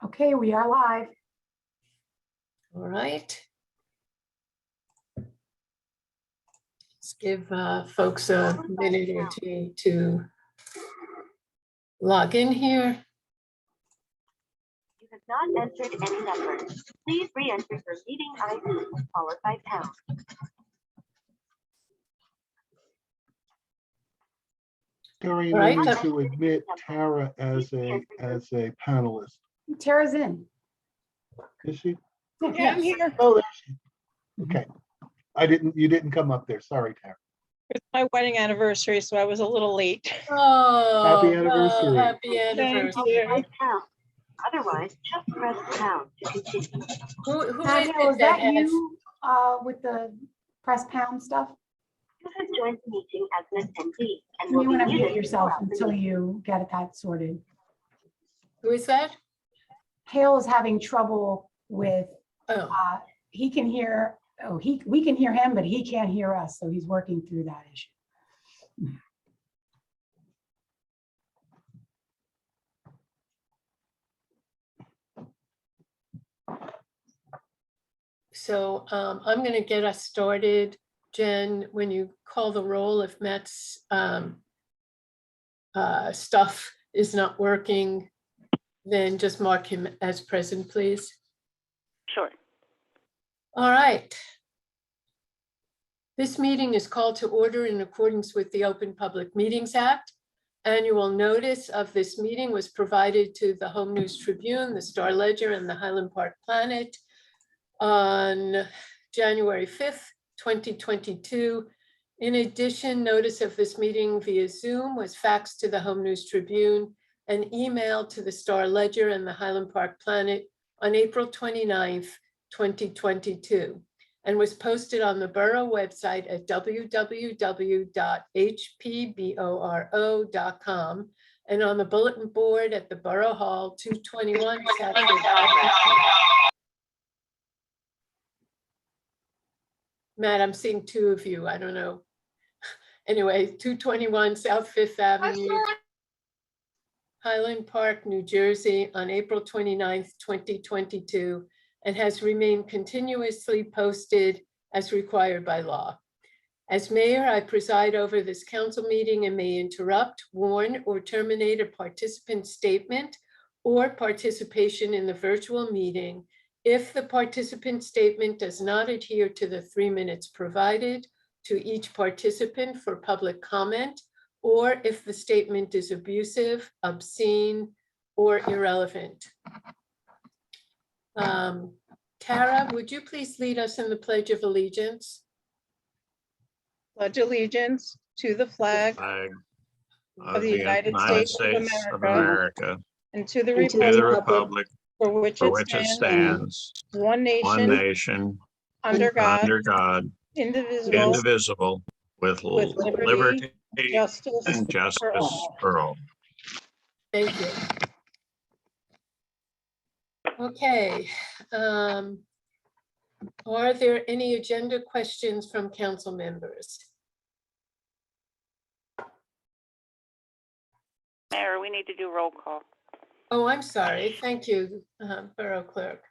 Okay, we are live. All right. Let's give folks a minute or two to log in here. You have not entered any number. Please re-enter your meeting ID followed by pound. Terry, you All right, need to admit Tara as a panelist. Tara's in. Is she? Yeah, I'm here. Oh, there she is. Okay. You didn't come up there. Sorry, Tara. It's my wedding anniversary, so I was a little late. Oh, Happy well, anniversary. happy Thank anniversary. you. By pound. Otherwise, just press pound to continue. Who Matt is Hill, it is that that has? you with the press pound stuff? You have joined the meeting as an attendee and You will want be to mute muted yourself throughout the until meeting. you get that sorted. Who is that? Hale is having trouble with, Oh, he can hear, we can hear him, but he can't hear us. So he's working through that issue. so I'm going to get us started. Jen, when you call the roll, if Matt's stuff is not working, then just mark him as present, please. Sure. All right. This meeting is called to order in accordance with the Open Public Meetings Act. Annual notice of this meeting was provided to the Home News Tribune, the Star Ledger, and the Highland Park Planet on January 5th, 2022. In addition, notice of this meeting via Zoom was faxed to the Home News Tribune and emailed to the Star Ledger and the Highland Park Planet on April 29th, 2022, and was posted on the Borough website at www.hpboro.com and on the bulletin board at the Borough Hall, 221 South Fifth Avenue. Matt, I'm seeing two of you. I don't know. Anyway, 221 South Fifth Avenue, Highland Park, New Jersey, on April 29th, 2022, and has remained continuously posted as required by law. As mayor, I preside over this council meeting and may interrupt, warn, or terminate a participant's statement or participation in the virtual meeting if the participant statement does not adhere to the 3 minutes provided to each participant for public comment, or if the statement is abusive, obscene, or irrelevant. Tara, would you please lead us in the Pledge of Allegiance? Pledge allegiance to the flag Flag of the United States of America and to the to the republic republic for which for it which it stands, stands, one one nation, nation, under God, under God, indivisible, indivisible, with with liberty justice and for justice all. for all. Thank you. Okay. Are there any agenda questions from council members? Mayor, we need to do roll call. Oh, I'm sorry. Thank you, Borough Clerk.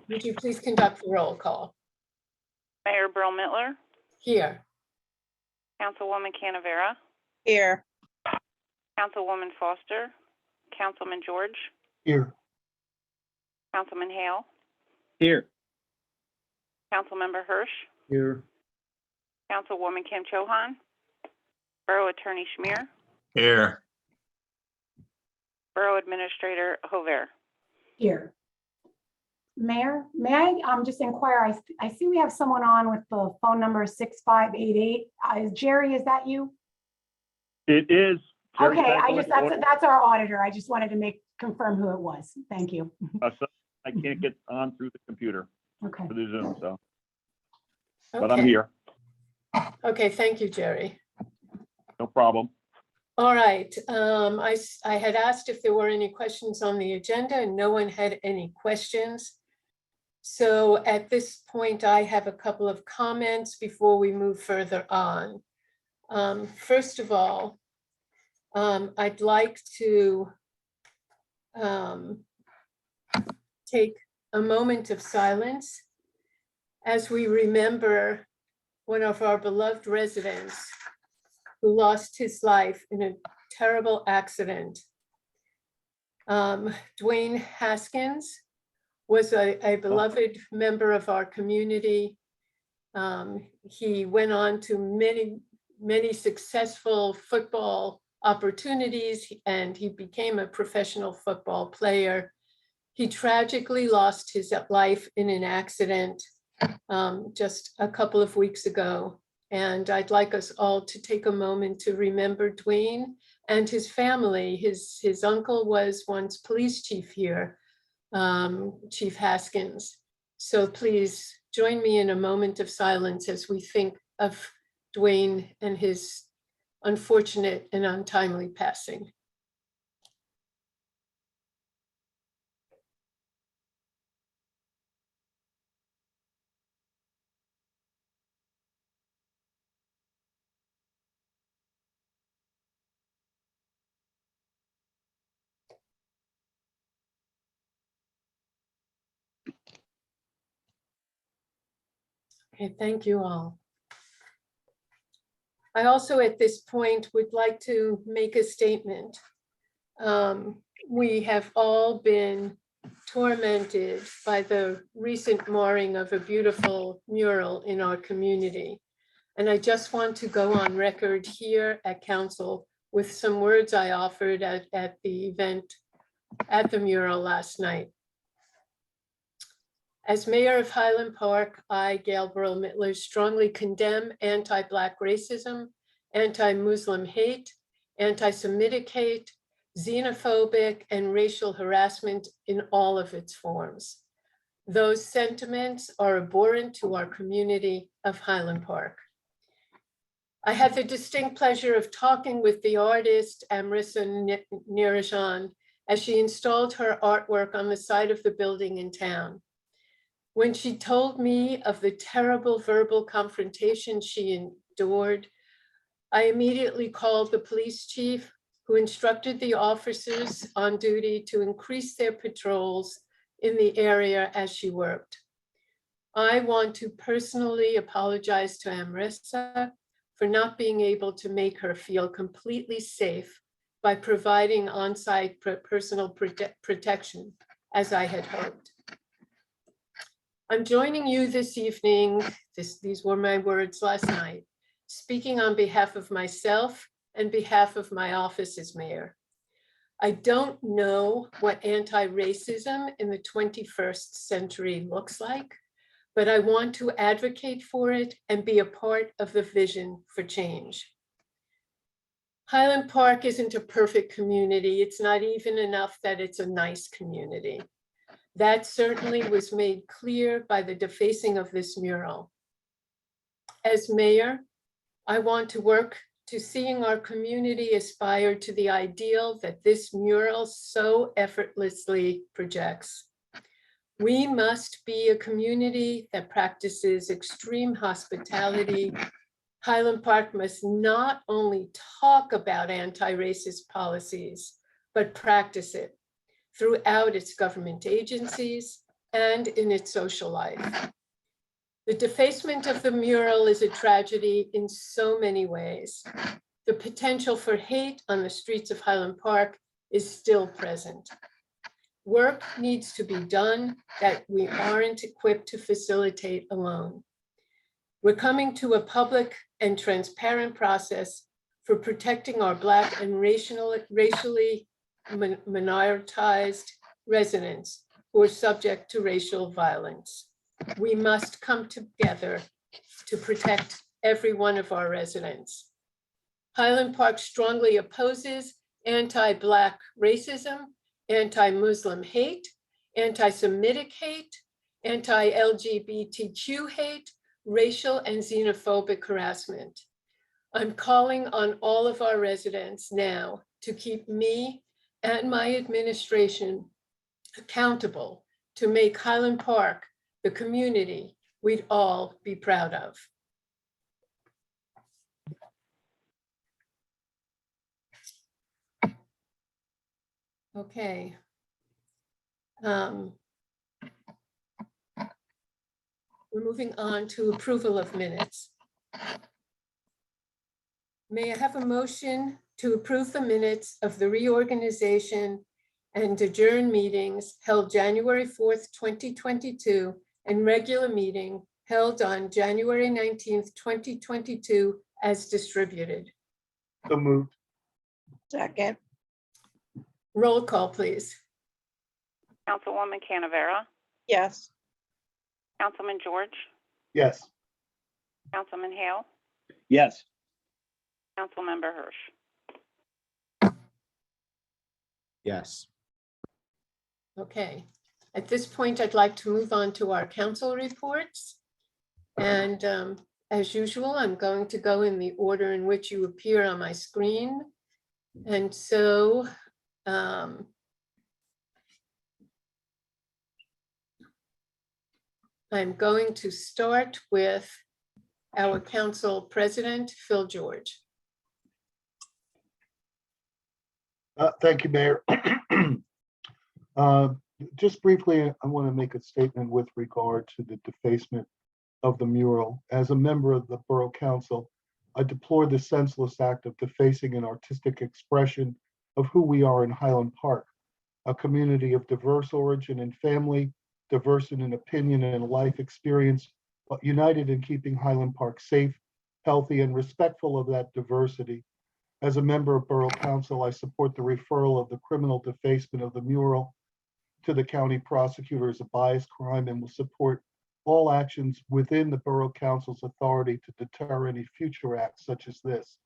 Would you please conduct the roll call? Mayor Brill-Mittler, Here. Councilwoman Canavera, Here, Councilwoman Foster, Councilman George, Here. Councilman Hale, Here. Councilmember Hirsch, Here. Councilwoman Kim Chohan, Borough Attorney Schmier, Here, Borough Administrator Hover. Here. Mayor, may I just inquire? I see we have someone on with the phone number 6588. Jerry, is that you? It is. Jerry Okay, Bagwell. that's our auditor. I just wanted to confirm who it was. Thank you. So I can't get on through the computer Okay. for the Zoom, so, but I'm Okay. here. Okay, thank you, Jerry. No problem. All right. I had asked if there were any questions on the agenda and no one had any questions. So at this point, I have a couple of comments before we move further on. First of all, I'd like to take a moment of silence as we remember one of our beloved residents who lost his life in a terrible accident. Dwayne Haskins was a beloved member of our community. He went on to many successful football opportunities, and he became a professional football player. He tragically lost his life in an accident just a couple of weeks ago. And I'd like us all to take a moment to remember Dwayne and his family. His uncle was once police chief here, Chief Haskins. So please join me in a moment of silence as we think of Dwayne and his unfortunate and untimely passing. Okay, thank you all. I also at this point would like to make a statement. We have all been tormented by the recent marring of a beautiful mural in our community. And I just want to go on record here at council with some words I offered at the event at the mural last night. As mayor of Highland Park, I, Gail Burrell-Mittler, strongly condemn anti-Black racism, anti-Muslim hate, anti-Semitic hate, xenophobic, and racial harassment in all of its forms. Those sentiments are abhorrent to our community of Highland Park. I had the distinct pleasure of talking with the artist Amrisa Nirajan as she installed her artwork on the side of the building in town. When she told me of the terrible verbal confrontation she endured, I immediately called the police chief, who instructed the officers on duty to increase their patrols in the area as she worked. I want to personally apologize to Amrisa for not being able to make her feel completely safe by providing on-site personal protection, as I had hoped. I'm joining you this evening, these were my words last night, speaking on behalf of myself and behalf of my office as mayor. I don't know what anti-racism in the 21st century looks like, but I want to advocate for it and be a part of the vision for change. Highland Park isn't a perfect community. It's not even enough that it's a nice community. That certainly was made clear by the defacing of this mural. As mayor, I want to work to seeing our community aspire to the ideal that this mural so effortlessly projects. We must be a community that practices extreme hospitality. Highland Park must not only talk about anti-racist policies, but practice it throughout its government agencies and in its social life. The defacement of the mural is a tragedy in so many ways. The potential for hate on the streets of Highland Park is still present. Work needs to be done that we aren't equipped to facilitate alone. We're coming to a public and transparent process for protecting our Black and racially minoritized residents who are subject to racial violence. We must come together to protect every one of our residents. Highland Park strongly opposes anti-Black racism, anti-Muslim hate, anti-Semitic hate, anti-LGBTQ hate, racial and xenophobic harassment. I'm calling on all of our residents now to keep me and my administration accountable to make Highland Park the community we'd all be proud of. Okay. We're moving on to approval of minutes. May I have a motion to approve the minutes of the reorganization and adjourn meetings held January 4th, 2022, and regular meeting held on January 19th, 2022, as distributed? So moved. Second, Roll call, please. Councilwoman Canavera? yes. Councilman George? Yes. Councilman Hale? Yes. Councilmember Hirsch? Yes. Okay. At this point, I'd like to move on to our council reports. And as usual, I'm going to go in the order in which you appear on my screen. And so I'm going to start with our council president, Phil George. Thank you, Mayor. Just briefly, I want to make a statement with regard to the defacement of the mural. As a member of the Borough Council, I deplore the senseless act of defacing an artistic expression of who we are in Highland Park, a community of diverse origin and family, diverse in opinion and life experience, but united in keeping Highland Park safe, healthy, and respectful of that diversity. As a member of Borough Council, I support the referral of the criminal defacement of the mural to the county prosecutor as a biased crime and will support all actions within the Borough Council's authority to deter any future acts such as this.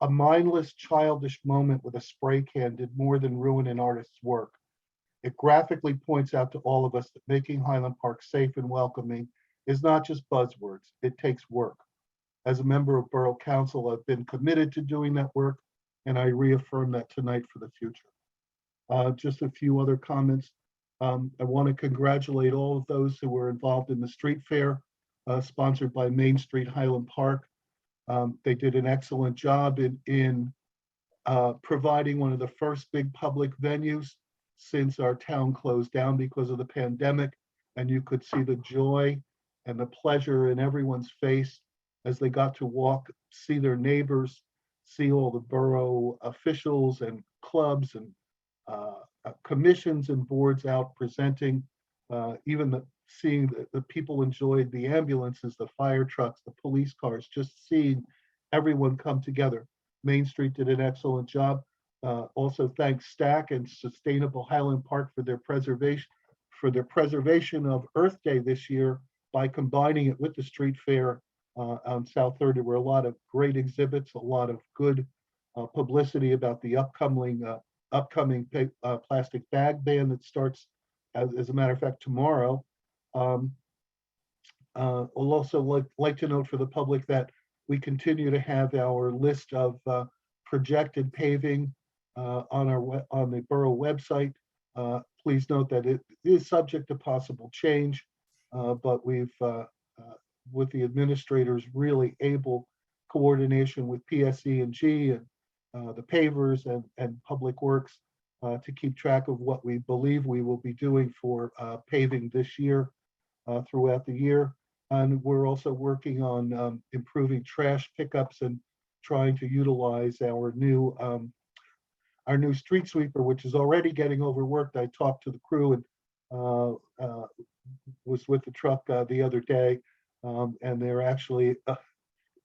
A mindless, childish moment with a spray can did more than ruin an artist's work. It graphically points out to all of us that making Highland Park safe and welcoming is not just buzzwords, it takes work. As a member of Borough Council, I've been committed to doing that work, and I reaffirm that tonight for the future. Just a few other comments. I want to congratulate all of those who were involved in the street fair sponsored by Main Street Highland Park. They did an excellent job in providing one of the first big public venues since our town closed down because of the pandemic. And you could see the joy and the pleasure in everyone's face as they got to walk, see their neighbors, see all the borough officials and clubs and commissions and boards out presenting. Even seeing the people enjoyed the ambulances, the fire trucks, the police cars, just seeing everyone come together. Main Street did an excellent job. Also thanks Stack and Sustainable Highland Park for their preservation of Earth Day this year by combining it with the street fair on South 30. There were a lot of great exhibits, a lot of good publicity about the upcoming plastic bag ban that starts, as a matter of fact, tomorrow. I'll also like to note for the public that we continue to have our list of projected paving on the borough website. Please note that it is subject to possible change, but we've, with the administrators really able coordination with PSE&G and the pavers and Public Works to keep track of what we believe we will be doing for paving this year throughout the year. And we're also working on improving trash pickups and trying to utilize our new street sweeper, which is already getting overworked. I talked to the crew and was with the truck the other day, and they're actually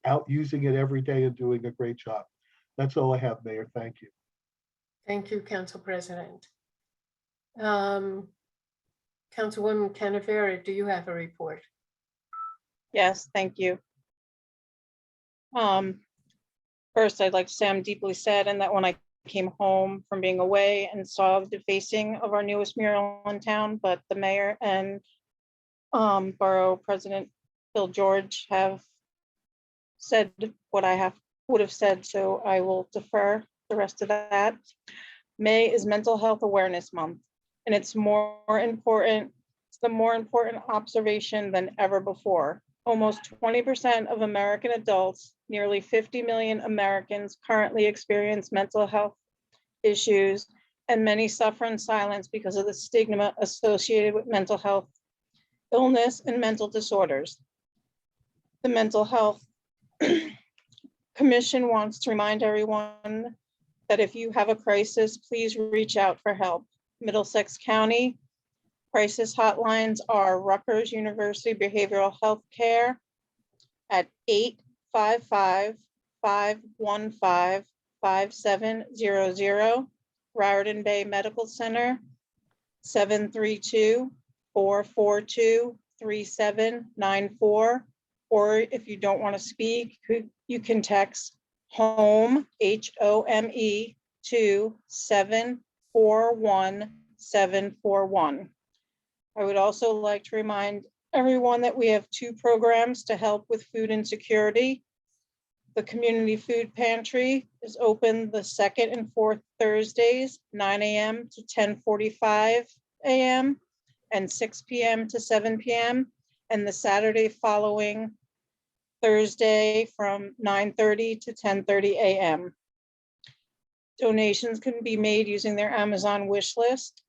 out using it every day and doing a great job. That's all I have, Mayor. Thank you. Thank you, Council President. Councilwoman Canavera, do you have a report? Yes, thank you. First, I'd like to say I'm deeply saddened that when I came home from being away and saw the defacing of our newest mural in town, but the mayor and Borough President Phil George have said what I would have said, so I will defer the rest of that. May is Mental Health Awareness Month, and it's the more important observation than ever before. Almost 20% of American adults, nearly 50 million Americans currently experience mental health issues, and many suffer in silence because of the stigma associated with mental health, illness, and mental disorders. The Mental Health Commission wants to remind everyone that if you have a crisis, please reach out for help. Middlesex County crisis hotlines are Rutgers University Behavioral Health Care at 855-515-5700, Raritan Bay Medical Center, 732-442-3794. Or if you don't want to speak, you can text HOME, HOME, to 741-741. I would also like to remind everyone that we have 2 programs to help with food insecurity. The Community Food Pantry is open the 2nd and 4th Thursdays, 9 a.m. to 10:45 a.m. and 6 p.m. to 7 p.m. and the Saturday following Thursday from 9:30 to 10:30 a.m. Donations can be made using their Amazon wish list.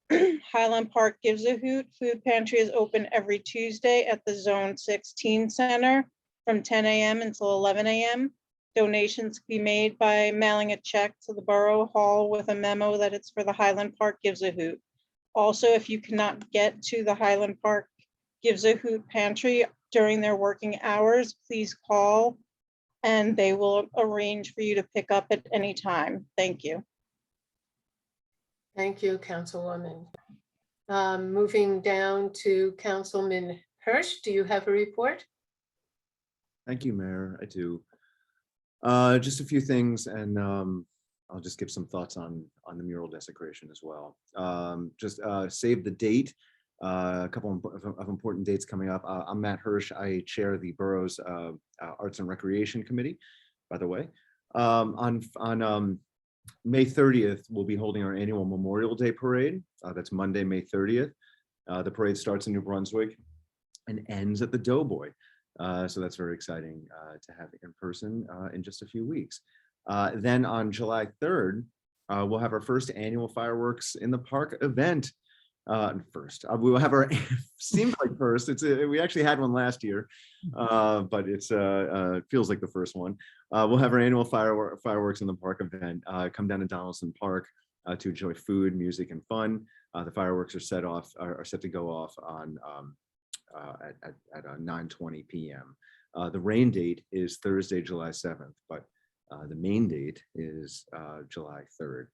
Highland Park Gives a Hoot Food Pantry is open every Tuesday at the Zone 16 Center from 10 a.m. until 11 a.m. Donations can be made by mailing a check to the Borough Hall with a memo that it's for the Highland Park Gives a Hoot. Also, if you cannot get to the Highland Park Gives a Hoot Pantry during their working hours, please call and they will arrange for you to pick up at any time. Thank you. Thank you, Councilwoman. Moving down to Councilman Hirsch, do you have a report? Thank you, Mayor. I do. Just a few things, and I'll just give some thoughts on the mural desecration as well. Just save the date. A couple of important dates coming up. I'm Matt Hirsch. I chair the borough's Arts and Recreation Committee, by the way. On May 30th, we'll be holding our annual Memorial Day Parade. That's Monday, May 30th. The parade starts in New Brunswick and ends at the Doughboy. So that's very exciting to have in person in just a few weeks. Then on July 3rd, we'll have our first annual Fireworks in the Park event. We will have our seems like first. We actually had one last year, but it feels like the first one. We'll have our annual Fireworks in the Park event. Come down to Donaldson Park to enjoy food, music, and fun. The fireworks are set to go off on at 9:20 p.m. The rain date is Thursday, July 7th, but the main date is July 3rd.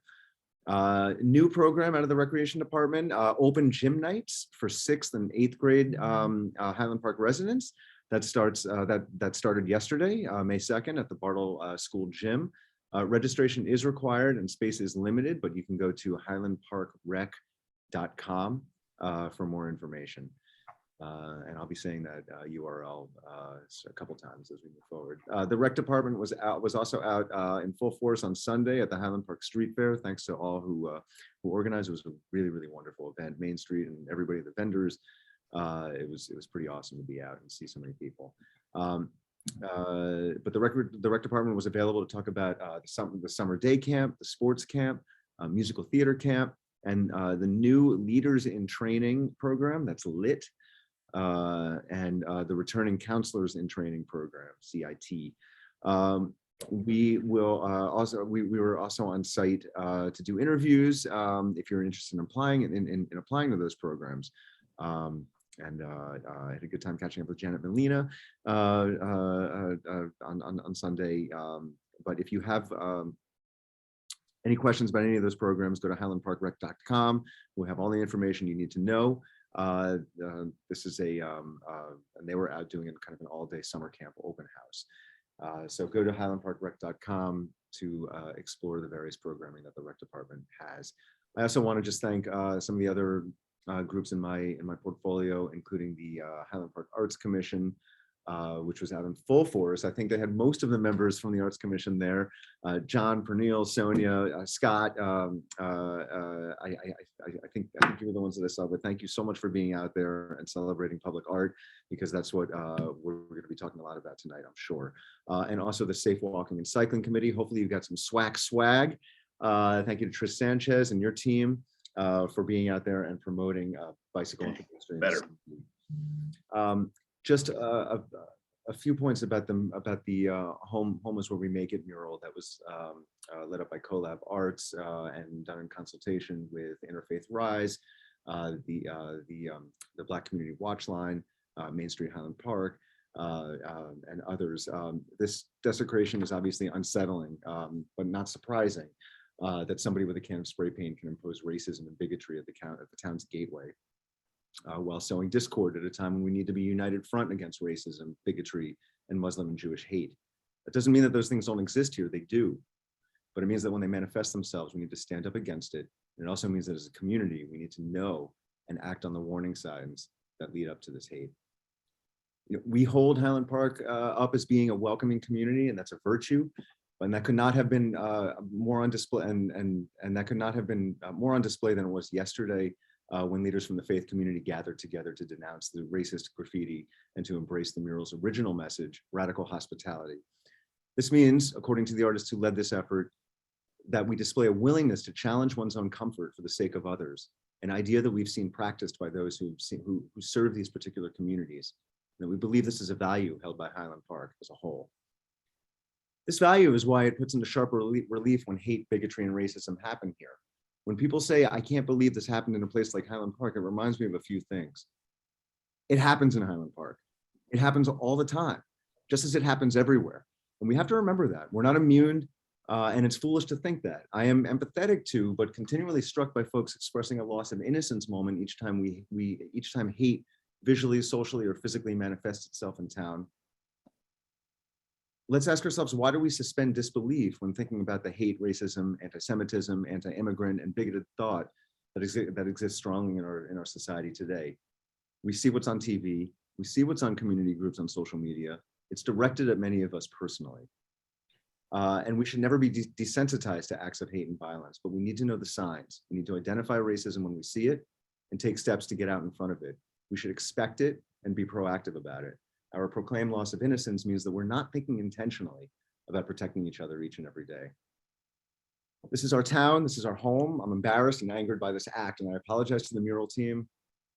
New program out of the Recreation Department, open gym nights for 6th and 8th grade Highland Park residents. That started yesterday, May 2nd at the Bartle School Gym. Registration is required and space is limited, but you can go to highlandparkrec.com for more information. And I'll be saying that URL a couple times as we move forward. The Rec Department was also out in full force on Sunday at the Highland Park Street Fair. Thanks to all who organized. It was a really, really wonderful event. Main Street and everybody, the vendors. It was pretty awesome to be out and see so many people. But the Rec Department was available to talk about the summer day camp, the sports camp, musical theater camp, and the new Leaders in Training program, that's LIT. And the Returning Counselors in Training program, CIT. We were also on site to do interviews if you're interested in applying to those programs. I had a good time catching up with Janet Melina on Sunday. But if you have any questions about any of those programs, go to highlandparkrec.com. We'll have all the information you need to know. This is and they were out doing kind of an all-day summer camp open house. So go to highlandparkrec.com to explore the various programming that the Rec Department has. I also want to just thank some of the other groups in my portfolio, including the Highland Park Arts Commission, which was out in full force. I think they had most of the members from the Arts Commission there. John, Pernille, Sonia, Scott. I think you were the ones that I saw, but thank you so much for being out there and celebrating public art, because that's what we're going to be talking a lot about tonight, I'm sure. And also the Safe Walking and Cycling Committee. Hopefully you got some swag. Thank you to Tris Sanchez and your team for being out there and promoting bicycle and pedestrian Better. safety. Just a few points about the Homeless Where We Make It mural that was led up by Collab Arts and done in consultation with Interfaith Rise, the Black Community Watch Line, Main Street Highland Park, and others. This desecration is obviously unsettling, but not surprising that somebody with a can of spray paint can impose racism and bigotry at the town's gateway, while sowing discord at a time when we need to be united front against racism, bigotry, and Muslim and Jewish hate. That doesn't mean that those things don't exist here, they do. But it means that when they manifest themselves, we need to stand up against it. And it also means that as a community, we need to know and act on the warning signs that lead up to this hate. You know, we hold Highland Park up as being a welcoming community, and that's a virtue. And that could not have been more on display, and that could not have been more on display than it was yesterday, when leaders from the faith community gathered together to denounce the racist graffiti and to embrace the mural's original message, radical hospitality. This means, according to the artist who led this effort, that we display a willingness to challenge one's own comfort for the sake of others, an idea that we've seen practiced by those who serve these particular communities. And we believe this is a value held by Highland Park as a whole. This value is why it puts into sharp relief when hate, bigotry, and racism happen here. When people say, I can't believe this happened in a place like Highland Park, it reminds me of a few things. It happens in Highland Park. It happens all the time, just as it happens everywhere. And we have to remember that. We're not immune, and it's foolish to think that. I am empathetic to, but continually struck by folks expressing a loss of innocence moment each time each time hate visually, socially, or physically manifests itself in town. Let's ask ourselves, why do we suspend disbelief when thinking about the hate, racism, anti-Semitism, anti-immigrant, and bigoted thought that exists strongly in our society today? We see what's on TV, we see what's on community groups on social media. It's directed at many of us personally. And we should never be desensitized to acts of hate and violence, but we need to know the signs. We need to identify racism when we see it and take steps to get out in front of it. We should expect it and be proactive about it. Our proclaimed loss of innocence means that we're not thinking intentionally about protecting each other each and every day. This is our town, this is our home. I'm embarrassed and angered by this act, and I apologize to the mural team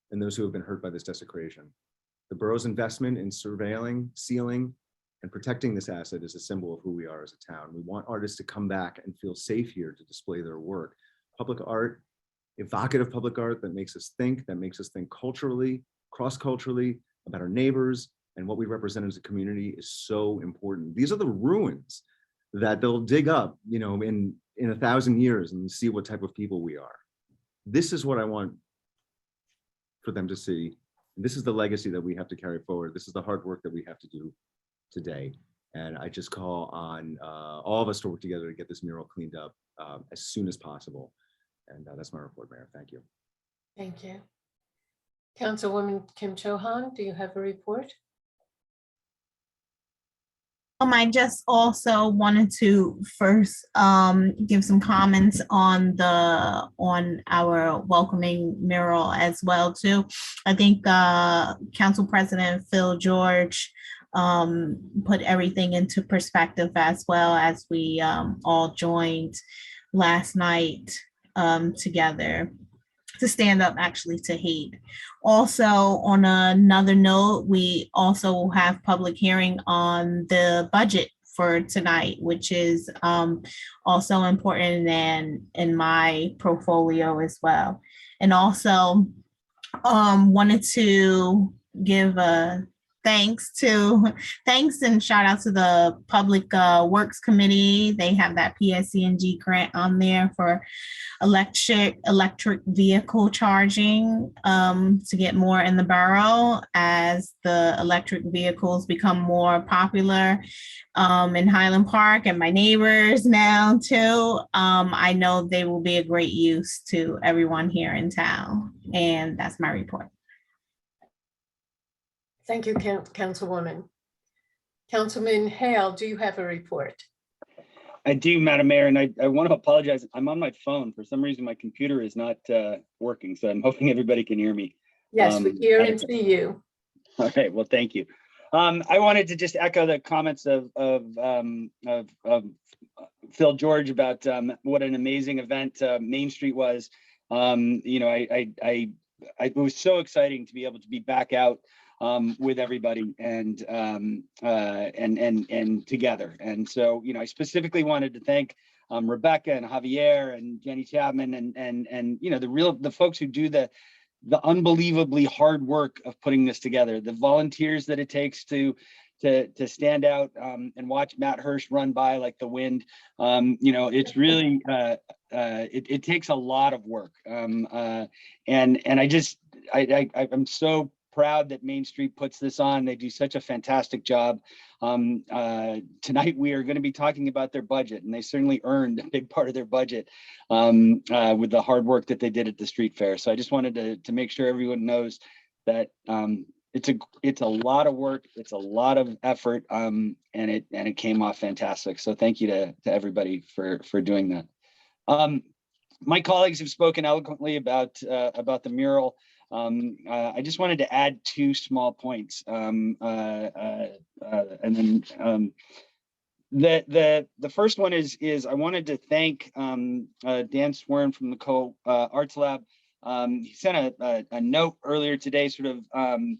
and those who have been hurt by this desecration. The borough's investment in surveilling, sealing, and protecting this asset is a symbol of who we are as a town. We want artists to come back and feel safe here to display their work. Public art, evocative public art that makes us think culturally, cross-culturally, about our neighbors, and what we represent as a community is so important. These are the ruins that they'll dig up, you know, in 1,000 years and see what type of people we are. This is what I want for them to see. This is the legacy that we have to carry forward. This is the hard work that we have to do today. And I just call on all of us to work together to get this mural cleaned up as soon as possible. And that's my report, Mayor. Thank you. Thank you. Councilwoman Kim Cho-han, do you have a report? I just also wanted to first give some comments on our welcoming mural as well too. I think Council President Phil George put everything into perspective as well as we all joined last night together to stand up actually to hate. Also, on another note, we also have public hearing on the budget for tonight, which is also important and in my portfolio as well. And also wanted to give a thanks and shout out to the Public Works Committee. They have that PSC&G grant on there for electric vehicle charging to get more in the borough as the electric vehicles become more popular in Highland Park, and my neighbors now too. I know they will be a great use to everyone here in town, and that's my report. Thank you, Councilwoman. Councilman Hale, do you have a report? I do, Madam Mayor, and I want to apologize. I'm on my phone. For some reason, my computer is not working, so I'm hoping everybody can hear me. Yes, we hear and see you. All right, well, thank you. I wanted to just echo the comments of Phil George about what an amazing event Main Street was. You know, it was so exciting to be able to be back out with everybody and together. And so, you know, I specifically wanted to thank Rebecca and Javier and Jenny Chapman and you know, the folks who do the unbelievably hard work of putting this together, the volunteers that it takes to stand out and watch Matt Hirsch run by like the wind. You know, it's really it takes a lot of work. And I'm so proud that Main Street puts this on. They do such a fantastic job. Tonight we are going to be talking about their budget, and they certainly earned a big part of their budget with the hard work that they did at the street fair. So I just wanted to make sure everyone knows that it's a lot of work, it's a lot of effort, and it came off fantastic. So thank you to everybody for doing that. My colleagues have spoken eloquently about the mural. I just wanted to add two small points, and then the first one is I wanted to thank Dan Swern from the Arts Lab. He sent a note earlier today, sort of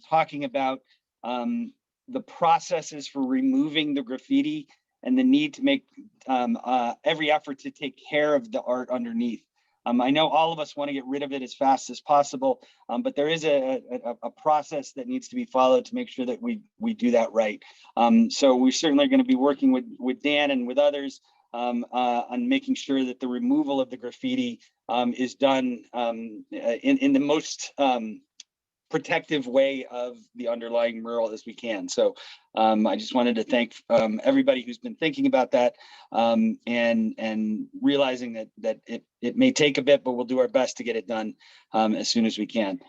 talking about the processes for removing the graffiti and the need to make every effort to take care of the art underneath. I know all of us want to get rid of it as fast as possible, but there is a process that needs to be followed to make sure that we do that right. So we certainly are going to be working with Dan and with others on making sure that the removal of the graffiti is done in the most protective way of the underlying mural as we can. So I just wanted to thank everybody who's been thinking about that and realizing that it may take a bit, but we'll do our best to get it done as soon as we can.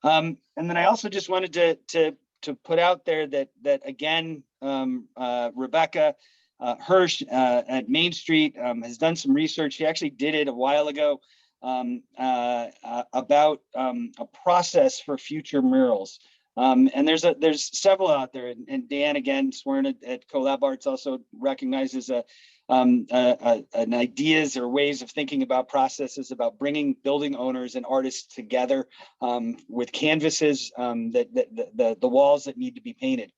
And then I also just wanted to put out there that again, Rebecca Hirsch at Main Street has done some research. She actually did it a while ago about a process for future murals. And there's several out there, and Dan again, Swern at Collab Arts also recognizes an ideas or ways of thinking about processes about bringing building owners and artists together with canvases the walls that need to be painted.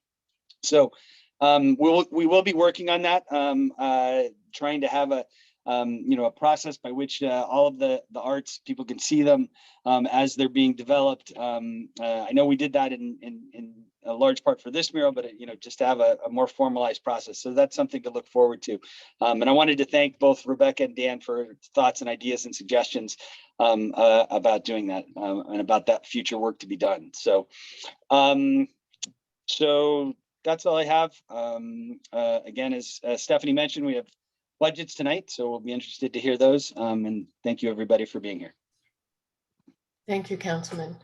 So we will be working on that, trying to have a process by which all of the arts people can see them as they're being developed. I know we did that in a large part for this mural, but just to have a more formalized process. So that's something to look forward to. And I wanted to thank both Rebecca and Dan for thoughts and ideas and suggestions about doing that and about that future work to be done. So that's all I have. Again, as Stephanie mentioned, we have budgets tonight, so we'll be interested to hear those. And thank you everybody for being here. Thank you, Councilman.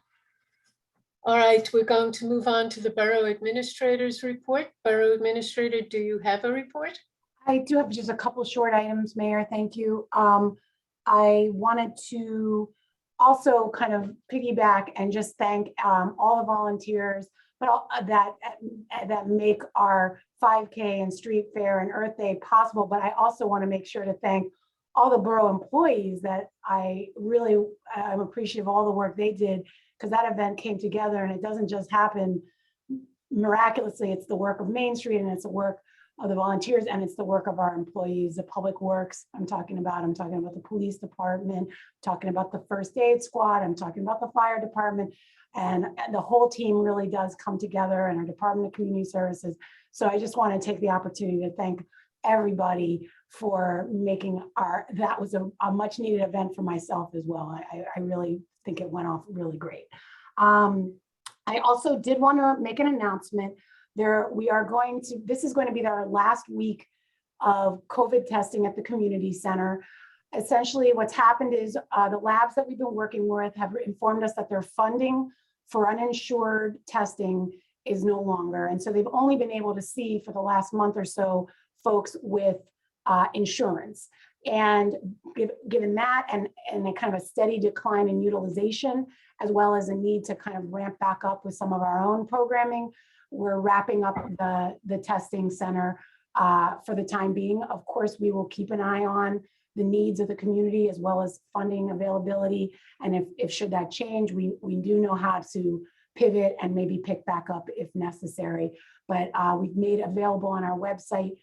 All right, we're going to move on to the Borough Administrator's report. Borough Administrator, do you have a report? I do have just a couple short items, Mayor. Thank you. I wanted to also kind of piggyback and just thank all the volunteers that make our 5K and Street Fair and Earth Day possible. But I also want to make sure to thank all the borough employees that I'm appreciative of all the work they did, because that event came together and it doesn't just happen miraculously. It's the work of Main Street and it's the work of the volunteers and it's the work of our employees, the public works. I'm talking about the police department, I'm talking about the first aid squad, I'm talking about the fire department, and the whole team really does come together, and our Department of Community Services. So I just want to take the opportunity to thank everybody for making that was a much needed event for myself as well. I really think it went off really great. I also did want to make an announcement. This is going to be our last week of COVID testing at the community center. Essentially what's happened is the labs that we've been working with have informed us that their funding for uninsured testing is no longer. And so they've only been able to see for the last month or so folks with insurance. And given that and a kind of a steady decline in utilization, as well as a need to kind of ramp back up with some of our own programming, we're wrapping up the testing center for the time being. Of course, we will keep an eye on the needs of the community as well as funding availability. And if should that change, we do know how to pivot and maybe pick back up if necessary. But we've made available on our website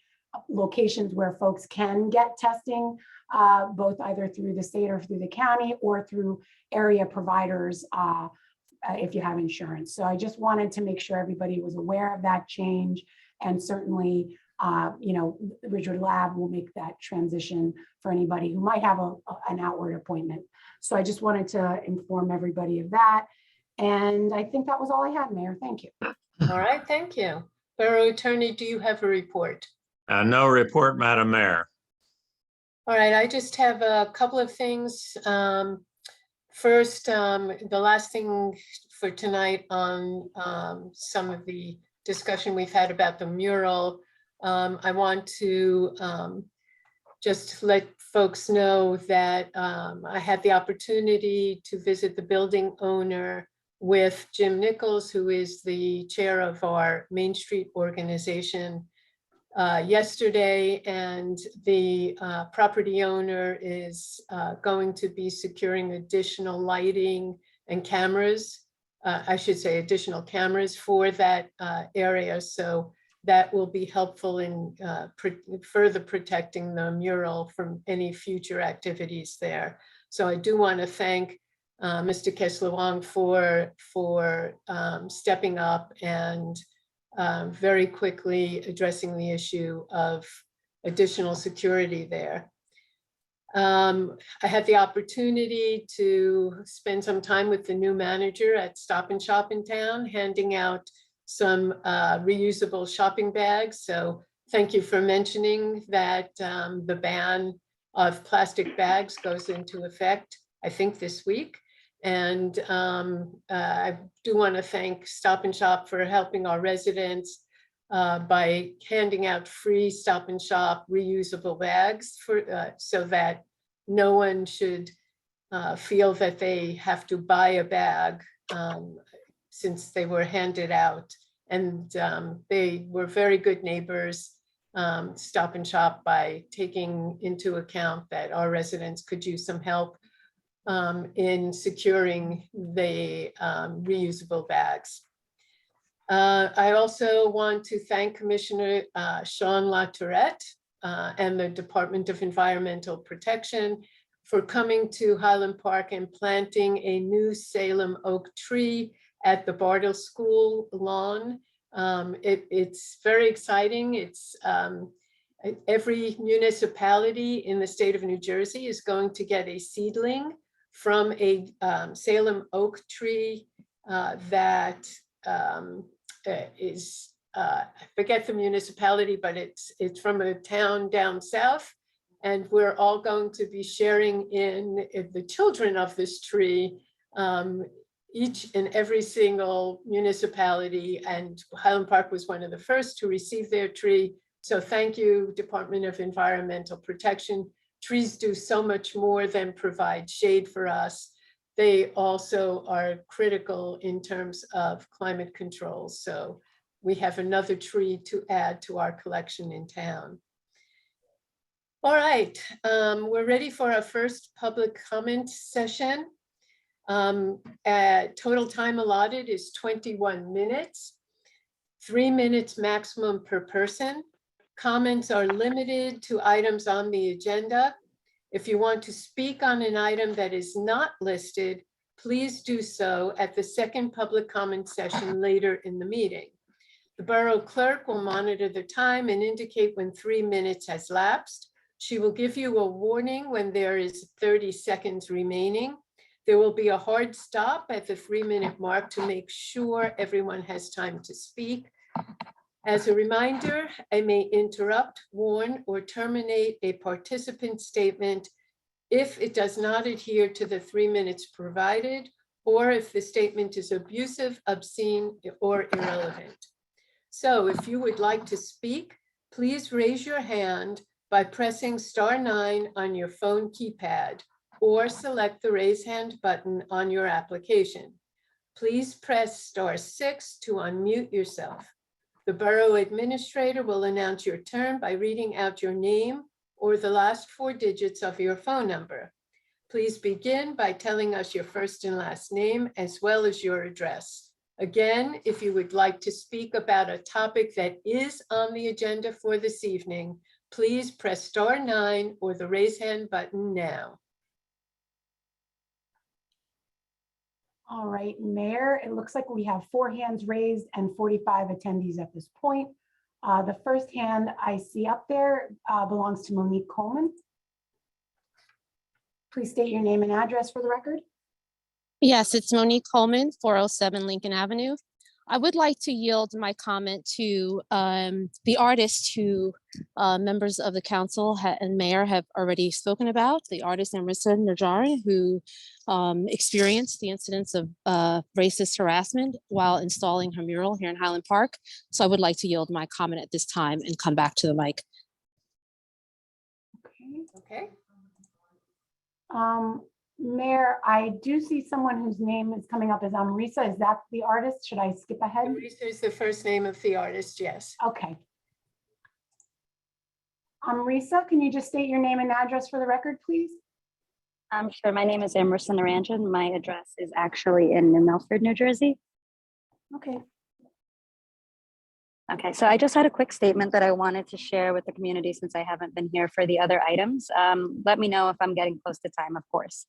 locations where folks can get testing, both either through the state or through the county or through area providers if you have insurance. So I just wanted to make sure everybody was aware of that change. And certainly, Richard Lab will make that transition for anybody who might have an outward appointment. So I just wanted to inform everybody of that. And I think that was all I had, Mayor. Thank you. All right, thank you. Borough Attorney, do you have a report? No report, Madam Mayor. All right, I just have a couple of things. First, the last thing for tonight on some of the discussion we've had about the mural. I want to just let folks know that I had the opportunity to visit the building owner with Jim Nichols, who is the chair of our Main Street organization, yesterday, and the property owner is going to be securing additional lighting and cameras, I should say additional cameras for that area. So that will be helpful in further protecting the mural from any future activities there. So I do want to thank Mr. Kesler-Wong for stepping up and very quickly addressing the issue of additional security there. I had the opportunity to spend some time with the new manager at Stop and Shop in town, handing out some reusable shopping bags. So thank you for mentioning that the ban of plastic bags goes into effect, I think this week. And I do want to thank Stop and Shop for helping our residents by handing out free Stop and Shop reusable bags for so that no one should feel that they have to buy a bag since they were handed out. And they were very good neighbors, Stop and Shop, by taking into account that our residents could use some help in securing the reusable bags. I also want to thank Commissioner Sean LaTourette and the Department of Environmental Protection for coming to Highland Park and planting a new Salem oak tree at the Bartle School lawn. It's very exciting. It's every municipality in the state of New Jersey is going to get a seedling from a Salem oak tree that is, I forget the municipality, but it's from a town down south. And we're all going to be sharing in the children of this tree, each and every single municipality. And Highland Park was one of the first to receive their tree. So thank you, Department of Environmental Protection. Trees do so much more than provide shade for us. They also are critical in terms of climate control. So we have another tree to add to our collection in town. All right, we're ready for our first public comment session. Total time allotted is 21 minutes, 3 minutes maximum per person. Comments are limited to items on the agenda. If you want to speak on an item that is not listed, please do so at the second public comment session later in the meeting. The Borough Clerk will monitor the time and indicate when 3 minutes has lapsed. She will give you a warning when there is 30 seconds remaining. There will be a hard stop at the 3-minute mark to make sure everyone has time to speak. As a reminder, I may interrupt, warn, or terminate a participant statement if it does not adhere to the 3 minutes provided, or if the statement is abusive, obscene, or irrelevant. So if you would like to speak, please raise your hand by pressing *9 on your phone keypad, or select the raise hand button on your application. Please press *6 to unmute yourself. The Borough Administrator will announce your turn by reading out your name or the last 4 digits of your phone number. Please begin by telling us your first and last name as well as your address. Again, if you would like to speak about a topic that is on the agenda for this evening, please press *9 or the raise hand button now. All right, Mayor, it looks like we have 4 hands raised and 45 attendees at this point. The first hand I see up there belongs to Monique Coleman. Please state your name and address for the record. Yes, it's Monique Coleman, 407 Lincoln Avenue. I would like to yield my comment to the artist who members of the council and mayor have already spoken about, the artist Amrita Najari, who experienced the incidents of racist harassment while installing her mural here in Highland Park. So I would like to yield my comment at this time and come back to the mic. Okay. Mayor, I do see someone whose name is coming up as Amrita. Is that the artist? Should I skip ahead? Amrita is the first name of the artist, yes. Okay. Amrita, can you just state your name and address for the record, please? Sure. My name is Amrita Naranjan. My address is actually in New Milford, New Jersey. Okay. Okay, so I just had a quick statement that I wanted to share with the community since I haven't been here for the other items. Let me know if I'm getting close to time, of course.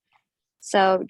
So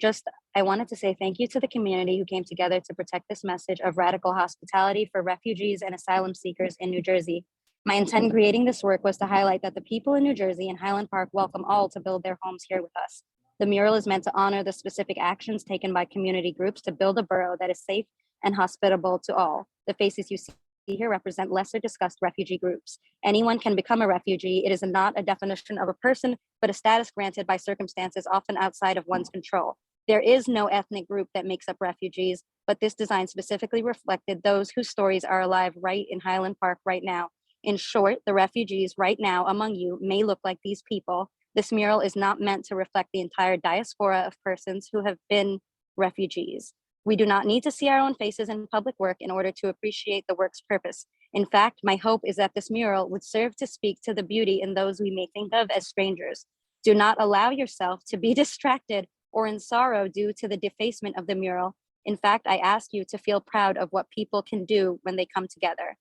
I wanted to say thank you to the community who came together to protect this message of radical hospitality for refugees and asylum seekers in New Jersey. My intent in creating this work was to highlight that the people in New Jersey and Highland Park welcome all to build their homes here with us. The mural is meant to honor the specific actions taken by community groups to build a borough that is safe and hospitable to all. The faces you see here represent lesser discussed refugee groups. Anyone can become a refugee. It is not a definition of a person, but a status granted by circumstances often outside of one's control. There is no ethnic group that makes up refugees, but this design specifically reflected those whose stories are alive right in Highland Park right now. In short, the refugees right now among you may look like these people. This mural is not meant to reflect the entire diaspora of persons who have been refugees. We do not need to see our own faces in public work in order to appreciate the work's purpose. In fact, my hope is that this mural would serve to speak to the beauty in those we may think of as strangers. Do not allow yourself to be distracted or in sorrow due to the defacement of the mural. In fact, I ask you to feel proud of what people can do when they come together.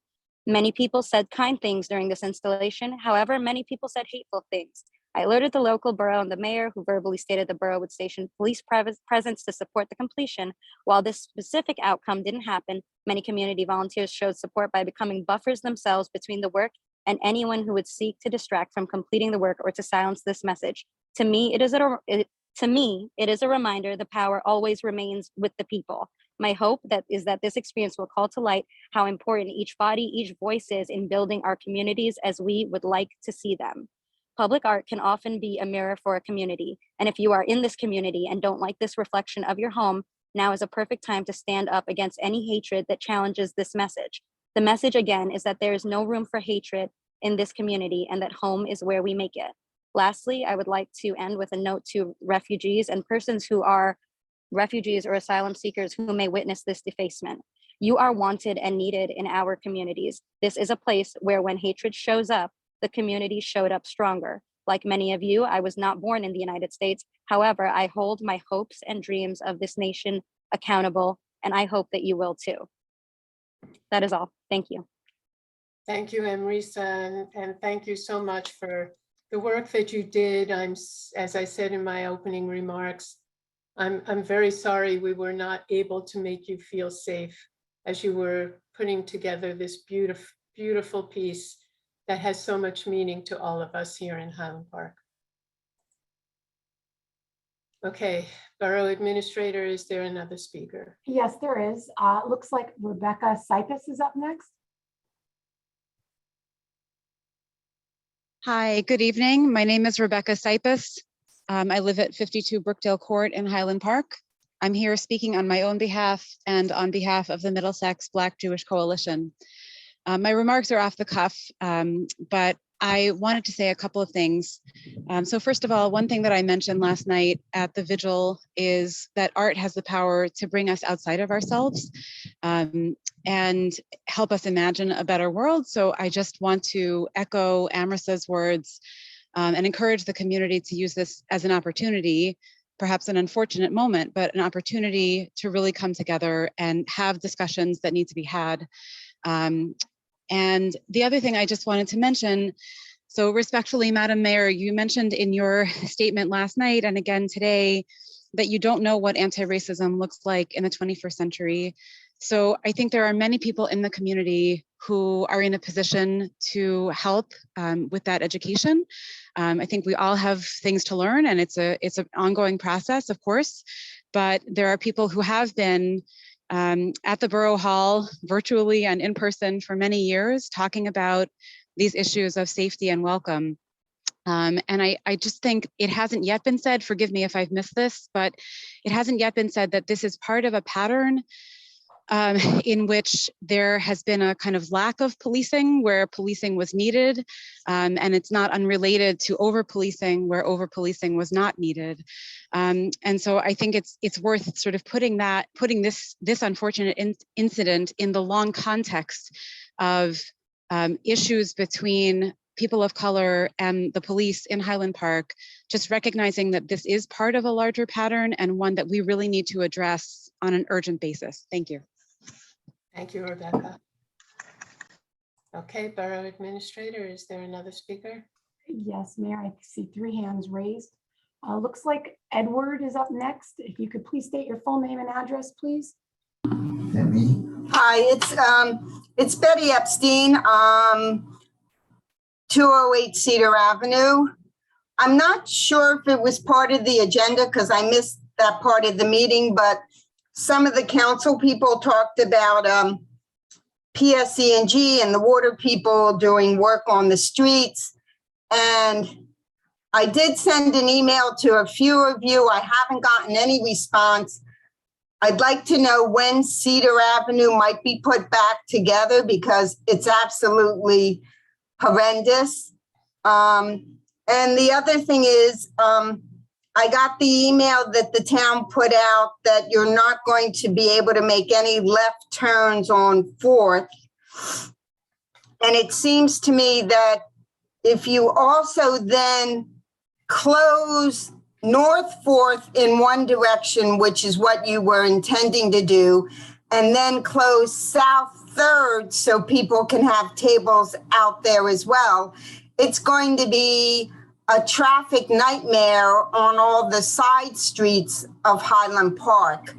Many people said kind things during this installation. However, many people said hateful things. I alerted the local borough and the mayor, who verbally stated the borough would station police presence to support the completion. While this specific outcome didn't happen, many community volunteers showed support by becoming buffers themselves between the work and anyone who would seek to distract from completing the work or to silence this message. To me, it is a reminder the power always remains with the people. My hope is that this experience will call to light how important each body, each voice is in building our communities as we would like to see them. Public art can often be a mirror for a community. And if you are in this community and don't like this reflection of your home, now is a perfect time to stand up against any hatred that challenges this message. The message again is that there is no room for hatred in this community and that home is where we make it. Lastly, I would like to end with a note to refugees and persons who are refugees or asylum seekers who may witness this defacement. You are wanted and needed in our communities. This is a place where when hatred shows up, the community showed up stronger. Like many of you, I was not born in the United States. However, I hold my hopes and dreams of this nation accountable, and I hope that you will too. That is all. Thank you. Thank you, Amrita, and thank you so much for the work that you did. As I said in my opening remarks, I'm very sorry we were not able to make you feel safe as you were putting together this beautiful piece that has so much meaning to all of us here in Highland Park. Okay, Borough Administrator, is there another speaker? Yes, there is. Looks like Rebecca Sipus is up next. Hi, good evening. My name is Rebecca Sipus. I live at 52 Brookdale Court in Highland Park. I'm here speaking on my own behalf and on behalf of the Middlesex Black Jewish Coalition. My remarks are off the cuff, but I wanted to say a couple of things. So first of all, one thing that I mentioned last night at the vigil is that art has the power to bring us outside of ourselves and help us imagine a better world. So I just want to echo Amrisa's words and encourage the community to use this as an opportunity, perhaps an unfortunate moment, but an opportunity to really come together and have discussions that need to be had. And the other thing I just wanted to mention, so respectfully, Madam Mayor, you mentioned in your statement last night and again today that you don't know what anti-racism looks like in the 21st century. So I think there are many people in the community who are in a position to help with that education. I think we all have things to learn, and it's an ongoing process, of course, but there are people who have been at the Borough Hall virtually and in person for many years talking about these issues of safety and welcome. And I just think it hasn't yet been said, forgive me if I've missed this, but it hasn't yet been said that this is part of a pattern in which there has been a kind of lack of policing where policing was needed, and it's not unrelated to over-policing where over-policing was not needed. And so I think it's worth sort of putting this unfortunate incident in the long context of issues between people of color and the police in Highland Park, just recognizing that this is part of a larger pattern and one that we really need to address on an urgent basis. Thank you. Thank you, Rebecca. Okay, Borough Administrator, is there another speaker? Yes, Mayor, I see 3 hands raised. Looks like Edward is up next. If you could please state your full name and address, please. Hi, it's Betty Epstein, 208 Cedar Avenue. I'm not sure if it was part of the agenda because I missed that part of the meeting, but some of the council people talked about PSE&G and the water people doing work on the streets. And I did send an email to a few of you. I haven't gotten any response. I'd like to know when Cedar Avenue might be put back together because it's absolutely horrendous. And the other thing is, I got the email that the town put out that you're not going to be able to make any left turns on 4th. And it seems to me that if you also then close North 4th in one direction, which is what you were intending to do, and then close South 3rd so people can have tables out there as well, it's going to be a traffic nightmare on all the side streets of Highland Park.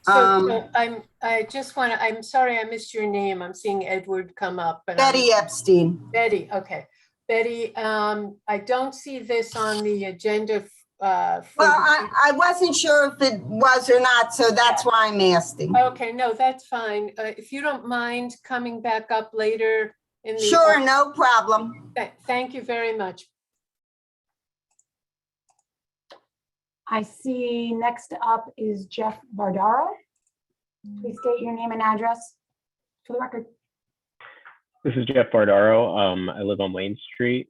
So I'm sorry I missed your name. I'm seeing Edward come up. But Betty Epstein. Betty, okay. Betty, I don't see this on the agenda. Well, I wasn't sure if it was or not, so that's why I'm asking. Okay, no, that's fine. If you don't mind coming back up later in the. Sure, no problem. Thank you very much. I see next up is Jeff Bardaro. Please state your name and address for the record. This is Jeff Bardaro. I live on Wayne Street.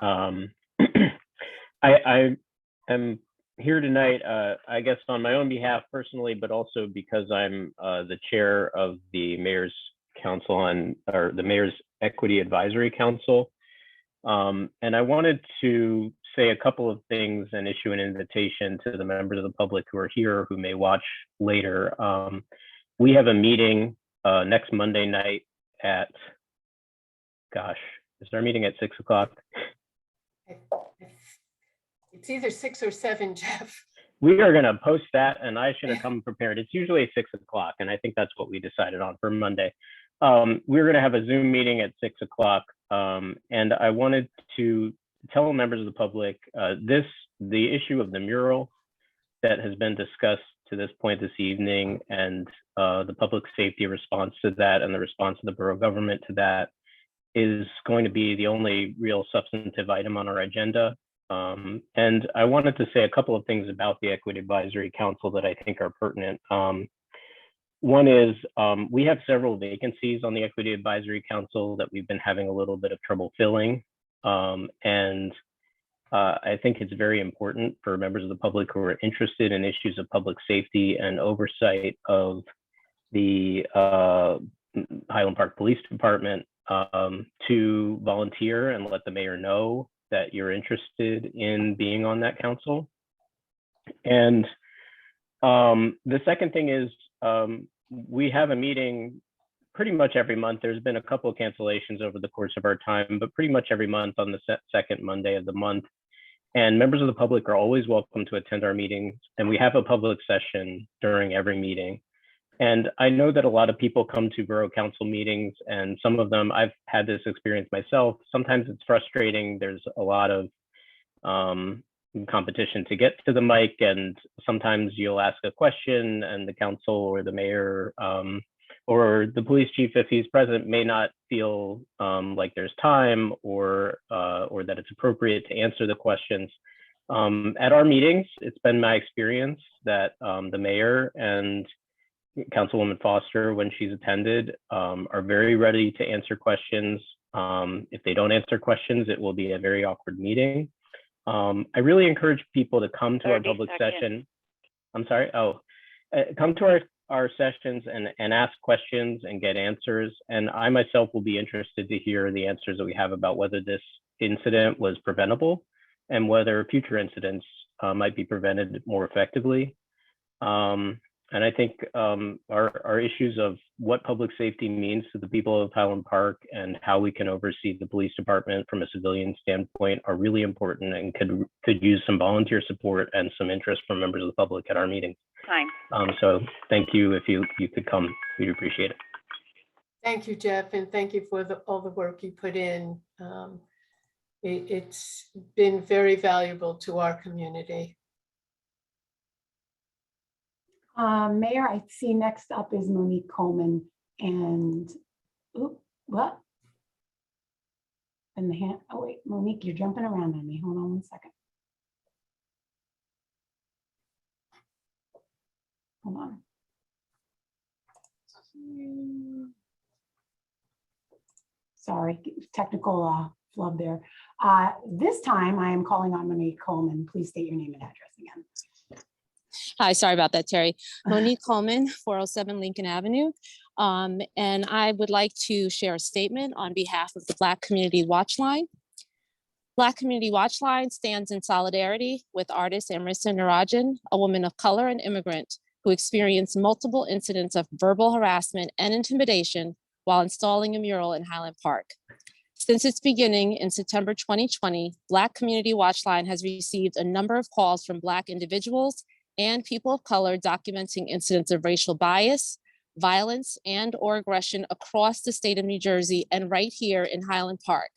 I am here tonight, I guess on my own behalf personally, but also because I'm the chair of the Mayor's Council or the Mayor's Equity Advisory Council. And I wanted to say a couple of things and issue an invitation to the members of the public who are here, who may watch later. We have a meeting next Monday night at, gosh, is there a meeting at 6 o'clock? It's either 6 or 7, Jeff. We are going to post that, and I should have come prepared. It's usually 6 o'clock, and I think that's what we decided on for Monday. We're going to have a Zoom meeting at 6 o'clock, and I wanted to tell members of the public the issue of the mural that has been discussed to this point this evening, and the public safety response to that and the response of the borough government to that is going to be the only real substantive item on our agenda. And I wanted to say a couple of things about the Equity Advisory Council that I think are pertinent. One is we have several vacancies on the Equity Advisory Council that we've been having a little bit of trouble filling. I think it's very important for members of the public who are interested in issues of public safety and oversight of the Highland Park Police Department to volunteer and let the mayor know that you're interested in being on that council. And the second thing is we have a meeting pretty much every month. There's been a couple of cancellations over the course of our time, but pretty much every month on the second Monday of the month. And members of the public are always welcome to attend our meetings. And we have a public session during every meeting. And I know that a lot of people come to Borough Council meetings, and some of them, I've had this experience myself. Sometimes it's frustrating. There's a lot of competition to get to the mic, and sometimes you'll ask a question and the council or the mayor or the police chief, if he's present, may not feel like there's time or that it's appropriate to answer the questions. At our meetings, it's been my experience that the mayor and Councilwoman Foster, when she's attended, are very ready to answer questions. If they don't answer questions, it will be a very awkward meeting. I really encourage people to come to our public session. I'm sorry. Come to our sessions and ask questions and get answers. And I myself will be interested to hear the answers that we have about whether this incident was preventable and whether future incidents might be prevented more effectively. And I think our issues of what public safety means to the people of Highland Park and how we can oversee the police department from a civilian standpoint are really important and could use some volunteer support and some interest from members of the public at our meetings. Time. So thank you if you could come, we'd appreciate it. Thank you, Jeff, and thank you for all the work you put in. It's been very valuable to our community. Mayor, I see next up is Monique Coleman and, what? And the hand, oh wait, Monique, you're jumping around on me. Hold on 1 second. Hold on. Sorry, technical flub there. This time I am calling on Monique Coleman. Please state your name and address again. Hi, sorry about that, Terry. Monique Coleman, 407 Lincoln Avenue. And I would like to share a statement on behalf of the Black Community Watch Line. Black Community Watch Line stands in solidarity with artist Amrisa Narajan, a woman of color and immigrant who experienced multiple incidents of verbal harassment and intimidation while installing a mural in Highland Park. Since its beginning in September 2020, Black Community Watch Line has received a number of calls from Black individuals and people of color documenting incidents of racial bias, violence, and/or aggression across the state of New Jersey and right here in Highland Park.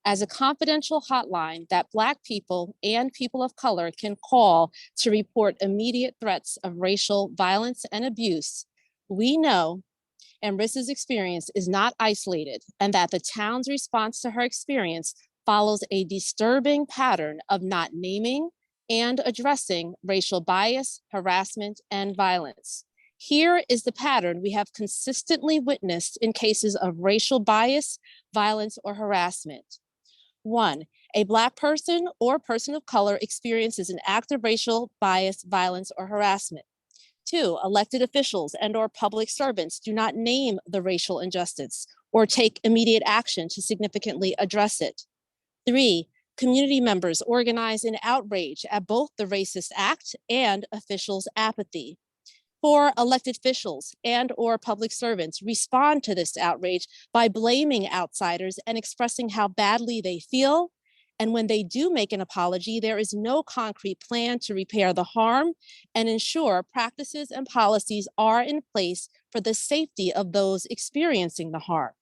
As a confidential hotline that Black people and people of color can call to report immediate threats of racial violence and abuse, we know Amrisa's experience is not isolated and that the town's response to her experience follows a disturbing pattern of not naming and addressing racial bias, harassment, and violence. Here is the pattern we have consistently witnessed in cases of racial bias, violence, or harassment. 1, a Black person or person of color experiences an act of racial bias, violence, or harassment. 2, elected officials and/or public servants do not name the racial injustice or take immediate action to significantly address it. 3, community members organize in outrage at both the racist act and officials' apathy. 4, elected officials and/or public servants respond to this outrage by blaming outsiders and expressing how badly they feel. And when they do make an apology, there is no concrete plan to repair the harm and ensure practices and policies are in place for the safety of those experiencing the harm.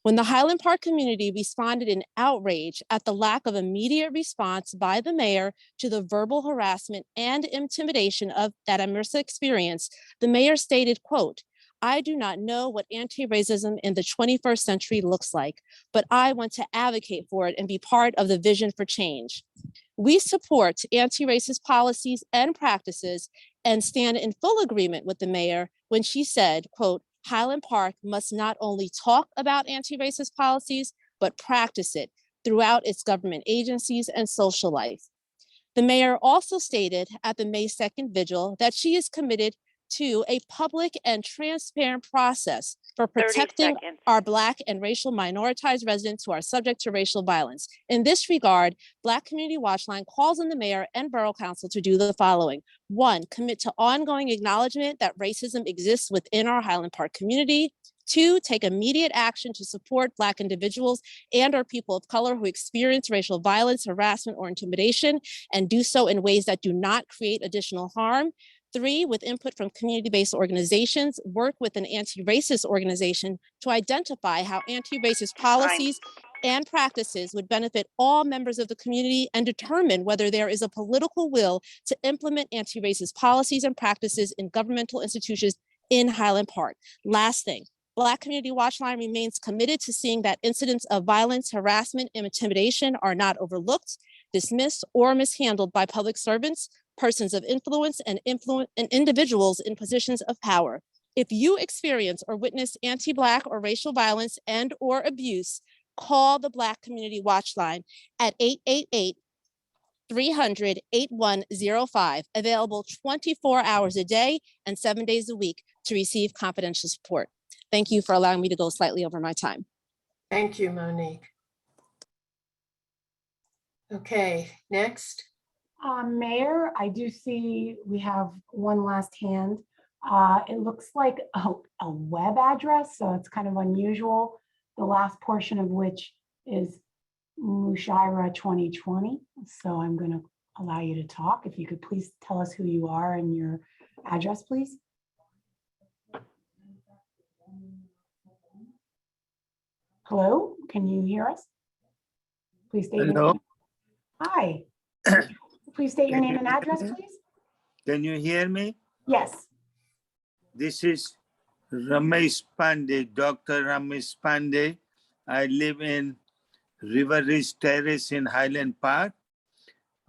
When the Highland Park community responded in outrage at the lack of immediate response by the mayor to the verbal harassment and intimidation that Amrisa experienced, the mayor stated, quote, "I do not know what anti-racism in the 21st century looks like, but I want to advocate for it and be part of the vision for change." We support anti-racist policies and practices and stand in full agreement with the mayor when she said, quote, "Highland Park must not only talk about anti-racist policies, but practice it, throughout its government agencies and social life. The mayor also stated at the May 2nd vigil that she is committed to a public and transparent process for 30 protecting seconds. our Black and racial minoritized residents who are subject to racial violence. In this regard, Black Community Watchline calls on the mayor and Borough Council to do the following. 1, commit to ongoing acknowledgement that racism exists within our Highland Park community. 2, take immediate action to support Black individuals and or people of color who experience racial violence, harassment, or intimidation, and do so in ways that do not create additional harm. 3, with input from community-based organizations, work with an anti-racist organization to identify how anti-racist policies and practices would benefit all members of the community and determine whether there is a political will to implement anti-racist policies and practices in governmental institutions in Highland Park. Last thing, Black Community Watchline remains committed to seeing that incidents of violence, harassment, and intimidation are not overlooked, dismissed, or mishandled by public servants, persons of influence, and individuals in positions of power. If you experience or witness anti-Black or racial violence and or abuse, call the Black Community Watchline at 888-300-8105, available 24 hours a day and 7 days a week to receive confidential support. Thank you for allowing me to go slightly over my time. Thank you, Monique. Okay, next. Mayor, I do see we have one last hand. It looks like a web address, so it's kind of unusual. The last portion of which is Mushaira 2020. So I'm going to allow you to talk. If you could please tell us who you are and your address, please. Hello, can you hear us? Please state your Hello. name. Hi. Please state your name and address, please. Can you hear me? Yes. This is Ramesh Pandey, Dr. Ramesh Pandey. I live in River Ridge Terrace in Highland Park.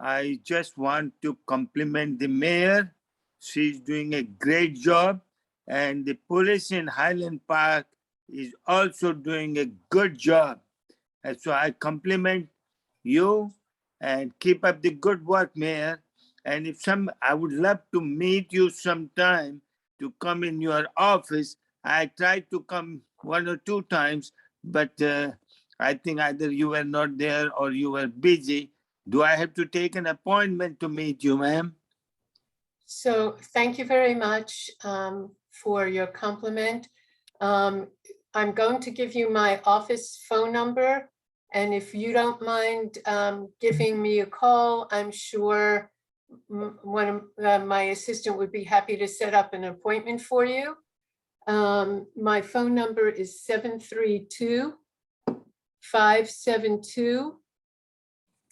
I just want to compliment the mayor. She's doing a great job. And the police in Highland Park is also doing a good job. And so I compliment you and keep up the good work, Mayor. And I would love to meet you sometime to come in your office. I tried to come 1 or 2 times, but I think either you were not there or you were busy. Do I have to take an appointment to meet you, ma'am? So thank you very much for your compliment. I'm going to give you my office phone number. And if you don't mind giving me a call, I'm sure one of my assistant would be happy to set up an appointment for you. My phone number is 732-572.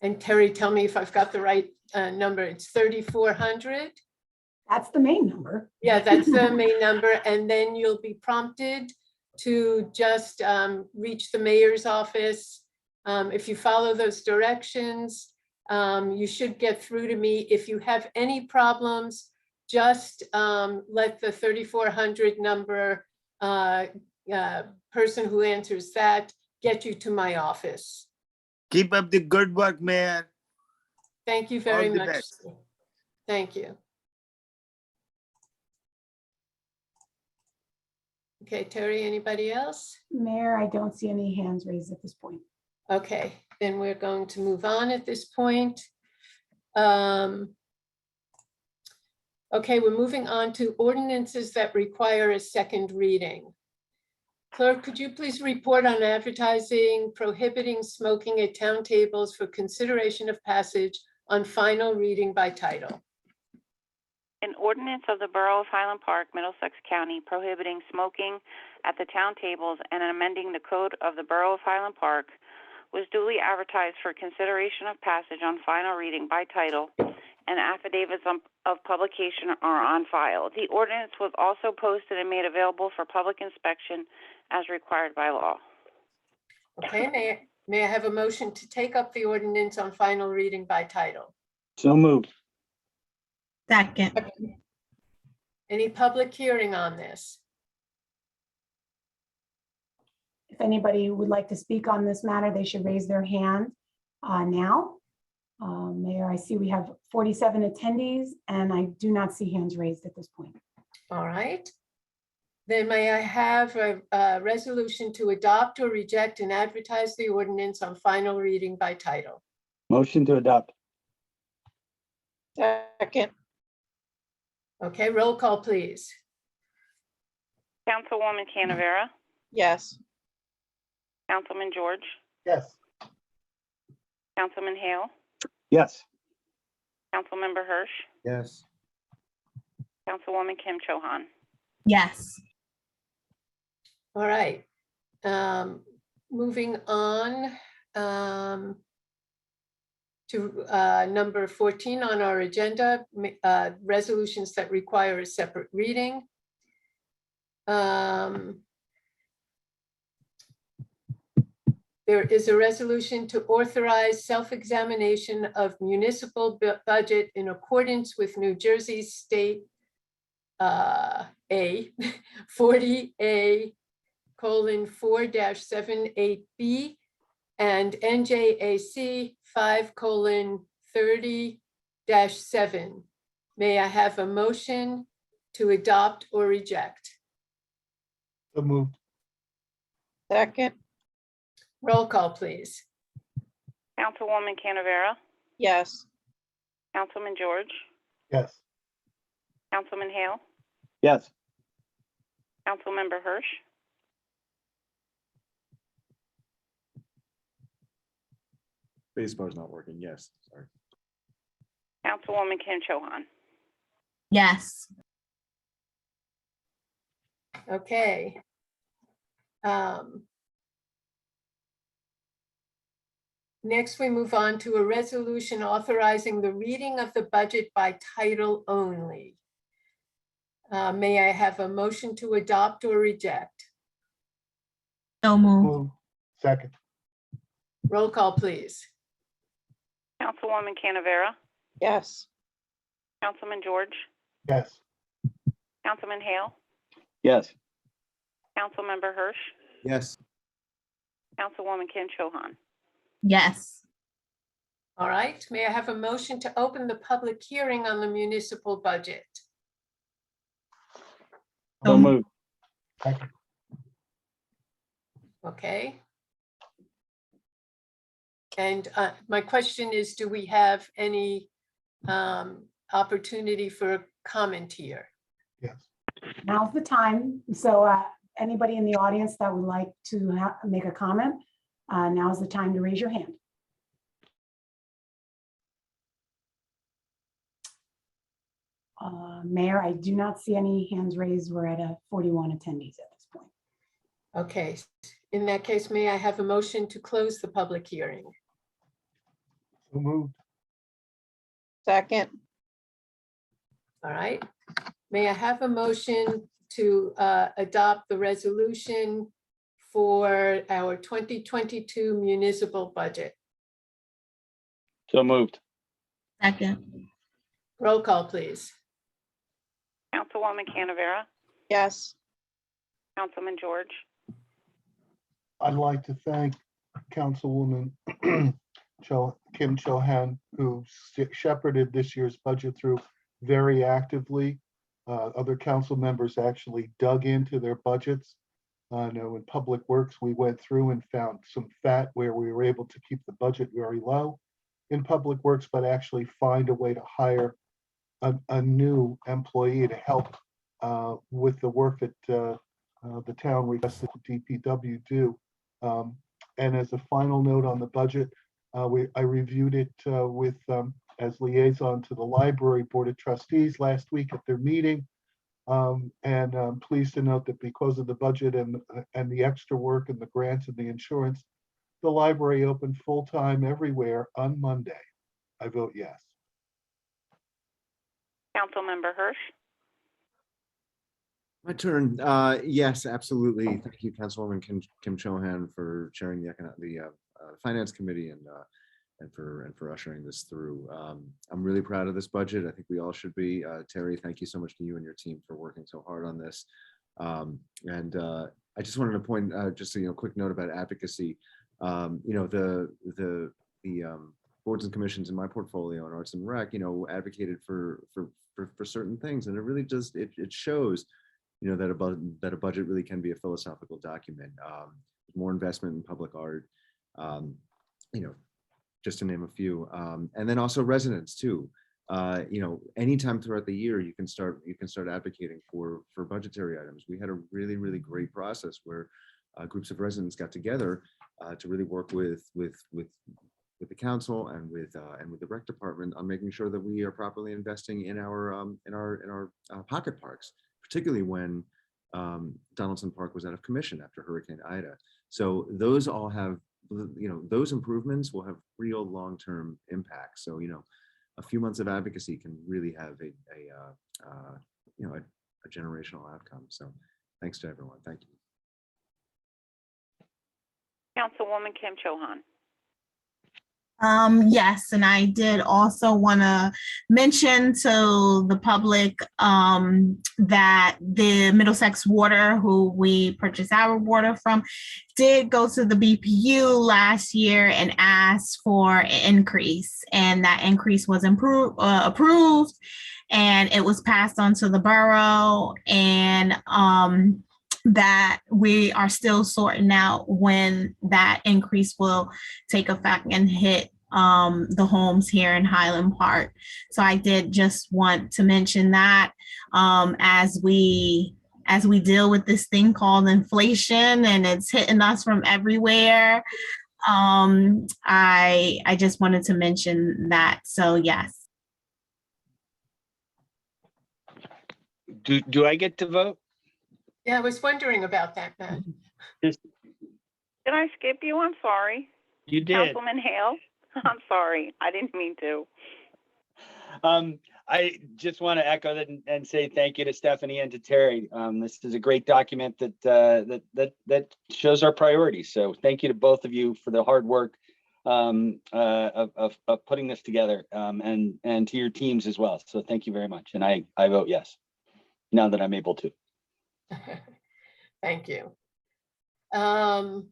And Terry, tell me if I've got the right number. It's 3400. That's the main number. Yeah, that's the main number. And then you'll be prompted to just reach the mayor's office. If you follow those directions, you should get through to me. If you have any problems, just let the 3400 number person who answers that get you to my office. Keep up the good work, Mayor. Thank you very All the much. best. Thank you. Okay, Terry, anybody else? Mayor, I don't see any hands raised at this point. Okay, then we're going to move on at this point. Okay, we're moving on to ordinances that require a second reading. Clerk, could you please report on advertising prohibiting smoking at town tables for consideration of passage on final reading by title? An ordinance of the Borough of Highland Park, Middlesex County, prohibiting smoking at the town tables and amending the code of the Borough of Highland Park was duly advertised for consideration of passage on final reading by title, and affidavits of publication are on file. The ordinance was also posted and made available for public inspection as required by law. Okay, may I have a motion to take up the ordinance on final reading by title? So moved. Second. Any public hearing on this? If anybody would like to speak on this matter, they should raise their hand now. Mayor, I see we have 47 attendees and I do not see hands raised at this point. All right. Then may I have a resolution to adopt or reject and advertise the ordinance on final reading by title? Motion to adopt. Second, Okay, roll call, please. Councilwoman Canavera? yes. Councilman George? Yes. Councilman Hale? Yes. Councilmember Hirsch? Yes. Councilwoman Kim Chohan? Yes. All right. Moving on to number 14 on our agenda, resolutions that require a separate reading. There is a resolution to authorize self-examination of municipal budget in accordance with New Jersey State A 40A:4-78B and NJAC 5:30-7. May I have a motion to adopt or reject? So moved. Second, Roll call, please. Councilwoman Canavera? yes. Councilman George? Yes. Councilman Hale? Yes. Councilmember Hirsch? Space bar's not working. Yes, sorry. Councilwoman Kim Chohan? Yes. Okay. Next, we move on to a resolution authorizing the reading of the budget by title only. May I have a motion to adopt or reject? So moved. Move. Second. Roll call, please. Councilwoman Canavera? Yes. Councilman George? Yes. Councilman Hale? Yes. Councilmember Hirsch? Yes. Councilwoman Kim Chohan? Yes. All right, may I have a motion to open the public hearing on the municipal budget? So moved. Second. Okay. And my question is, do we have any opportunity for comment here? Yes. Now's the time. So anybody in the audience that would like to make a comment, now's the time to raise your hand. Mayor, I do not see any hands raised. We're at 41 attendees at this point. Okay, in that case, may I have a motion to close the public hearing? So moved. Second, All right, may I have a motion to adopt the resolution for our 2022 municipal budget? So moved. Second. Roll call, please. Councilwoman Canavera? yes. Councilman George? I'd like to thank Councilwoman Kim Chohan, who shepherded this year's budget through very actively. Other council members actually dug into their budgets. I know in Public Works, we went through and found some fat where we were able to keep the budget very low in Public Works, but actually find a way to hire a new employee to help with the work that the town requested DPW do. And as a final note on the budget, I reviewed it with as liaison to the Library Board of Trustees last week at their meeting. And I'm pleased to note that because of the budget and the extra work and the grants and the insurance, the library opened full-time everywhere on Monday. I vote yes. Councilmember Hirsch? My turn. Yes, absolutely. Thank you, Councilwoman Kim Chohan, for chairing the Finance Committee and for ushering this through. I'm really proud of this budget. I think we all should be. Terry, thank you so much to you and your team for working so hard on this. I just wanted to point, just a quick note about advocacy. The boards and commissions in my portfolio and Arts and Rec, advocated for certain things, and it really just it shows, that a budget really can be a philosophical document. More investment in public art, just to name a few, and then also residents too. Anytime throughout the year, you can start advocating for budgetary items. We had a really great process where groups of residents got together to really work with the council and with the rec department on making sure that we are properly investing in our pocket parks, particularly when Donaldson Park was out of commission after Hurricane Ida. So those all have, those improvements will have real long-term impact. So a few months of advocacy can really have a generational outcome. So thanks to everyone. Thank you. Councilwoman Kim Chohan. Yes, and I did also want to mention to the public that the Middlesex Water, who we purchase our water from, did go to the BPU last year and asked for an increase, and that increase was approved, and it was passed on to the borough, and that we are still sorting out when that increase will take effect and hit the homes here in Highland Park. So I did just want to mention that as we deal with this thing called inflation, and it's hitting us from everywhere. I just wanted to mention that. So yes. Do I get to vote? Yeah, I was wondering about that, Matt. Did I skip you? I'm sorry. You did. Councilman Hale? I'm sorry. I didn't mean to. I just want to echo that and say thank you to Stephanie and to Terry. This is a great document that shows our priorities. So thank you to both of you for the hard work of putting this together, and to your teams as well. So thank you very much. And I vote yes, now that I'm able to. Thank you. And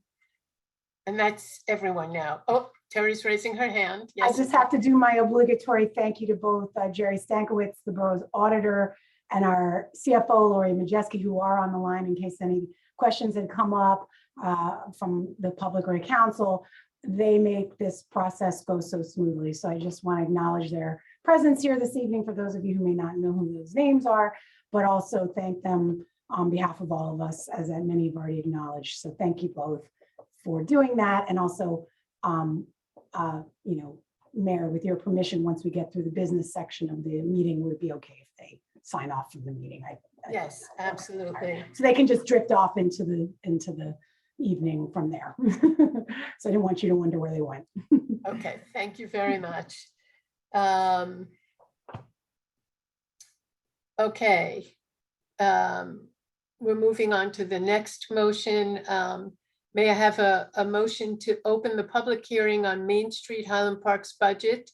that's everyone now. Oh, Terry's raising her hand. I just have to do my obligatory thank you to both Jerry Stankiewicz, the borough's auditor, and our CFO, Lori Majeski, who are on the line in case any questions had come up from the public or council. They make this process go so smoothly. So I just want to acknowledge their presence here this evening for those of you who may not know who those names are, but also thank them on behalf of all of us, as many have already acknowledged. So thank you both for doing that. And also, Mayor, with your permission, once we get through the business section of the meeting, would it be okay if they sign off from the meeting? Yes, absolutely. So they can just drift off into the evening from there. So I didn't want you to wonder where they went. Okay, thank you very much. Okay. We're moving on to the next motion. May I have a motion to open the public hearing on Main Street Highland Park's budget?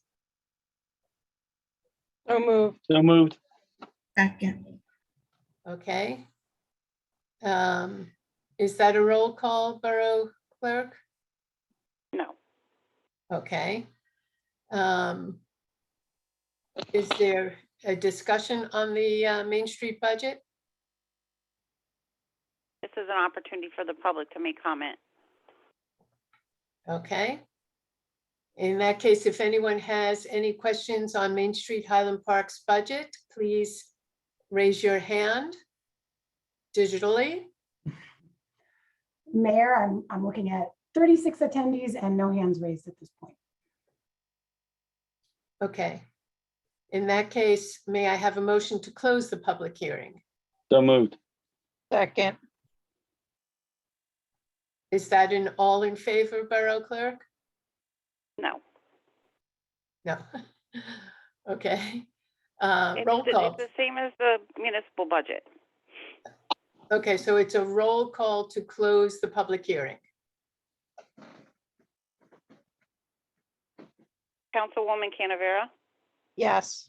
So moved. So moved. Second. Okay. Is that a roll call, Borough Clerk? No. Okay. Is there a discussion on the Main Street budget? This is an opportunity for the public to make comment. Okay. In that case, if anyone has any questions on Main Street Highland Park's budget, please raise your hand digitally. Mayor, I'm looking at 36 attendees and no hands raised at this point. Okay. In that case, may I have a motion to close the public hearing? So moved. Second. Is that an all in favor, Borough Clerk? No. No. Okay. It's Roll call. the same as the municipal budget. Okay, so it's a roll call to close the public hearing. Councilwoman Canavera? Yes.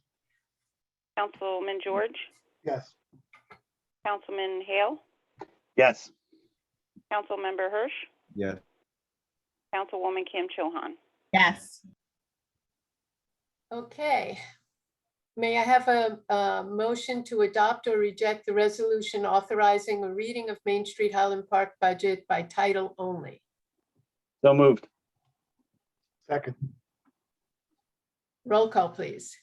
Councilman George? Yes. Councilman Hale? Yes. Councilmember Hirsch, Yeah. Councilwoman Kim Cho Han. Yes. Okay. May I have a motion to adopt or reject the resolution authorizing a reading of Main Street Highland Park budget by title only? So moved. Second, Roll call, please.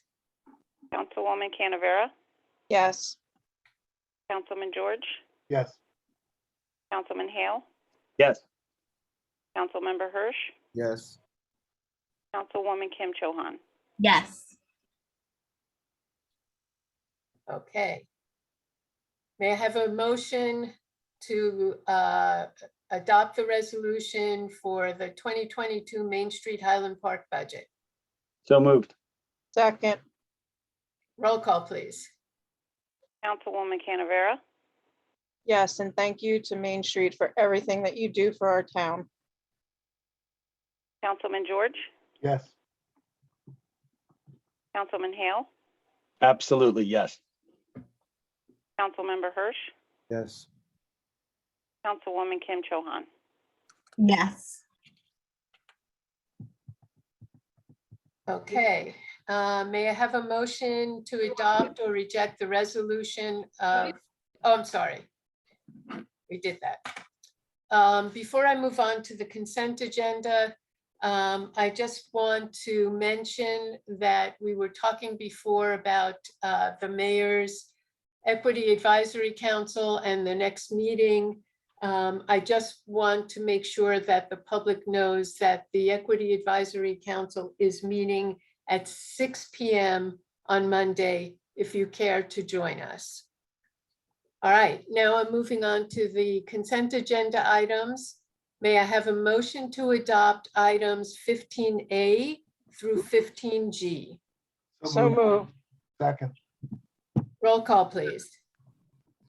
Councilwoman Canavera, Yes. Councilman George, yes. Councilman Hale, Yes. Councilmember Hirsch, Yes. Councilwoman Kim Cho Han. Yes. Okay. May I have a motion to adopt the resolution for the 2022 Main Street Highland Park budget? So moved. Second. Roll call, please. Councilwoman Canavera, Yes, and thank you to Main Street for everything that you do for our town. Councilman George, Yes. Councilman Hale, Absolutely, yes. Councilmember Hirsch, Yes. Councilwoman Kim Cho Han. Yes. Okay. May I have a motion to adopt or reject the resolution of, oh, I'm sorry. We did that. Before I move on to the consent agenda, I just want to mention that we were talking before about the mayor's Equity Advisory Council and the next meeting. I just want to make sure that the public knows that the Equity Advisory Council is meeting at 6 p.m. on Monday, if you care to join us. All right, now I'm moving on to the consent agenda items. May I have a motion to adopt items 15A through 15G? So moved. Second, Roll call, please.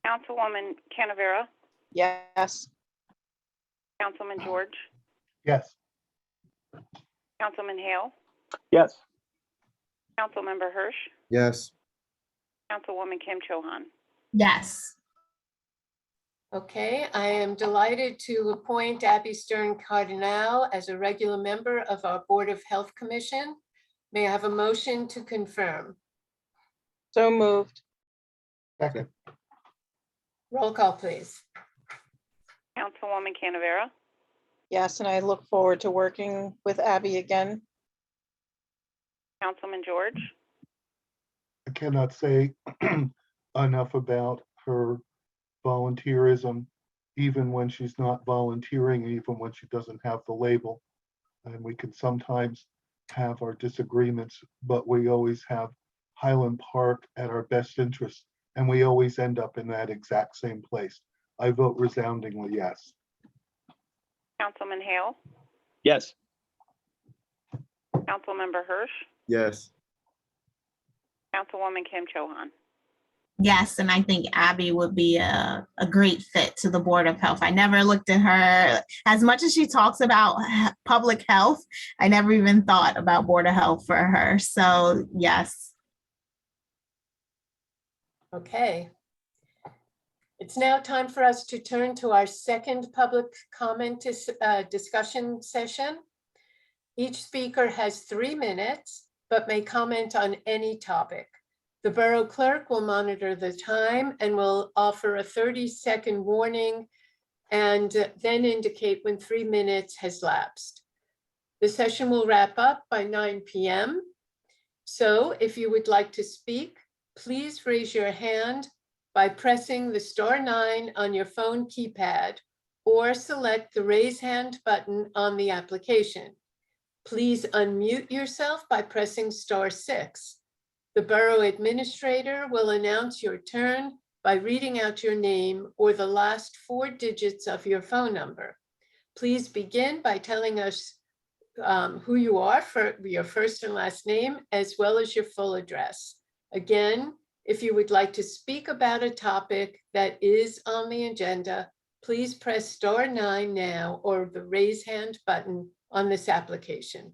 Councilwoman Canavera, Yes. Councilman George, yes. Councilman Hale, Yes. Councilmember Hirsch, Yes. Councilwoman Kim Cho Han. Yes. Okay, I am delighted to appoint Abby Stern Cardinal as a regular member of our Board of Health Commission. May I have a motion to confirm? So moved. Second, Roll call, please. Councilwoman Canavera, Yes, and I look forward to working with Abby again. Councilman George, I cannot say enough about her volunteerism, even when she's not volunteering, even when she doesn't have the label. And we can sometimes have our disagreements, but we always have Highland Park at our best interest, and we always end up in that exact same place. I vote resoundingly yes. Councilman Hale, Yes. Councilmember Hirsch, Yes. Councilwoman Kim Cho Han. Yes, and I think Abby would be a great fit to the Board of Health. I never looked at her, as much as she talks about public health, I never even thought about Board of Health for her. So yes. Okay. It's now time for us to turn to our second public comment discussion session. Each speaker has 3 minutes, but may comment on any topic. The Borough Clerk will monitor the time and will offer a 30-second warning and then indicate when 3 minutes has lapsed. The session will wrap up by 9 p.m. So if you would like to speak, please raise your hand by pressing the *9 on your phone keypad or select the raise hand button on the application. Please unmute yourself by pressing *6. The Borough Administrator will announce your turn by reading out your name or the last 4 digits of your phone number. Please begin by telling us who you are, for your first and last name, as well as your full address. Again, if you would like to speak about a topic that is on the agenda, please press *9 now or the raise hand button on this application.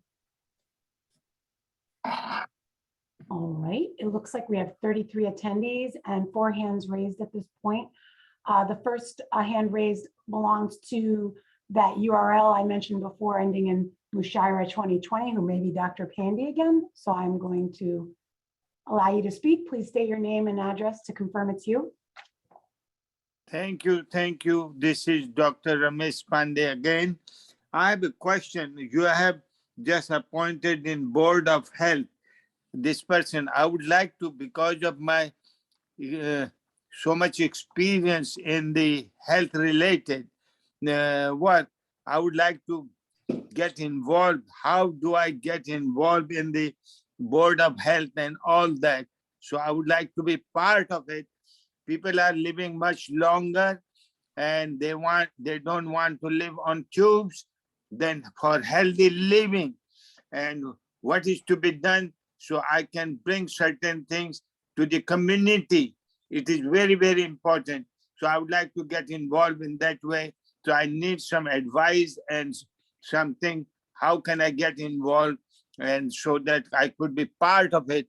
All right, it looks like we have 33 attendees and 4 hands raised at this point. The first hand raised belongs to that URL I mentioned before, ending in Mushira 2020, who may be Dr. Pandy again. So I'm going to allow you to speak. Please state your name and address to confirm it's you. Thank you, thank you. This is Dr. Ramesh Pandey again. I have a question. You have just appointed in Board of Health this person. I would like to, because of my so much experience in the health related work, I would like to get involved. How do I get involved in the Board of Health and all that? So I would like to be part of it. People are living much longer and they don't want to live on tubes. Then for healthy living and what is to be done so I can bring certain things to the community. It is very, very important. So I would like to get involved in that way. So I need some advice and something. How can I get involved? And so that I could be part of it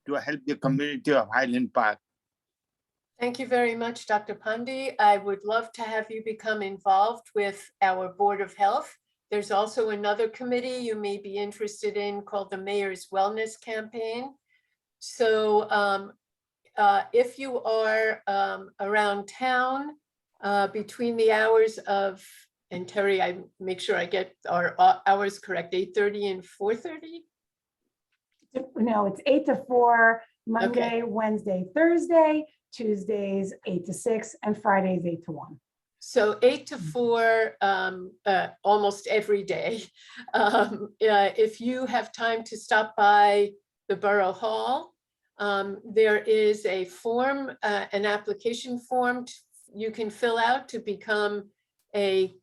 to help the community of Highland Park. Thank you very much, Dr. Pandey. I would love to have you become involved with our Board of Health. There's also another committee you may be interested in called the Mayor's Wellness Campaign. So if you are around town between the hours of, and Terry, I make sure I get our hours correct, 8:30 and 4:30? No, it's 8 to 4, Monday, Okay. Wednesday, Thursday, Tuesdays 8 to 6, and Fridays 8 to 1. So 8 to 4, almost every day. If you have time to stop by the Borough Hall, there is a form, an application form you can fill out to become a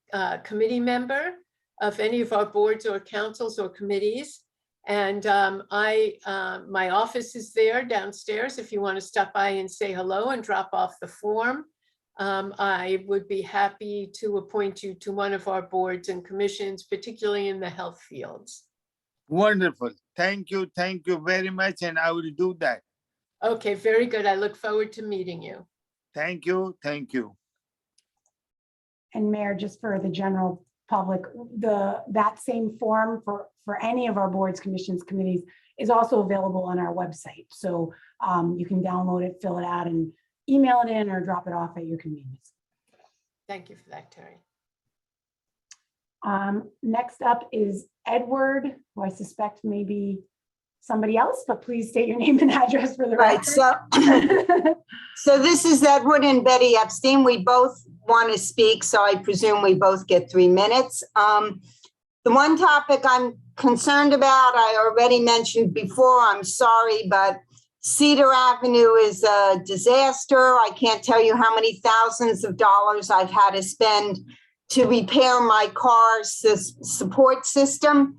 committee member of any of our boards or councils or committees. And my office is there downstairs if you want to stop by and say hello and drop off the form. I would be happy to appoint you to one of our boards and commissions, particularly in the health fields. Wonderful. Thank you very much. And I will do that. Okay, very good. I look forward to meeting you. Thank you. Thank you. And Mayor, just for the general public, that same form for any of our boards, commissions, committees is also available on our website. So you can download it, fill it out, and email it in or drop it off at your convenience. Thank you for that, Terry. Next up is Edward, who I suspect may be somebody else, but please state your name and address for the record. Right, so this is Edward and Betty Epstein. We both want to speak, so I presume we both get 3 minutes. The one topic I'm concerned about, I already mentioned before, I'm sorry, but Cedar Avenue is a disaster. I can't tell you how many thousands of dollars I've had to spend to repair my car's support system.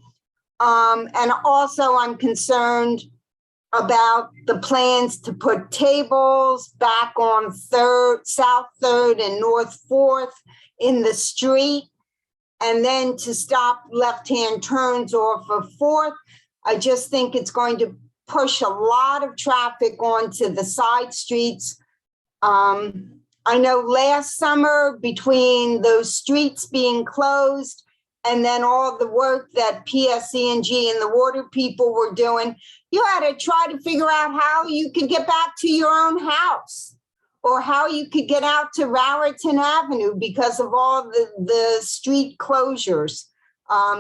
And also I'm concerned about the plans to put tables back on South 3rd and North 4th in the street, and then to stop left-hand turns off of 4th. I just think it's going to push a lot of traffic onto the side streets. I know last summer, between those streets being closed and then all the work that PSE&G and the water people were doing, you had to try to figure out how you could get back to your own house or how you could get out to Raritan Avenue because of all the street closures.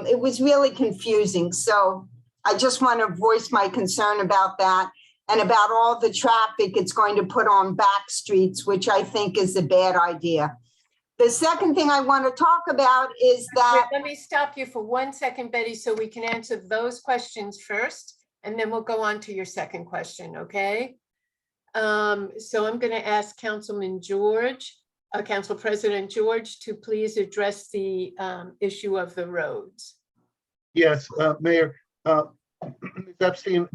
It was really confusing. So I just want to voice my concern about that and about all the traffic it's going to put on back streets, which I think is a bad idea. The second thing I want to talk about is that— Let me stop you for 1 second, Betty, so we can answer those questions first, and then we'll go on to your second question, okay? So I'm going to ask Councilman George, Council President George, to please address the issue of the roads. Yes, Mayor, Ms. Epstein,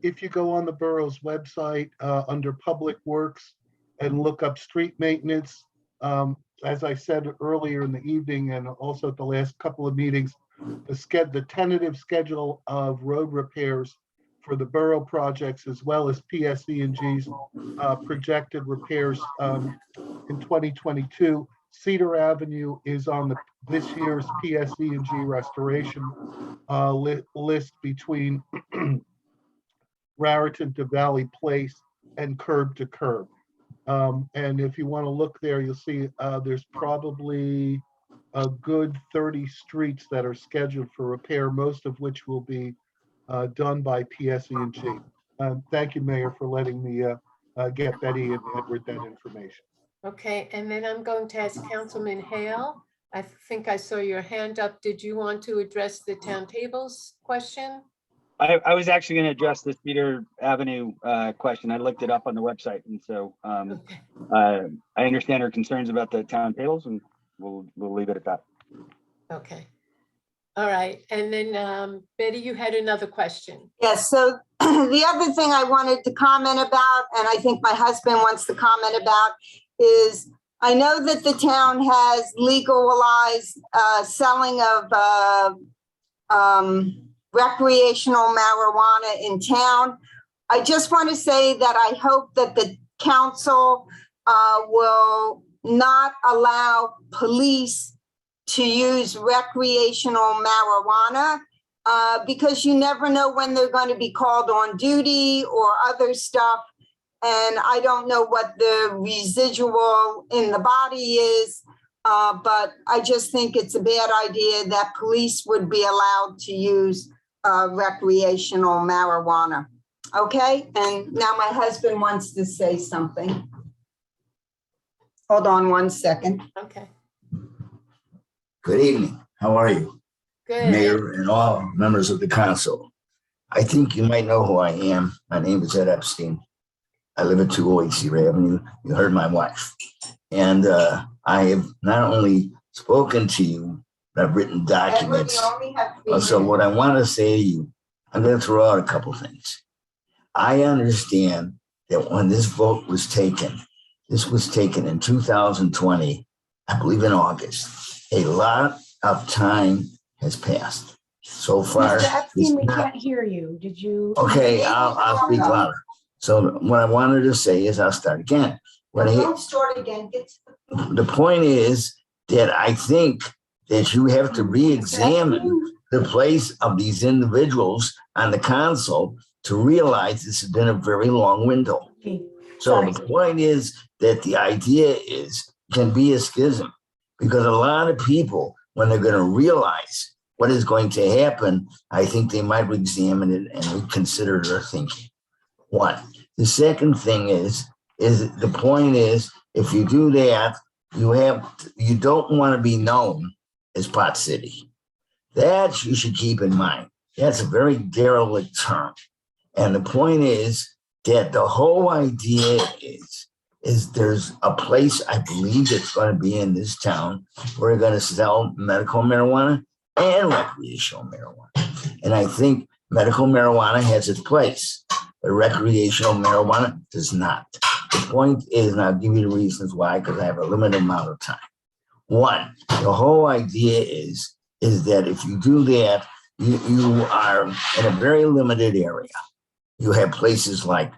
if you go on the borough's website under Public Works and look up street maintenance, as I said earlier in the evening and also at the last couple of meetings, the tentative schedule of road repairs for the borough projects as well as PSE&G's projected repairs in 2022. Cedar Avenue is on this year's PSE&G restoration list between Raritan to Valley Place and curb to curb. And if you want to look there, you'll see there's probably a good 30 streets that are scheduled for repair, most of which will be done by PSE&G. Thank you, Mayor, for letting me get Betty and Edward that information. Okay, and then I'm going to ask Councilman Hale. I think I saw your hand up. Did you want to address the town tables question? I was actually going to address the Cedar Avenue question. I looked it up on the website, and so I understand her concerns about the town tables, and we'll leave it at that. Okay. All right. And then Betty, you had another question. Yes, so the other thing I wanted to comment about, and I think my husband wants to comment about, is I know that the town has legalized selling of recreational marijuana in town. I just want to say that I hope that the council will not allow police to use recreational marijuana because you never know when they're going to be called on duty or other stuff. And I don't know what the residual in the body is, but I just think it's a bad idea that police would be allowed to use recreational marijuana. Okay, and now my husband wants to say something. Hold on one second. Okay. Good evening. How are you? Good. Mayor and all members of the council. I think you might know who I am. My name is Ed Epstein. I live at 208 Cedar Avenue. You heard my wife. And I have not only spoken to you, but I've written documents. So what I want to say to you, I'm going to throw out a couple things. I understand that when this vote was taken, this was taken in 2020, I believe in August. A lot of time has passed. So far. Mr. Epstein, we can't hear you. Did you? Okay, I'll speak louder. So what I wanted to say is I'll start again. Don't start again. The point is that I think that you have to re-examine the place of these individuals on the council to realize this has been a very long window. So the point is that the idea can be a schism, because a lot of people, when they're going to realize what is going to happen, I think they might re-examine it and reconsider their thinking. One. The second thing is the point is, if you do that, you don't want to be known as Pot City. That you should keep in mind. That's a very derelict term. And the point is that the whole idea is there's a place, I believe, that's going to be in this town where they're going to sell medical marijuana and recreational marijuana. And I think medical marijuana has its place, but recreational marijuana does not. The point is, and I'll give you the reasons why, because I have a limited amount of time. One, the whole idea is that if you do that, you are in a very limited area. You have places like,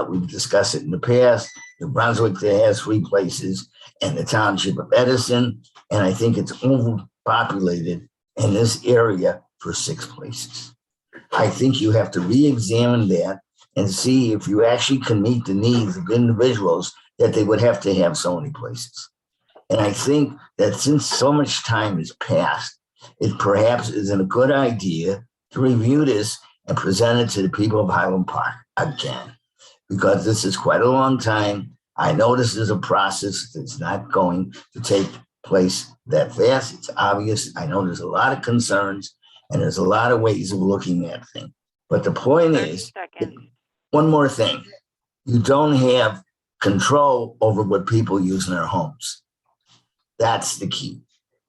we've discussed it in the past, New Brunswick that has 3 places, and the township of Edison, and I think it's overpopulated in this area for 6 places. I think you have to re-examine that and see if you actually can meet the needs of individuals that they would have to have so many places. And I think that since so much time has passed, it perhaps isn't a good idea to review this and present it to the people of Highland Park again, because this is quite a long time. I know this is a process that's not going to take place that fast. It's obvious. I know there's a lot of concerns and there's a lot of ways of looking at things. But the point is, one more thing, you don't have control over what people use in their homes. That's the key.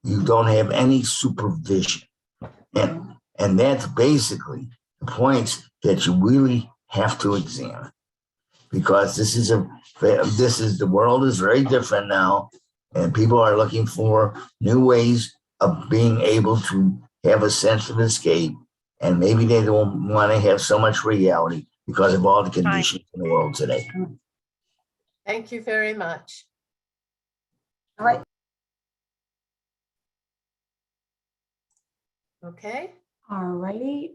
You don't have any supervision. And that's basically the points that you really have to examine, because the world is very different now, and people are looking for new ways of being able to have a sense of escape. And maybe they don't want to have so much reality because of all the conditions in the world today. Thank you very much. All right. Okay. All righty.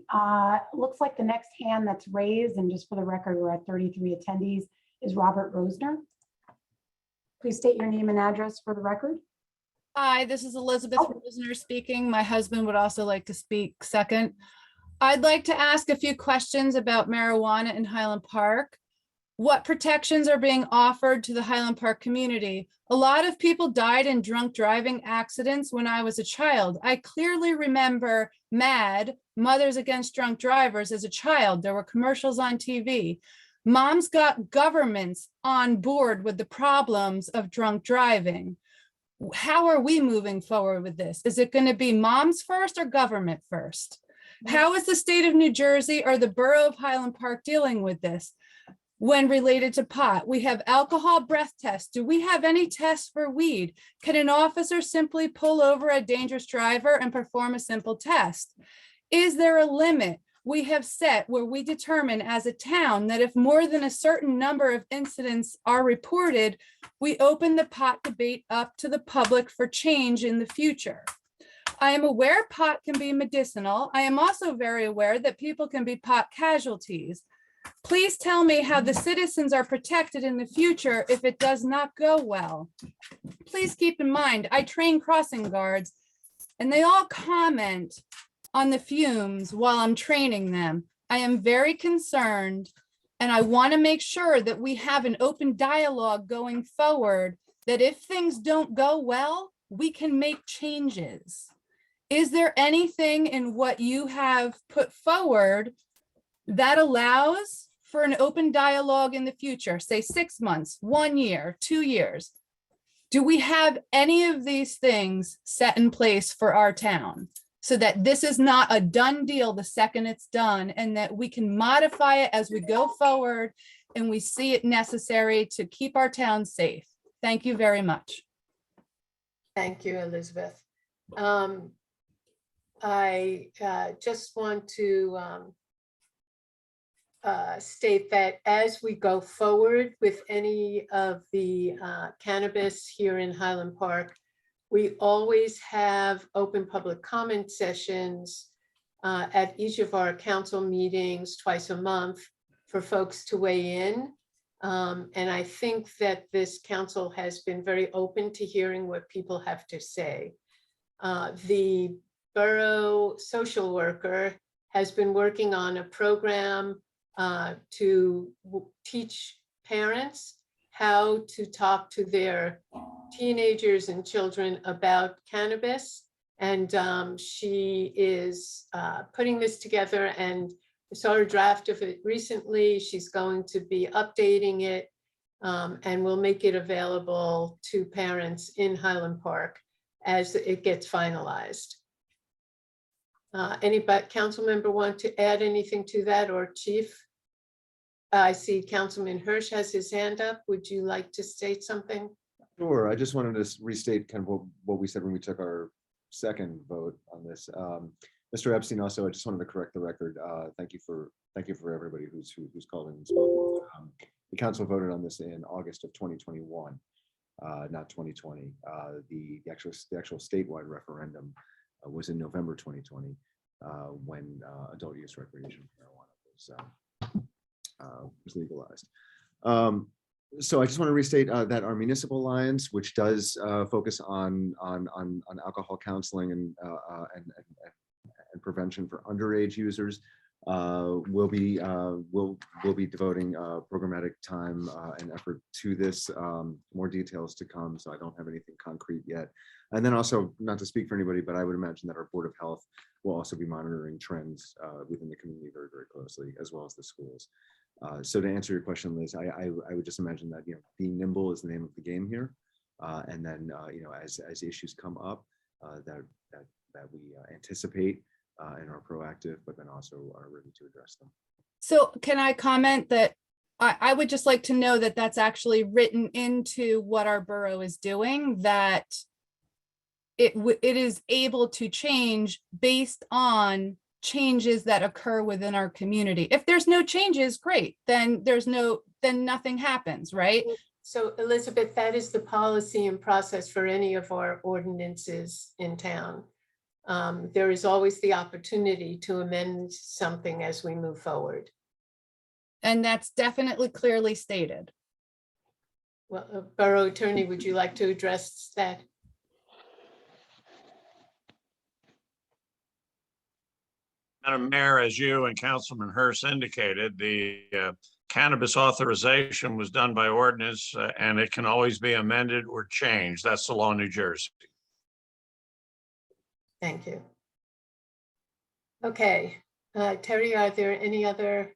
Looks like the next hand that's raised, and just for the record, we're at 33 attendees, is Robert Rosner. Please state your name and address for the record. Hi, this is Elizabeth Rosner speaking. My husband would also like to speak second. I'd like to ask a few questions about marijuana in Highland Park. What protections are being offered to the Highland Park community? A lot of people died in drunk driving accidents when I was a child. I clearly remember MAD, Mothers Against Drunk Drivers, as a child. There were commercials on TV. Moms got governments on board with the problems of drunk driving. How are we moving forward with this? Is it going to be moms first or government first? How is the state of New Jersey or the borough of Highland Park dealing with this? When related to pot, we have alcohol breath tests. Do we have any tests for weed? Can an officer simply pull over a dangerous driver and perform a simple test? Is there a limit we have set where we determine as a town that if more than a certain number of incidents are reported, we open the pot debate up to the public for change in the future? I am aware pot can be medicinal. I am also very aware that people can be pot casualties. Please tell me how the citizens are protected in the future if it does not go well. Please keep in mind, I train crossing guards and they all comment on the fumes while I'm training them. I am very concerned and I want to make sure that we have an open dialogue going forward, that if things don't go well, we can make changes. Is there anything in what you have put forward that allows for an open dialogue in the future, say 6 months, 1 year, 2 years? Do we have any of these things set in place for our town so that this is not a done deal the second it's done, and that we can modify it as we go forward and we see it necessary to keep our town safe? Thank you very much. Thank you, Elizabeth. I just want to state that as we go forward with any of the cannabis here in Highland Park, we always have open public comment sessions at each of our council meetings twice a month for folks to weigh in. And I think that this council has been very open to hearing what people have to say. The borough social worker has been working on a program to teach parents how to talk to their teenagers and children about cannabis. And she is putting this together, and I saw a draft of it recently. She's going to be updating it and will make it available to parents in Highland Park as it gets finalized. Any council member want to add anything to that, or Chief? I see Councilman Hirsch has his hand up. Would you like to state something? Sure. I just wanted to restate kind of what we said when we took our second vote on this. Mr. Epstein, also, I just wanted to correct the record. Thank you for everybody who's called in and spoken. The council voted on this in August of 2021, not 2020. The actual statewide referendum was in November 2020, when adult use recreational marijuana was legalized. So I just want to restate that our Municipal Alliance, which does focus on alcohol counseling and prevention for underage users, will be devoting programmatic time and effort to this. More details to come, so I don't have anything concrete yet. And then also, not to speak for anybody, but I would imagine that our Board of Health will also be monitoring trends within the community very, very closely, as well as the schools. So to answer your question, Liz, I would just imagine that, being nimble is the name of the game here, and then as issues come up that we anticipate and are proactive, but then also are ready to address them. So can I comment that I would just like to know that that's actually written into what our borough is doing, that it is able to change based on changes that occur within our community. If there's no changes, great, then nothing happens, right? So Elizabeth, that is the policy and process for any of our ordinances in town. There is always the opportunity to amend something as we move forward. And that's definitely clearly stated. Well, Borough Attorney, would you like to address that? Madam Mayor, as you and Councilman Hurst indicated, the cannabis authorization was done by ordinance and it can always be amended or changed. That's the law in New Jersey. Thank you. Okay, Terry, are there any other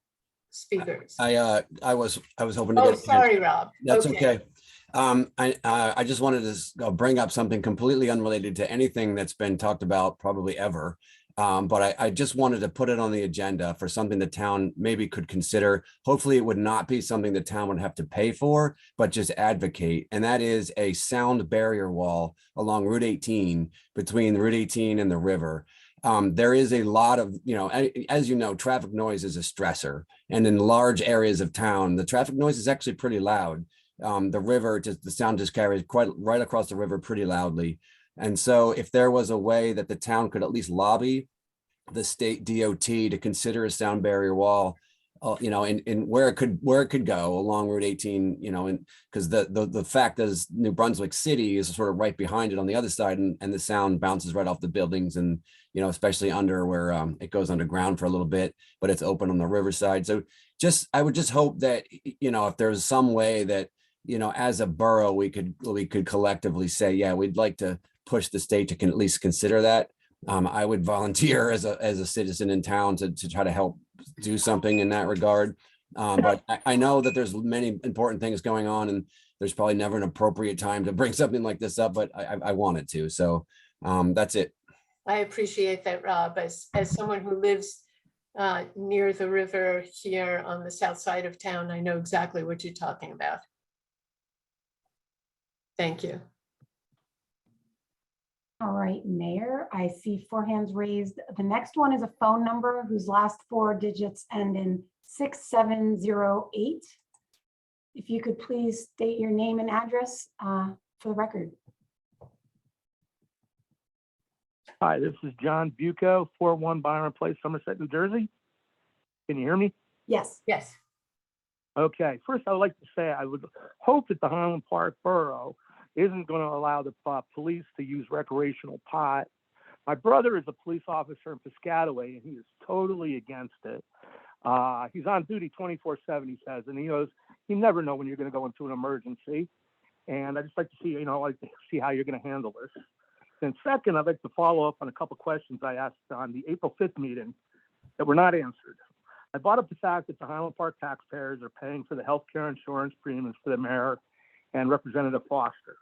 speakers? I was hoping to Oh, get. sorry, Rob. That's okay. I just wanted to bring up something completely unrelated to anything that's been talked about probably ever. But I just wanted to put it on the agenda for something the town maybe could consider. Hopefully it would not be something the town would have to pay for, but just advocate. And that is a sound barrier wall along Route 18 between Route 18 and the river. There is a lot of, as you know, traffic noise is a stressor. And in large areas of town, the traffic noise is actually pretty loud. The river, the sound just carries quite right across the river pretty loudly. And so if there was a way that the town could at least lobby the state DOT to consider a sound barrier wall, and where it could go along Route 18, and because the fact is New Brunswick City is sort of right behind it on the other side, and the sound bounces right off the buildings, and especially under where it goes underground for a little bit, but it's open on the riverside. So I would just hope that if there's some way that as a borough we could collectively say, yeah, we'd like to push the state to at least consider that. I would volunteer as a citizen in town to try to help do something in that regard. But I know that there's many important things going on, and there's probably never an appropriate time to bring something like this up, but I wanted to. So that's it. I appreciate that, Rob. As someone who lives near the river here on the south side of town, I know exactly what you're talking about. Thank you. All right, Mayor, I see 4 hands raised. The next one is a phone number whose last 4 digits end in 6708. If you could please state your name and address for the record. Hi, this is John Bucco, 41 Byron Place, Somerset, New Jersey. Can you hear me? Yes. Yes. Okay, first I would like to say I would hope that the Highland Park Borough isn't going to allow the police to use recreational pot. My brother is a police officer in Piscataway, and he is totally against it. He's on duty 24/7, he says, and he goes, you never know when you're going to go into an emergency. And I just like to see, see how you're going to handle this. Then second, I'd like to follow up on a couple questions I asked on the April 5th meeting that were not answered. I brought up the fact that the Highland Park taxpayers are paying for the healthcare insurance premiums for the mayor and Representative Foster.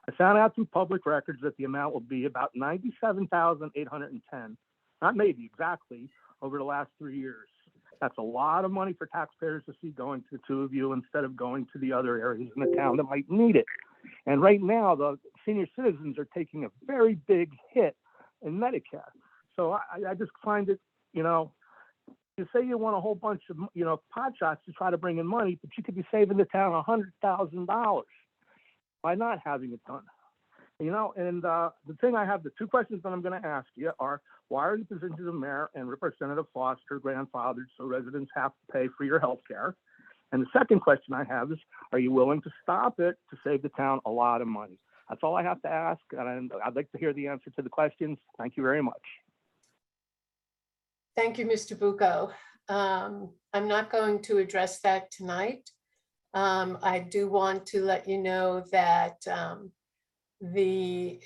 I found out through public records that the amount will be about $97,810, not maybe exactly, over the last 3 years. That's a lot of money for taxpayers to see going to the two of you instead of going to the other areas in the town that might need it. And right now, the senior citizens are taking a very big hit in Medicare. So I just find it, you say you want a whole bunch of, pot shots to try to bring in money, but you could be saving the town $100,000 by not having it done. And the thing the 2 questions that I'm going to ask you are, why are the positions of mayor and Representative Foster grandfathered so residents have to pay for your health care? And the second question I have is, are you willing to stop it to save the town a lot of money? That's all I have to ask, and I'd like to hear the answer to the questions. Thank you very much. Thank you, Mr. Bucco. I'm not going to address that tonight. I do want to let you know that the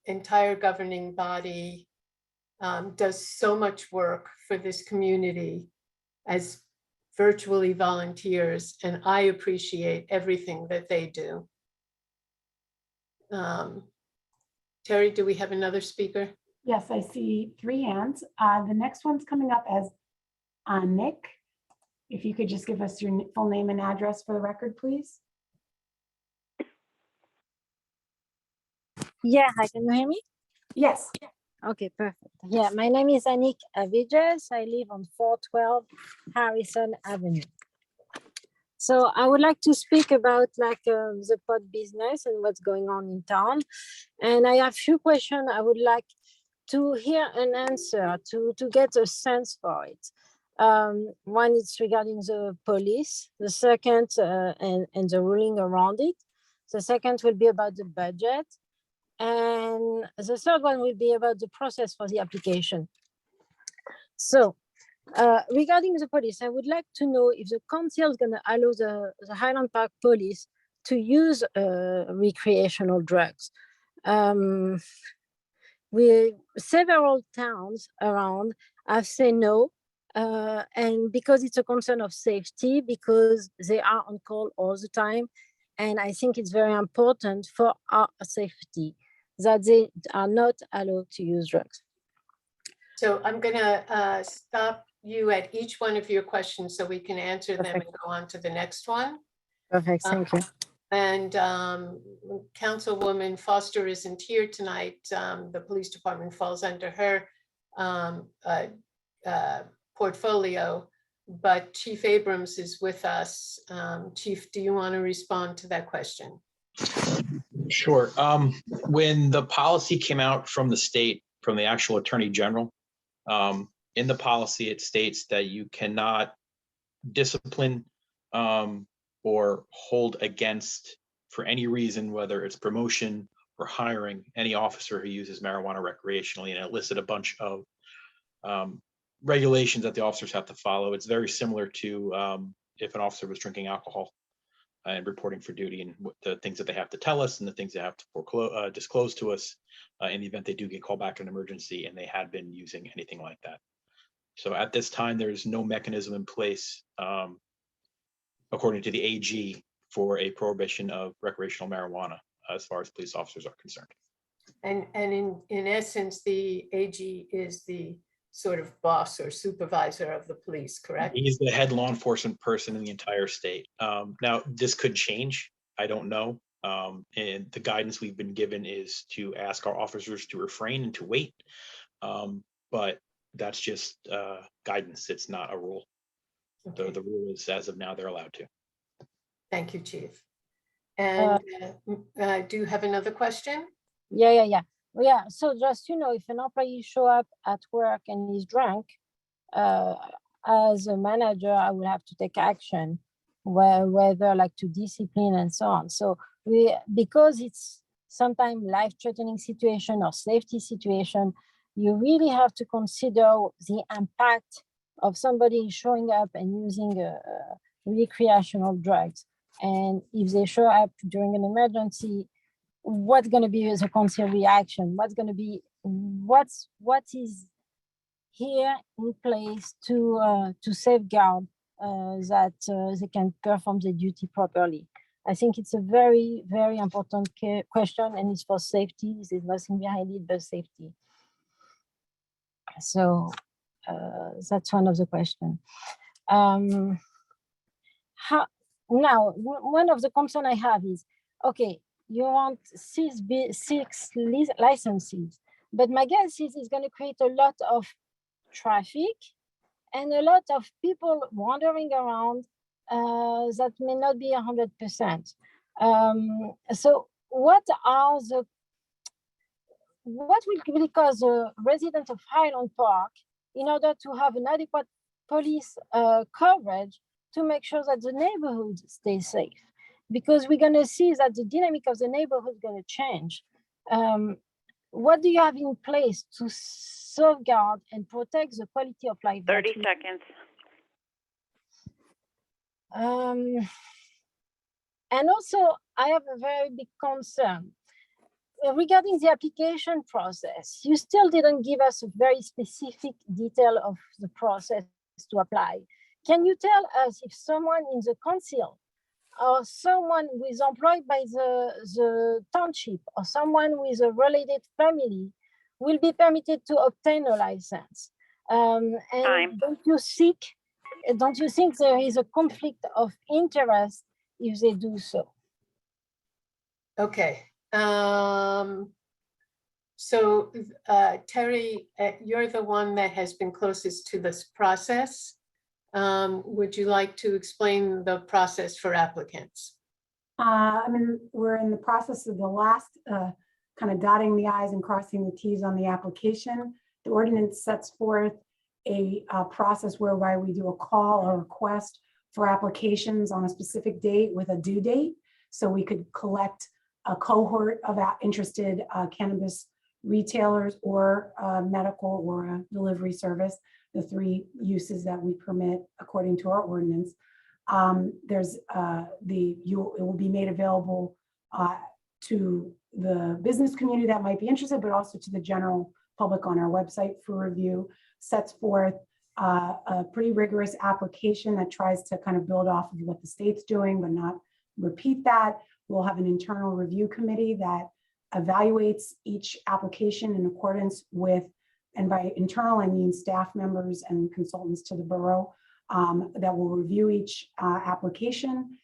entire governing body does so much work for this community as virtually volunteers, and I appreciate everything that they do. Terry, do we have another speaker? Yes, I see 3 hands. The next one's coming up as Nick. If you could just give us your full name and address for the record, please. Yeah, hi, can you hear me? Yes. Okay, perfect. Yeah, my name is Anik Avijas. I live on 412 Harrison Avenue. So I would like to speak about the pot business and what's going on in town. And I have few questions I would like to hear an answer, to get a sense for it. One is regarding the police, the second and the ruling around it. The second will be about the budget. And the third one will be about the process for the application. So regarding the police, I would like to know if the council is going to allow the Highland Park police to use recreational drugs. Several towns around have said no, and because it's a concern of safety, because they are on call all the time. And I think it's very important for our safety that they are not allowed to use drugs. So I'm gonna stop you at each one of your questions so we can answer them and go on to the next one. Perfect, thank you. And Councilwoman Foster isn't here tonight. The police department falls under her portfolio, but Chief Abrams is with us. Chief, do you want to respond to that question? Sure. When the policy came out from the state, from the actual Attorney General, in the policy, it states that you cannot discipline or hold against for any reason, whether it's promotion or hiring, any officer who uses marijuana recreationally, and it listed a bunch of regulations that the officers have to follow. It's very similar to if an officer was drinking alcohol and reporting for duty, and the things that they have to tell us and the things they have to disclose to us in the event they do get called back in an emergency and they had been using anything like that. So at this time, there's no mechanism in place, according to the AG, for a prohibition of recreational marijuana as far as police officers are concerned. And in essence, the AG is the sort of boss or supervisor of the police, correct? He's the head law enforcement person in the entire state. Now, this could change. I don't know. And the guidance we've been given is to ask our officers to refrain and to wait. But that's just guidance. It's not a rule. Okay. The rule is, as of now, they're allowed to. Thank you, Chief. And do you have another question? Yeah. So just, if an employee show up at work and he's drunk, as a manager, I will have to take action, whether to discipline and so on. So because it's sometimes life-threatening situation or safety situation, you really have to consider the impact of somebody showing up and using recreational drugs. And if they show up during an emergency, what's going to be the council reaction? What's going to be, what is here in place to safeguard that they can perform the duty properly? I think it's a very, very important question, and it's for safety. There's nothing behind it but safety. So that's one of the questions. Now, one of the concerns I have is, okay, you want six licenses, but my guess is it's going to create a lot of traffic and a lot of people wandering around that may not be 100%. So what will cause the residents of Highland Park in order to have an adequate police coverage to make sure that the neighborhood stays safe? Because we're going to see that the dynamic of the neighborhood is going to change. What do you have in place to safeguard and protect the quality of life? 30 seconds. And also, I have a very big concern regarding the application process. You still didn't give us a very specific detail of the process to apply. Can you tell us if someone in the council or someone who is employed by the township or someone with a related family will be permitted to obtain a license? And don't you think there is a conflict of interest if they do so? Okay. So Terry, you're the one that has been closest to this process. Would you like to explain the process for applicants? I mean, we're in the process of the last kind of dotting the i's and crossing the t's on the application. The ordinance sets forth a process whereby we do a call or request for applications on a specific date with a due date. So we could collect a cohort of interested cannabis retailers or medical or a delivery service, the three uses that we permit according to our ordinance. It will be made available to the business community that might be interested, but also to the general public on our website for review. Sets forth a pretty rigorous application that tries to kind of build off of what the state's doing, but not repeat that. We'll have an internal review committee that evaluates each application in accordance with, and by internal, I mean staff members and consultants to the borough that will review each application,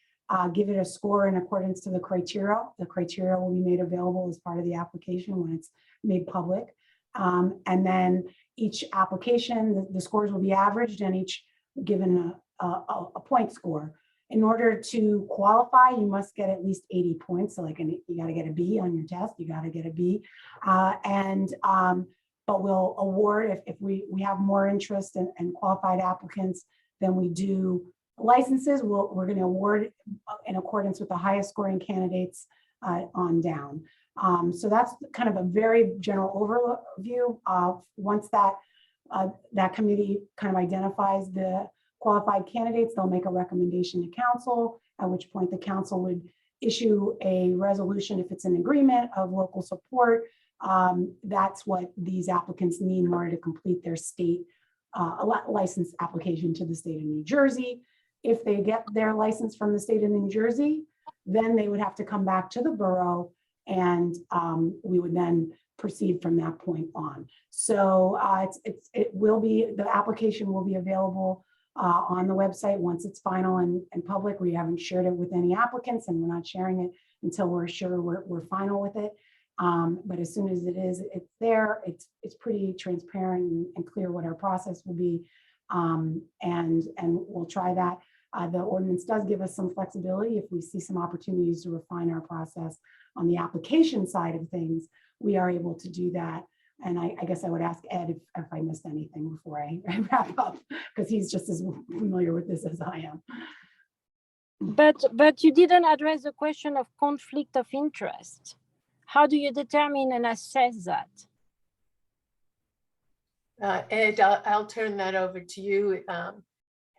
give it a score in accordance to the criteria. The criteria will be made available as part of the application when it's made public. And then each application, the scores will be averaged and each given a point score. In order to qualify, you must get at least 80 points. So like you got to get a B on your test, you got to get a B. But we'll award, if we have more interest and qualified applicants than we do licenses, we're going to award in accordance with the highest scoring candidates on down. So that's kind of a very general overview. Once that committee kind of identifies the qualified candidates, they'll make a recommendation to council, at which point the council would issue a resolution if it's an agreement of local support. That's what these applicants need in order to complete their state license application to the state of New Jersey. If they get their license from the state of New Jersey, then they would have to come back to the borough and we would then proceed from that point on. So the application will be available on the website once it's final and public. We haven't shared it with any applicants and we're not sharing it until we're sure we're final with it. But as soon as it's there, it's pretty transparent and clear what our process will be. And we'll try that. The ordinance does give us some flexibility. If we see some opportunities to refine our process on the application side of things, we are able to do that. And I guess I would ask Ed if I missed anything before I wrap up, because he's just as familiar with this as I am. But you didn't address the question of conflict of interest. How do you determine and assess that? Ed, I'll turn that over to you.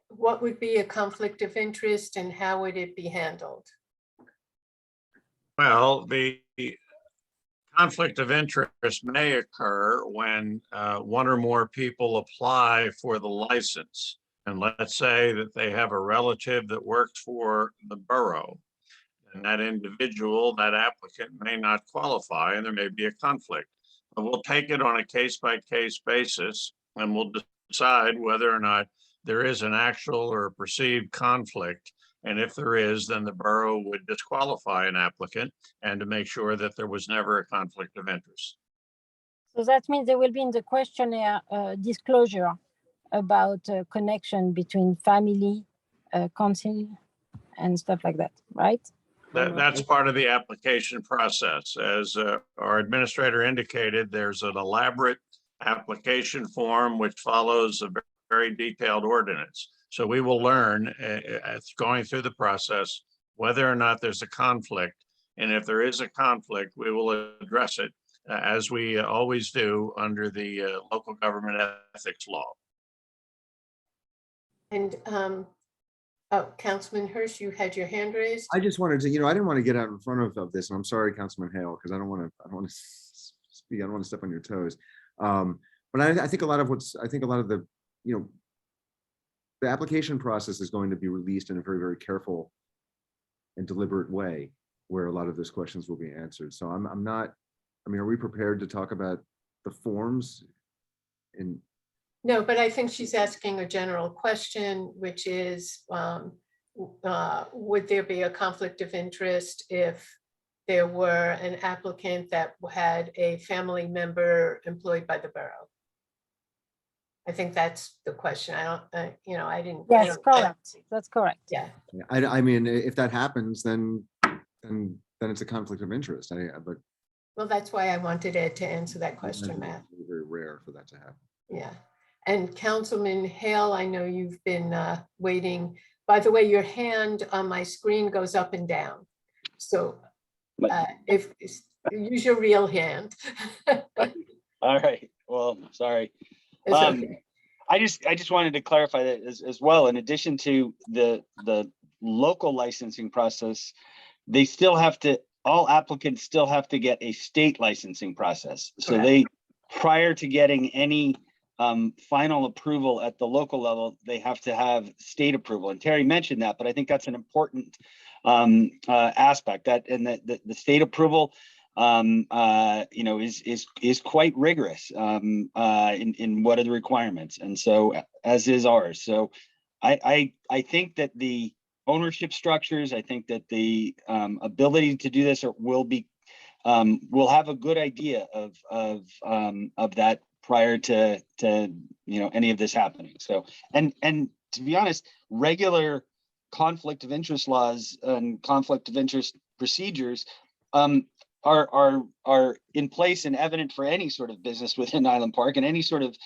What would be a conflict of interest and how would it be handled? Well, the conflict of interest may occur when one or more people apply for the license. And let's say that they have a relative that works for the borough. And that individual, that applicant may not qualify and there may be a conflict. But we'll take it on a case-by-case basis and we'll decide whether or not there is an actual or a perceived conflict. And if there is, then the borough would disqualify an applicant and to make sure that there was never a conflict of interest. So that means there will be in the questionnaire disclosure about connection between family, council, and stuff like that, right? That's part of the application process. As our administrator indicated, there's an elaborate application form which follows a very detailed ordinance. So we will learn going through the process whether or not there's a conflict. And if there is a conflict, we will address it as we always do under the local government ethics law. And Councilman Hirsch, you had your hand raised. I just wanted to, I didn't want to get out in front of this, and I'm sorry, Councilman Hale, because I don't want to speak, I don't want to step on your toes. But I think a lot of the, the application process is going to be released in a very, very careful and deliberate way where a lot of those questions will be answered. So I'm not, are we prepared to talk about the forms? No, but I think she's asking a general question, which is, would there be a conflict of interest if there were an applicant that had a family member employed by the borough. I think that's the question. I don't, you know, I didn't. I Yes, don't- correct. That's correct. Yeah. Yeah, I mean, if that happens, then it's a conflict of interest. But Well, that's why I wanted Ed to answer that question, it's Matt. very rare for that to happen. Yeah. And Councilman Hale, I know you've been waiting. By the way, your hand on my screen goes up and down. So use your real hand. All right, well, sorry. It's okay. I just wanted to clarify that as well. In addition to the local licensing process, they still have to, all applicants still have to get a state licensing process. So they, prior to getting any final approval at the local level, they have to have state approval. And Terry mentioned that, but I think that's an important aspect, that and that the state approval you know, is quite rigorous in what are the requirements, and so as is ours. So I think that the ownership structures, I think that the ability to do this will be we'll have a good idea of that prior to you know, any of this happening. So and to be honest, regular conflict of interest laws and conflict of interest procedures are in place and evident for any sort of business within Island Park, and any sort of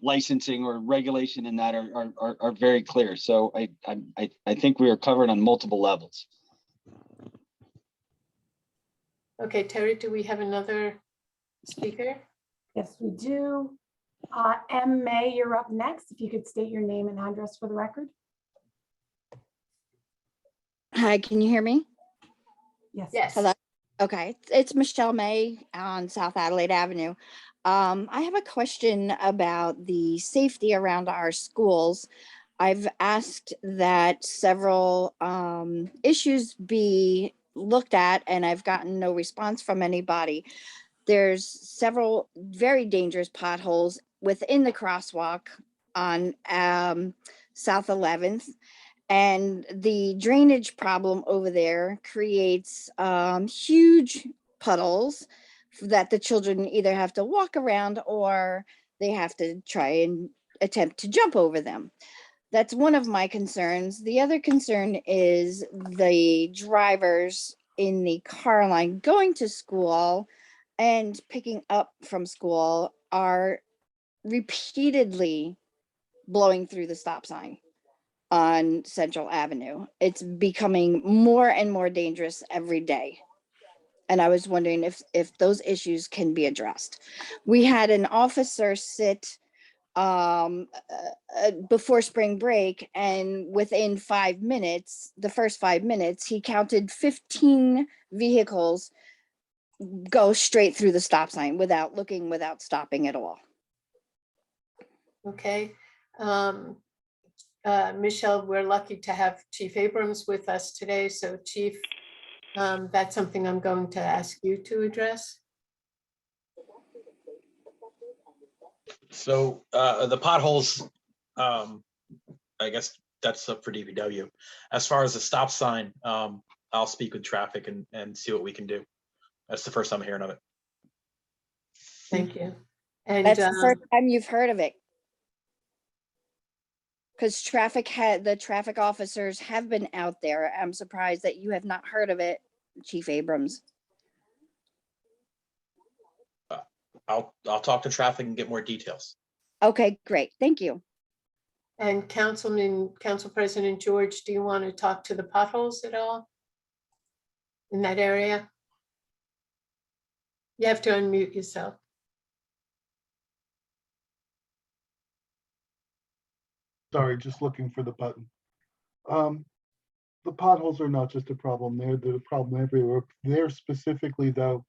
licensing or regulation in that are very clear. So I think we are covered on multiple levels. Okay, Terry, do we have another speaker? Yes, we do. M. May, you're up next. If you could state your name and address for the record. Hi, can you hear me? Yes. Yes. Hello. Okay, it's Michelle May on South Adelaide Avenue. I have a question about the safety around our schools. I've asked that several issues be looked at, and I've gotten no response from anybody. There's several very dangerous potholes within the crosswalk on South 11th. And the drainage problem over there creates huge puddles that the children either have to walk around or they have to try and attempt to jump over them. That's one of my concerns. The other concern is the drivers in the car line going to school and picking up from school are repeatedly blowing through the stop sign on Central Avenue. It's becoming more and more dangerous every day. And I was wondering if those issues can be addressed. We had an officer sit before spring break, and within 5 minutes, the first 5 minutes, he counted 15 vehicles go straight through the stop sign without looking, without stopping at all. Okay. Michelle, we're lucky to have Chief Abrams with us today. So Chief, that's something I'm going to ask you to address. So the potholes, I guess that's up for DPW. As far as the stop sign, I'll speak with traffic and see what we can do. That's the first time hearing of it. Thank you. And that's the first time you've heard of it. Because the traffic officers have been out there. I'm surprised that you have not heard of it, Chief Abrams. I'll talk to traffic and get more details. Okay, great. Thank you. And Council President George, do you want to talk to the potholes at all in that area? You have to unmute yourself. Sorry, just looking for the button. The potholes are not just a problem there, they're a problem everywhere. There specifically though,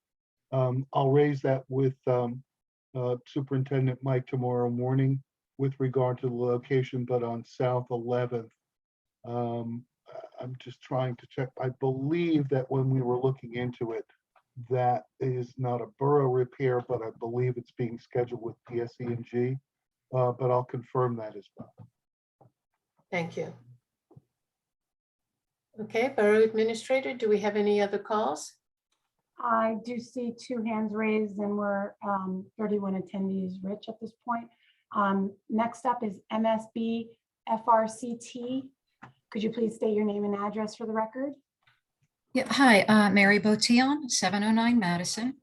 I'll raise that with Superintendent Mike tomorrow morning with regard to the location, but on South 11th. I'm just trying to check. I believe that when we were looking into it, that is not a borough repair, but I believe it's being scheduled with PSE&G, but I'll confirm that as well. Thank you. Okay, Borough Administrator, do we have any other calls? I do see 2 hands raised and we're 31 attendees, Rich, at this point. Next up is MSB FRCT. Could you please state your name and address for the record? Yeah, hi, Mary Botion, 709 Madison.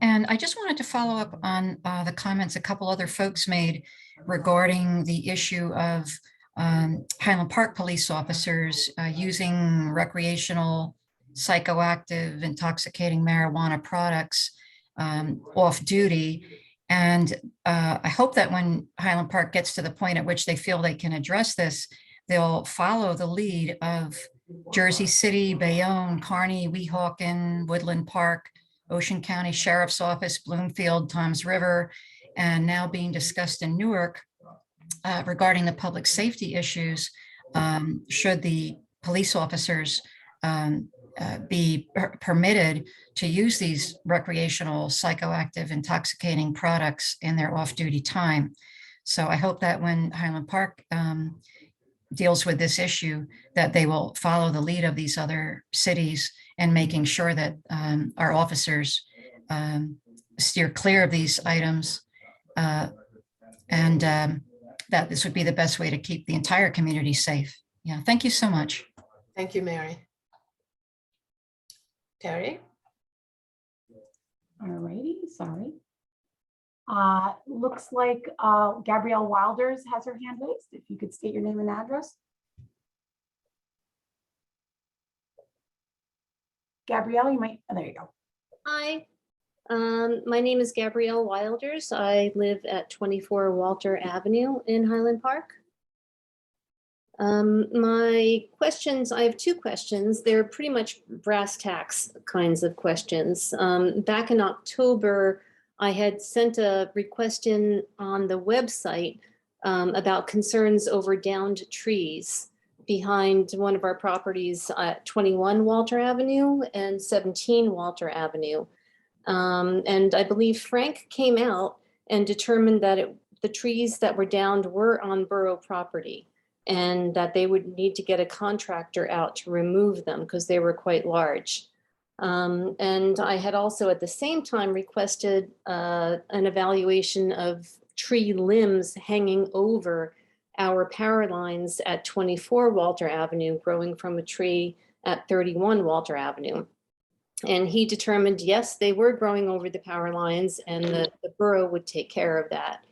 And I just wanted to follow up on the comments a couple other folks made regarding the issue of Highland Park police officers using recreational, psychoactive, intoxicating marijuana products off duty. And I hope that when Highland Park gets to the point at which they feel they can address this, they'll follow the lead of Jersey City, Bayonne, Kearney, Weehawken, Woodland Park, Ocean County Sheriff's Office, Bloomfield, Toms River, and now being discussed in Newark regarding the public safety issues. Should the police officers be permitted to use these recreational, psychoactive, intoxicating products in their off-duty time? So I hope that when Highland Park deals with this issue, that they will follow the lead of these other cities and making sure that our officers steer clear of these items and that this would be the best way to keep the entire community safe. Yeah, thank you so much. Thank you, Mary. Terry? All righty, sorry. Looks like Gabrielle Wilders has her hand raised. If you could state your name and address. Gabrielle, you might, oh, there you go. Hi, my name is Gabrielle Wilders. I live at 24 Walter Avenue in Highland Park. My questions, I have 2 questions. They're pretty much brass tacks kinds of questions. Back in October, I had sent a request in on the website about concerns over downed trees behind one of our properties at 21 Walter Avenue and 17 Walter Avenue. And I believe Frank came out and determined that the trees that were downed were on borough property and that they would need to get a contractor out to remove them because they were quite large. And I had also at the same time requested an evaluation of tree limbs hanging over our power lines at 24 Walter Avenue, growing from a tree at 31 Walter Avenue. And he determined, yes, they were growing over the power lines and the borough would take care of that.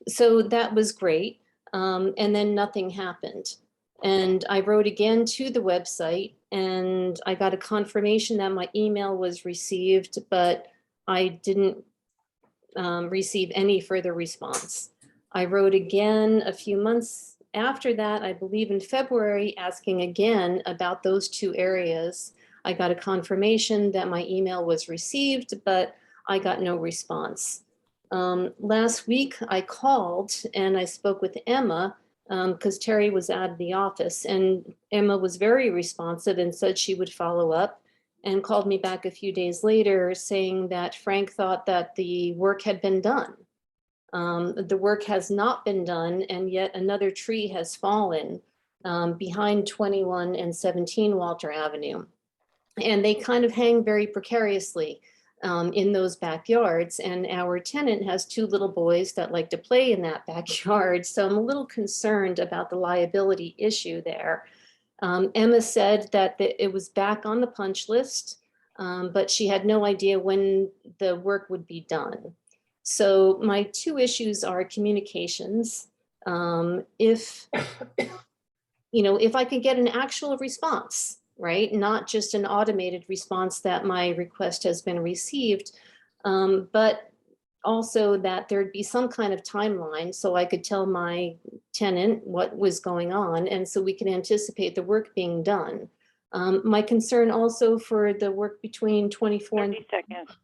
So that was great. And then nothing happened. And I wrote again to the website and I got a confirmation that my email was received, but I didn't receive any further response. I wrote again a few months after that, I believe in February, asking again about those 2 areas. I got a confirmation that my email was received, but I got no response. Last week I called and I spoke with Emma because Terry was out of the office, and Emma was very responsive and said she would follow up, and called me back a few days later saying that Frank thought that the work had been done. The work has not been done, and yet another tree has fallen behind 21 and 17 Walter Avenue. And they kind of hang very precariously in those backyards. And our tenant has 2 little boys that like to play in that backyard. So I'm a little concerned about the liability issue there. Emma said that it was back on the punch list, but she had no idea when the work would be done. So my 2 issues are communications. If I could get an actual response, right? Not just an automated response that my request has been received, but also that there'd be some kind of timeline so I could tell my tenant what was going on and so we can anticipate the work being done. My concern also for the work between 24 and 30 seconds.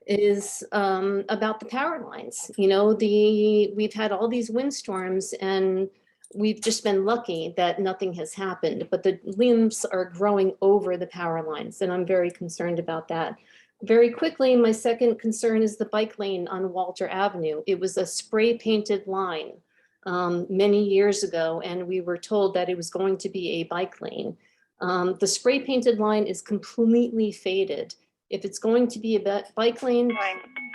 Is about the power lines. We've had all these windstorms and we've just been lucky that nothing has happened, but the limbs are growing over the power lines and I'm very concerned about that. Very quickly, my second concern is the bike lane on Walter Avenue. It was a spray painted line many years ago and we were told that it was going to be a bike lane. The spray painted line is completely faded If it's going to be a bike lane,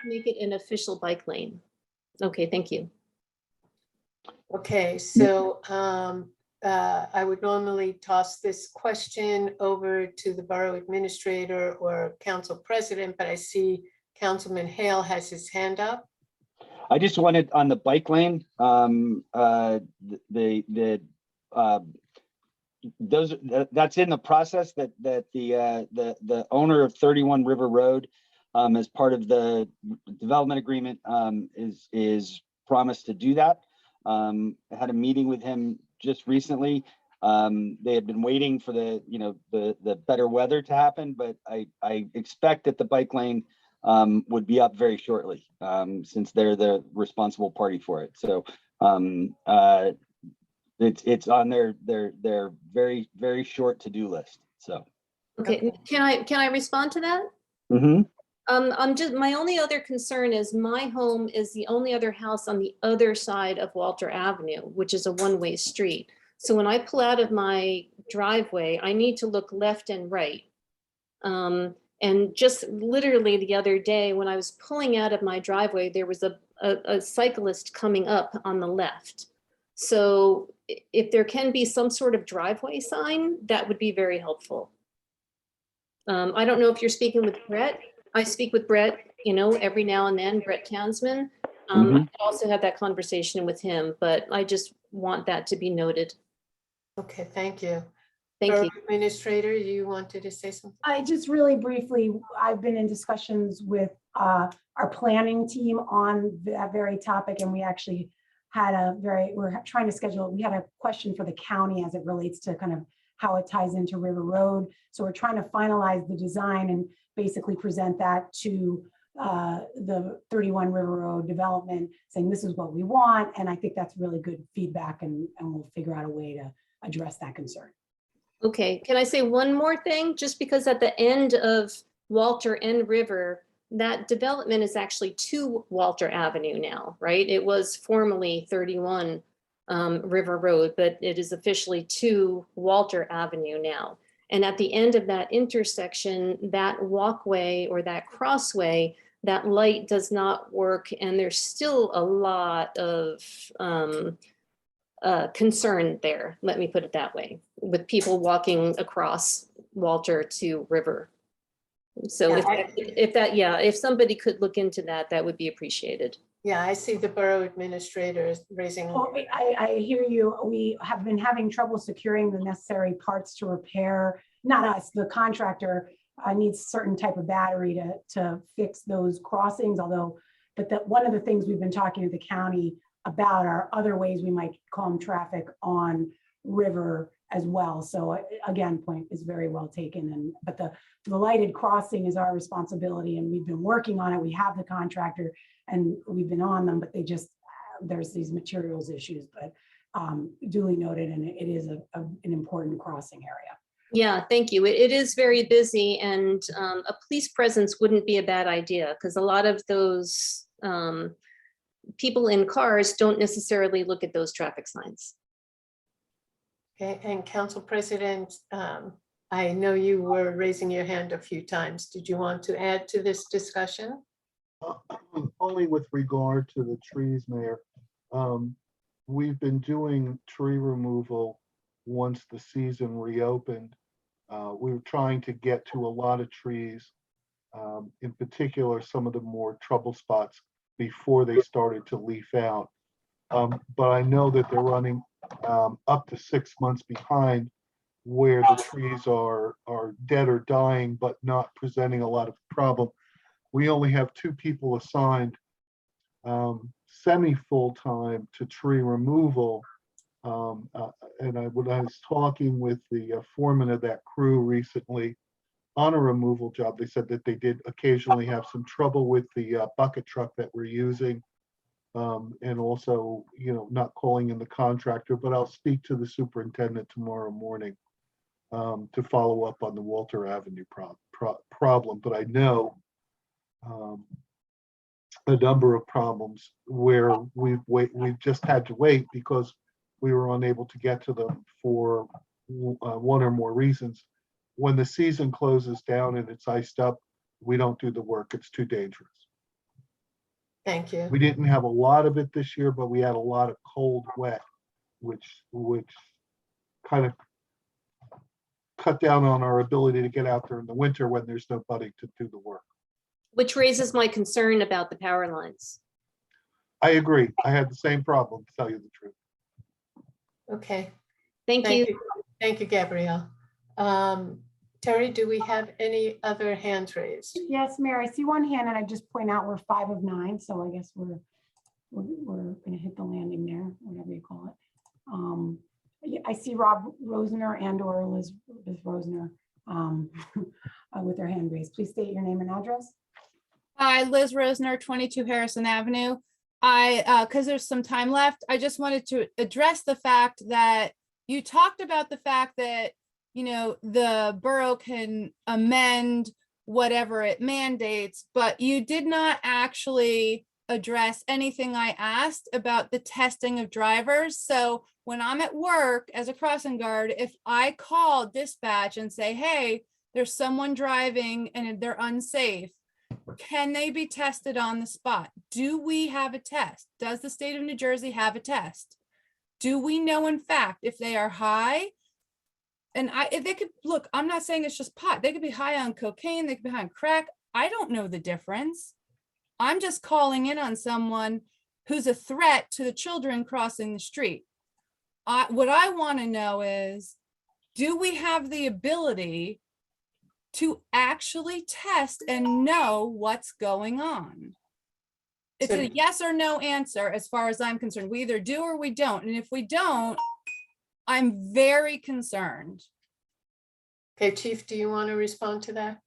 make it an official bike lane. Okay, thank you. Okay, so I would normally toss this question over to the borough administrator or council president, but I see Councilman Hale has his hand up. I just wanted on the bike lane, that's in the process that the owner of 31 River Road, as part of the development agreement, is promised to do that. I had a meeting with him just recently. They had been waiting for the better weather to happen, but I expect that the bike lane would be up very shortly, since they're the responsible party for it. So it's on their very, very short to-do list. So Okay, can I respond to that? My only other concern is my home is the only other house on the other side of Walter Avenue, which is a one-way street. So when I pull out of my driveway, I need to look left and right. And just literally the other day, when I was pulling out of my driveway, there was a cyclist coming up on the left. So if there can be some sort of driveway sign, that would be very helpful. I don't know if you're speaking with Brett. I speak with Brett, every now and then, Brett Townsman. I also had that conversation with him, but I just want that to be noted. Okay, thank you. Thank Borough you. Administrator, you wanted to say something? I just really briefly, I've been in discussions with our planning team on that very topic, and we actually had we're trying to schedule, we had a question for the county as it relates to kind of how it ties into River Road. So we're trying to finalize the design and basically present that to the 31 River Road development, saying this is what we want. And I think that's really good feedback, and we'll figure out a way to address that concern. Okay, can I say one more thing? Just because at the end of Walter and River, that development is actually 2 Walter Avenue now, right? It was formerly 31 River Road, but it is officially 2 Walter Avenue now. And at the end of that intersection, that walkway or that crossway, that light does not work. And there's still a lot of concern there, let me put it that way, with people walking across Walter to River. So if somebody could look into that, that would be appreciated. Yeah, I see the borough administrator raising. Oh, I hear you. We have been having trouble securing the necessary parts to repair, not us, the contractor needs certain type of battery to fix those crossings, but one of the things we've been talking to the county about are other ways we might calm traffic on River as well. So again, point is very well taken. But the lighted crossing is our responsibility, and we've been working on it. We have the contractor and we've been on them, but there's these materials issues, but duly noted, and it is an important crossing area. Yeah, thank you. It is very busy, and a police presence wouldn't be a bad idea, because a lot of those people in cars don't necessarily look at those traffic signs. Okay, and Council President, I know you were raising your hand a few times. Did you want to add to this discussion? Only with regard to the trees, Mayor. We've been doing tree removal once the season reopened. We were trying to get to a lot of trees, in particular, some of the more trouble spots before they started to leaf out. But I know that they're running up to 6 months behind, where the trees are dead or dying, but not presenting a lot of problem. We only have 2 people assigned semi-full-time to tree removal. And when I was talking with the foreman of that crew recently on a removal job, they said that they did occasionally have some trouble with the bucket truck that we're using. And also, not calling in the contractor, but I'll speak to the superintendent tomorrow morning to follow up on the Walter Avenue problem. But I know a number of problems where we've just had to wait because we were unable to get to them for one or more reasons. When the season closes down and it's iced up, we don't do the work. It's too dangerous. Thank you. We didn't have a lot of it this year, but we had a lot of cold, wet, which kind of cut down on our ability to get out there in the winter when there's nobody to do the work. Which raises my concern about the power lines. I agree. I had the same problem, to tell you the truth. Okay. Thank you. Thank you, Gabrielle. Terry, do we have any other hands raised? Yes, Mayor, I see one hand and I just point out we're 5 of 9, so I guess we're gonna hit the landing there, whatever you call it. Yeah, I see Rob Rosner and or Liz Rosner with their hand raised. Please state your name and address. Hi, Liz Rosner, 22 Harrison Avenue. Because there's some time left, I just wanted to address the fact that you talked about the fact that, you know, the borough can amend whatever it mandates, but you did not actually address anything I asked about the testing of drivers. So when I'm at work as a crossing guard, if I call dispatch and say, hey, there's someone driving and they're unsafe, can they be tested on the spot? Do we have a test? Does the state of New Jersey have a test? Do we know in fact if they are high? And if they could, look, I'm not saying it's just pot. They could be high on cocaine, they could be high on crack. I don't know the difference. I'm just calling in on someone who's a threat to the children crossing the street. What I want to know is, do we have the ability to actually test and know what's going on? It's a yes or no answer as far as I'm concerned. We either do or we don't. And if we don't, I'm very concerned. Okay, Chief, do you want to respond to that?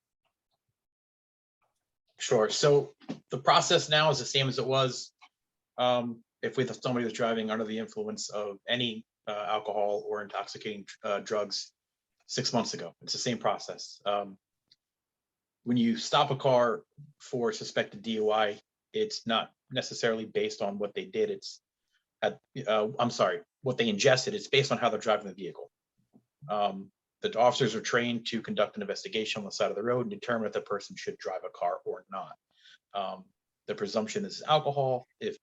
Sure. So the process now is the same as it was if we have somebody that's driving under the influence of any alcohol or intoxicating drugs 6 months ago. It's the same process. When you stop a car for suspected DUI, it's not necessarily based on what they did. It's what they ingested. It's based on how they're driving the vehicle. The officers are trained to conduct an investigation on the side of the road and determine if the person should drive a car or not. The presumption is alcohol. If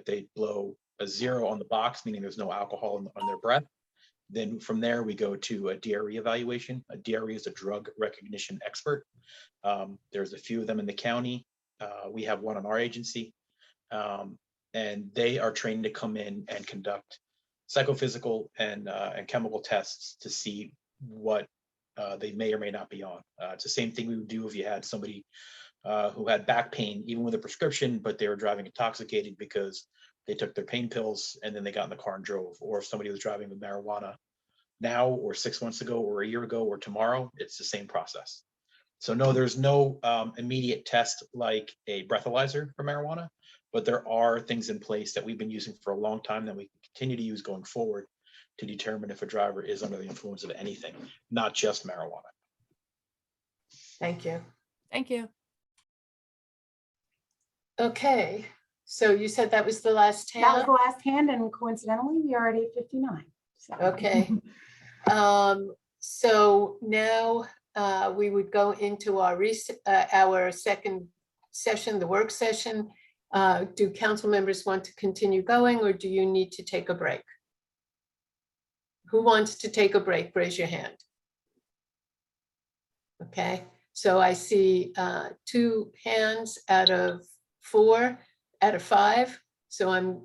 they blow a 0 on the box, meaning there's no alcohol on their breath, then from there we go to a DRE evaluation. A DRE is a drug recognition expert. There's a few of them in the county. We have one on our agency, and they are trained to come in and conduct psychophysical and chemical tests to see what they may or may not be on. It's the same thing we would do if you had somebody who had back pain, even with a prescription, but they were driving intoxicated because they took their pain pills and then they got in the car and drove. Or if somebody was driving with marijuana now or 6 months ago or a year ago or tomorrow, it's the same process. So no, there's no immediate test like a breathalyzer for marijuana, but there are things in place that we've been using for a long time that we can continue to use going forward to determine if a driver is under the influence of anything, not just marijuana. Thank you. Thank you. Okay, so you said that was the last hand? That was the last hand, and coincidentally, we are at 8:59. So. Okay. So now we would go into our second session, the work session. Do council members want to continue going, or do you need to take a break? Who wants to take a break? Raise your hand. Okay, so I see 2 hands out of 4 out of 5. So I'm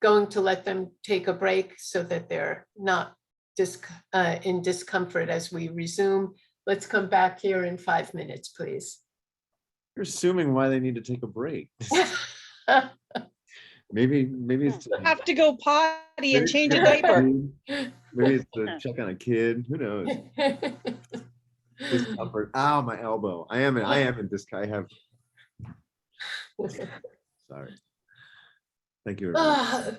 going to let them take a break so that they're not in discomfort as we resume. Let's come back here in 5 minutes, please. You're assuming why they need to take a break. Maybe it's Have to go potty and change a diaper. Maybe it's to check on a kid. Who knows? Discomfort. Ow, my elbow. I am in discomfort. I have. Sorry. Thank you, everyone.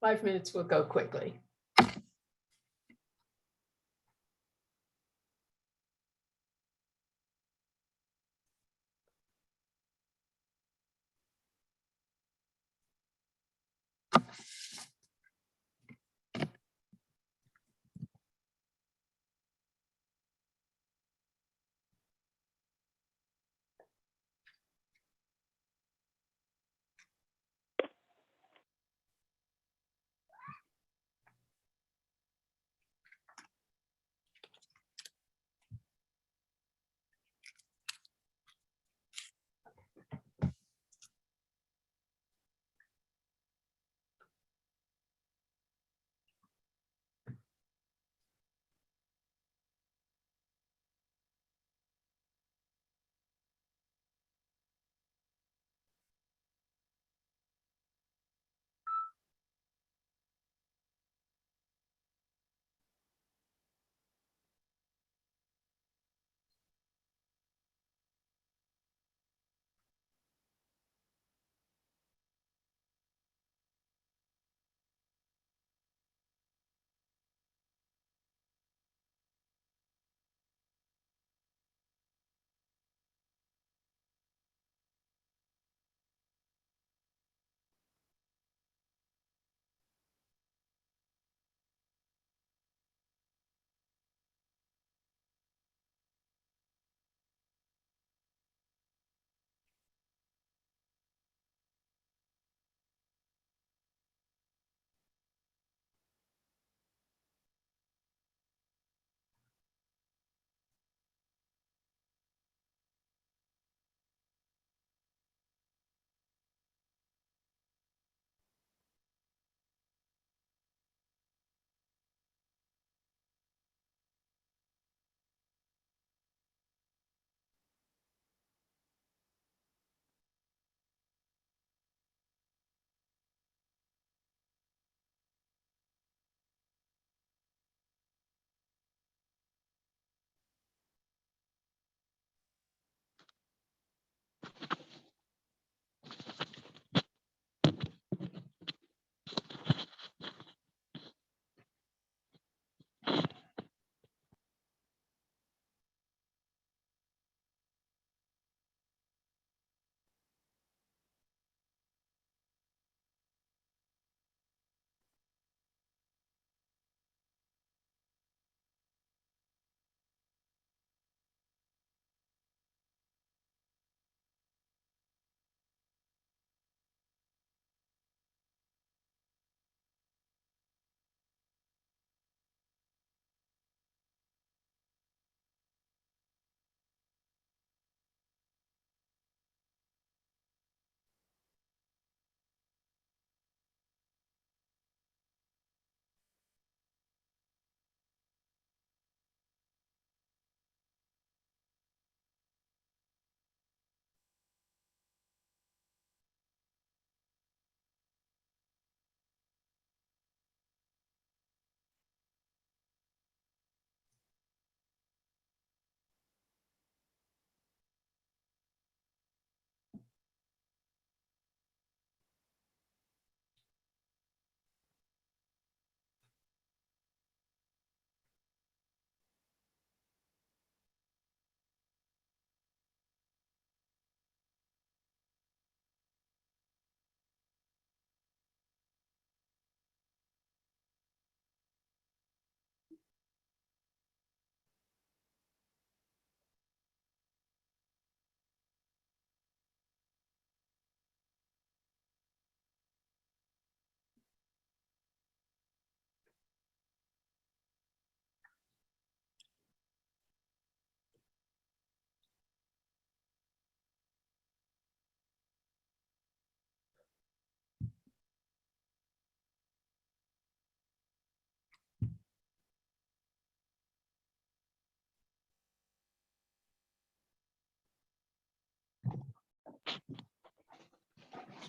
5 minutes will go quickly.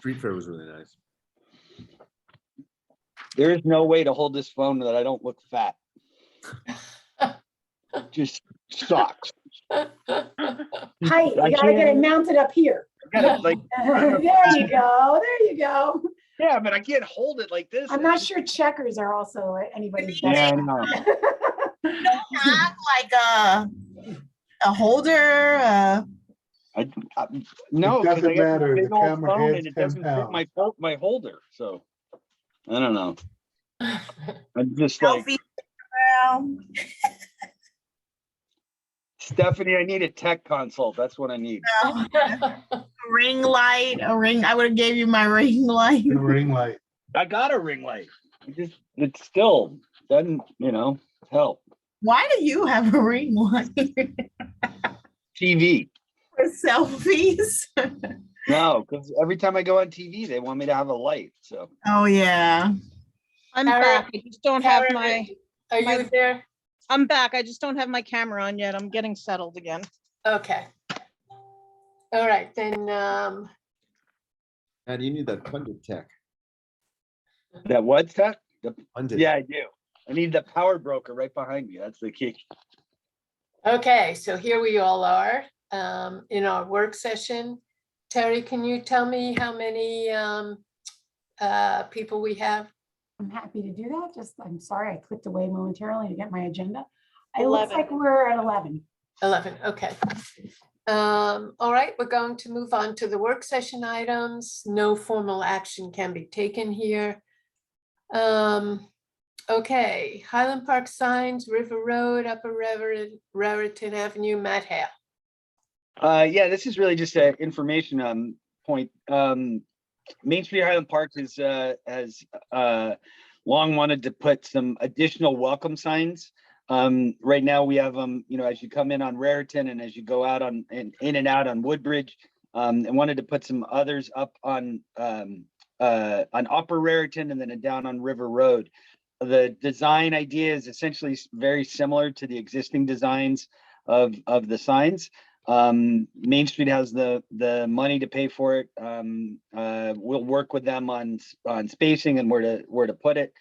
street fair was really nice. There is no way to hold this phone that I don't look fat. Just sucks. Height, you gotta get it mounted up here. I gotta, like, There you go, there you go. yeah, but I can't hold it like this. I'm not sure checkers are also anybody's best. Yeah, I know. You don't have like a holder, No, It because I doesn't got matter, this the big old camera phone has and it 10 doesn't fit my holder, so I don't know. I'm just like, selfie. Stephanie, I need a tech consult. That's what I need. Ring light, a ring. I would have gave you my ring light. The ring light. I got a ring light. It still doesn't, help. Why do you have a ring light? TV. For selfies? No, because every time I go on TV, they want me to have a light. So. Oh yeah. I'm Tara- back. I just don't have Tara, my, Are my- you there? I'm back. I just don't have my camera on yet. I'm getting settled again. Okay. All right, then, How do you need that pundit tech? That what tech? Pundit. Yeah, I do. I need the power broker right behind me. That's the key. okay, so here we all are in our work session. Terry, can you tell me how many people we have? I'm happy to do that. Just, I'm sorry, I clicked away momentarily to get my agenda. It looks 11. like we're at 11. 11, okay. All right, we're going to move on to the work session items. No formal action can be taken here. Okay, Highland Park signs, River Road, Upper Raritan Avenue, Matt Hale. Yeah, this is really just an information point. Main Street Highland Park has long wanted to put some additional welcome signs. Right now we have them, as you come in on Raritan and as you go out on in and out on Woodbridge, and wanted to put some others up on Upper Raritan and then down on River Road. The design idea is essentially very similar to the existing designs of the signs. Main Street has the money to pay for it. We'll work with them on spacing and where to put it.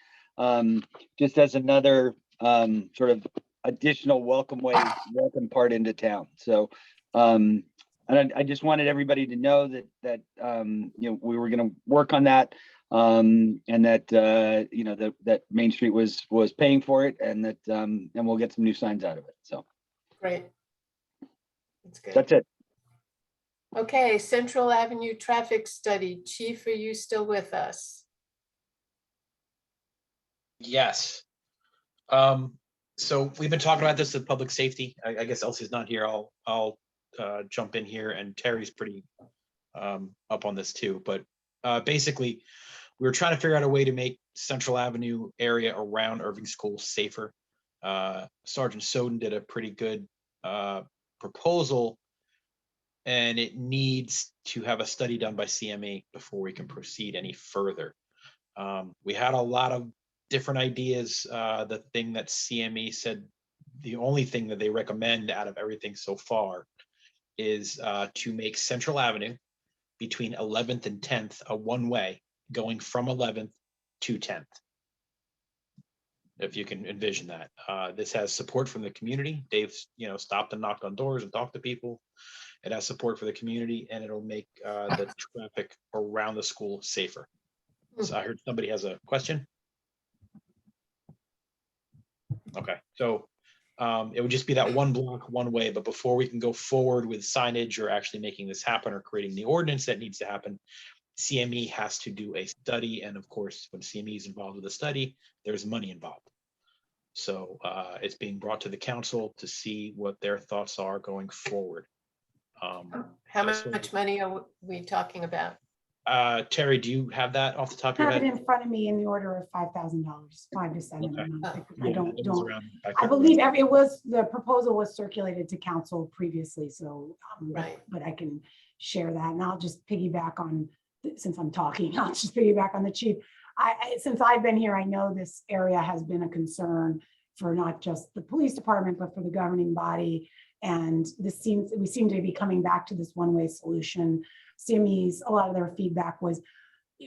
Just as another sort of additional welcome part into town. So and I just wanted everybody to know that we were going to work on that, and that that Main Street was paying for it, and that and we'll get some new signs out of it. So Great. That's good. that's it. Okay, Central Avenue traffic study. Chief, are you still with us? Yes. So we've been talking about this with public safety. I guess Elsie's not here. I'll jump in here, and Terry's pretty up on this too. But basically, we were trying to figure out a way to make Central Avenue area around Irving School safer. Sergeant Soden did a pretty good proposal, and it needs to have a study done by CME before we can proceed any further. We had a lot of different ideas. The thing that CME said, the only thing that they recommend out of everything so far is to make Central Avenue between 11th and 10th a one-way going from 11th to 10th. If you can envision that. This has support from the community. Dave's, stopped and knocked on doors and talked to people. It has support for the community, and it'll make the traffic around the school safer. So I heard somebody has a question. Okay, so it would just be that one block, one way, but before we can go forward with signage or actually making this happen or creating the ordinance that needs to happen, CME has to do a study. And of course, when CME is involved with a study, there's money involved. So it's being brought to the council to see what their thoughts are going forward. How much money are we talking about? Terry, do you have that off the top of I your have it head? in front of me in the order of $5,000, 5 to 7. Okay. I don't. It was around- I believe the proposal was circulated to council previously, so Right. but I can share that, and I'll just piggyback on, since I'm talking, I'll just piggyback on the chief. Since I've been here, I know this area has been a concern for not just the police department, but for the governing body. And we seem to be coming back to this one-way solution. CME's, a lot of their feedback was,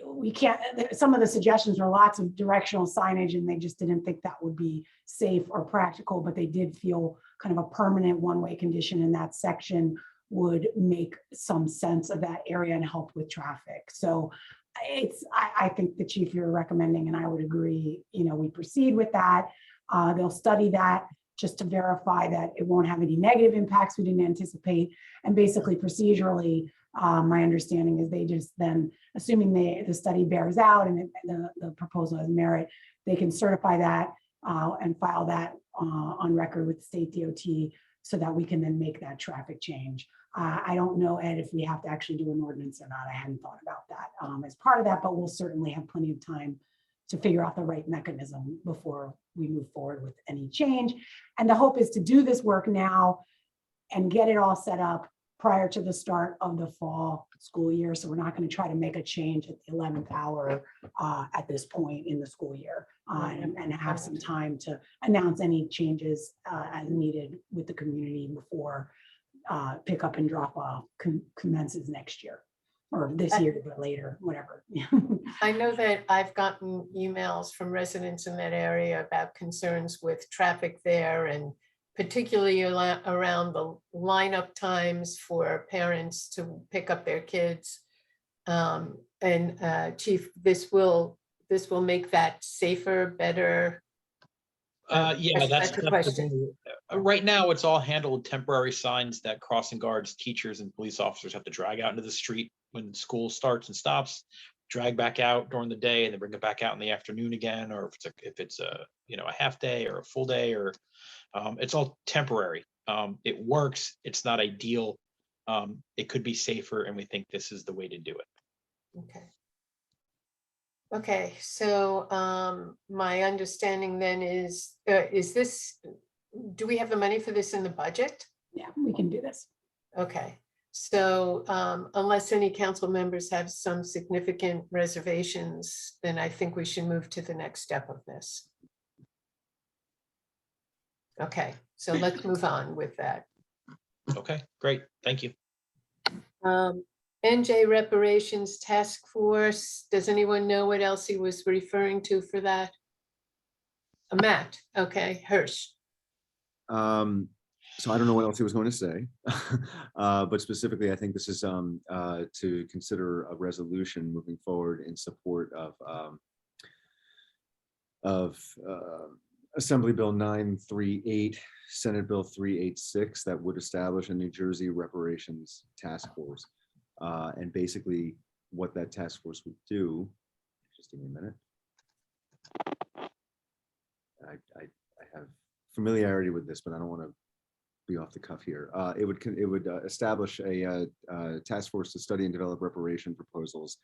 we can't, some of the suggestions were lots of directional signage and they just didn't think that would be safe or practical, but they did feel kind of a permanent one-way condition in that section would make some sense of that area and help with traffic. So I think the chief you're recommending, and I would agree, we proceed with that. They'll study that just to verify that it won't have any negative impacts we didn't anticipate. And basically procedurally, my understanding is they just then, assuming the study bears out and the proposal has merit, they can certify that and file that on record with the state DOT so that we can then make that traffic change. I don't know, Ed, if we have to actually do an ordinance or not. I hadn't thought about that as part of that, but we'll certainly have plenty of time to figure out the right mechanism before we move forward with any change. And the hope is to do this work now and get it all set up prior to the start of the fall school year. So we're not going to try to make a change at the 11th hour at this point in the school year and have some time to announce any changes as needed with the community before pick up and drop off commences next year or this year, but later, whatever. I know that I've gotten emails from residents in that area about concerns with traffic there and particularly around the lineup times for parents to pick up their kids. Chief, this will make that safer, better. Yeah, that's the question. Right now, it's all handled with temporary signs that crossing guards, teachers, and police officers have to drag out into the street when school starts and stops, drag back out during the day, and then bring it back out in the afternoon again, or if it's a half day or a full day, or it's all temporary. It works. It's not ideal. It could be safer, and we think this is the way to do it. Okay, so my understanding then is this, do we have the money for this in the budget? Yeah, we can do this. Okay, so unless any council members have some significant reservations, then I think we should move to the next step of this. Okay, so let's move on with that. Okay, great. Thank you. NJ Reparations Task Force. Does anyone know what else he was referring to for that? Matt. Okay, Hirsch. So I don't know what else he was going to say, but specifically, I think this is to consider a resolution moving forward in support of Assembly Bill 938, Senate Bill 386, that would establish a New Jersey Reparations Task Force. And basically what that task force would do, just give me a minute. I have familiarity with this, but I don't want to be off the cuff here. It would establish a task force to study and develop reparation proposals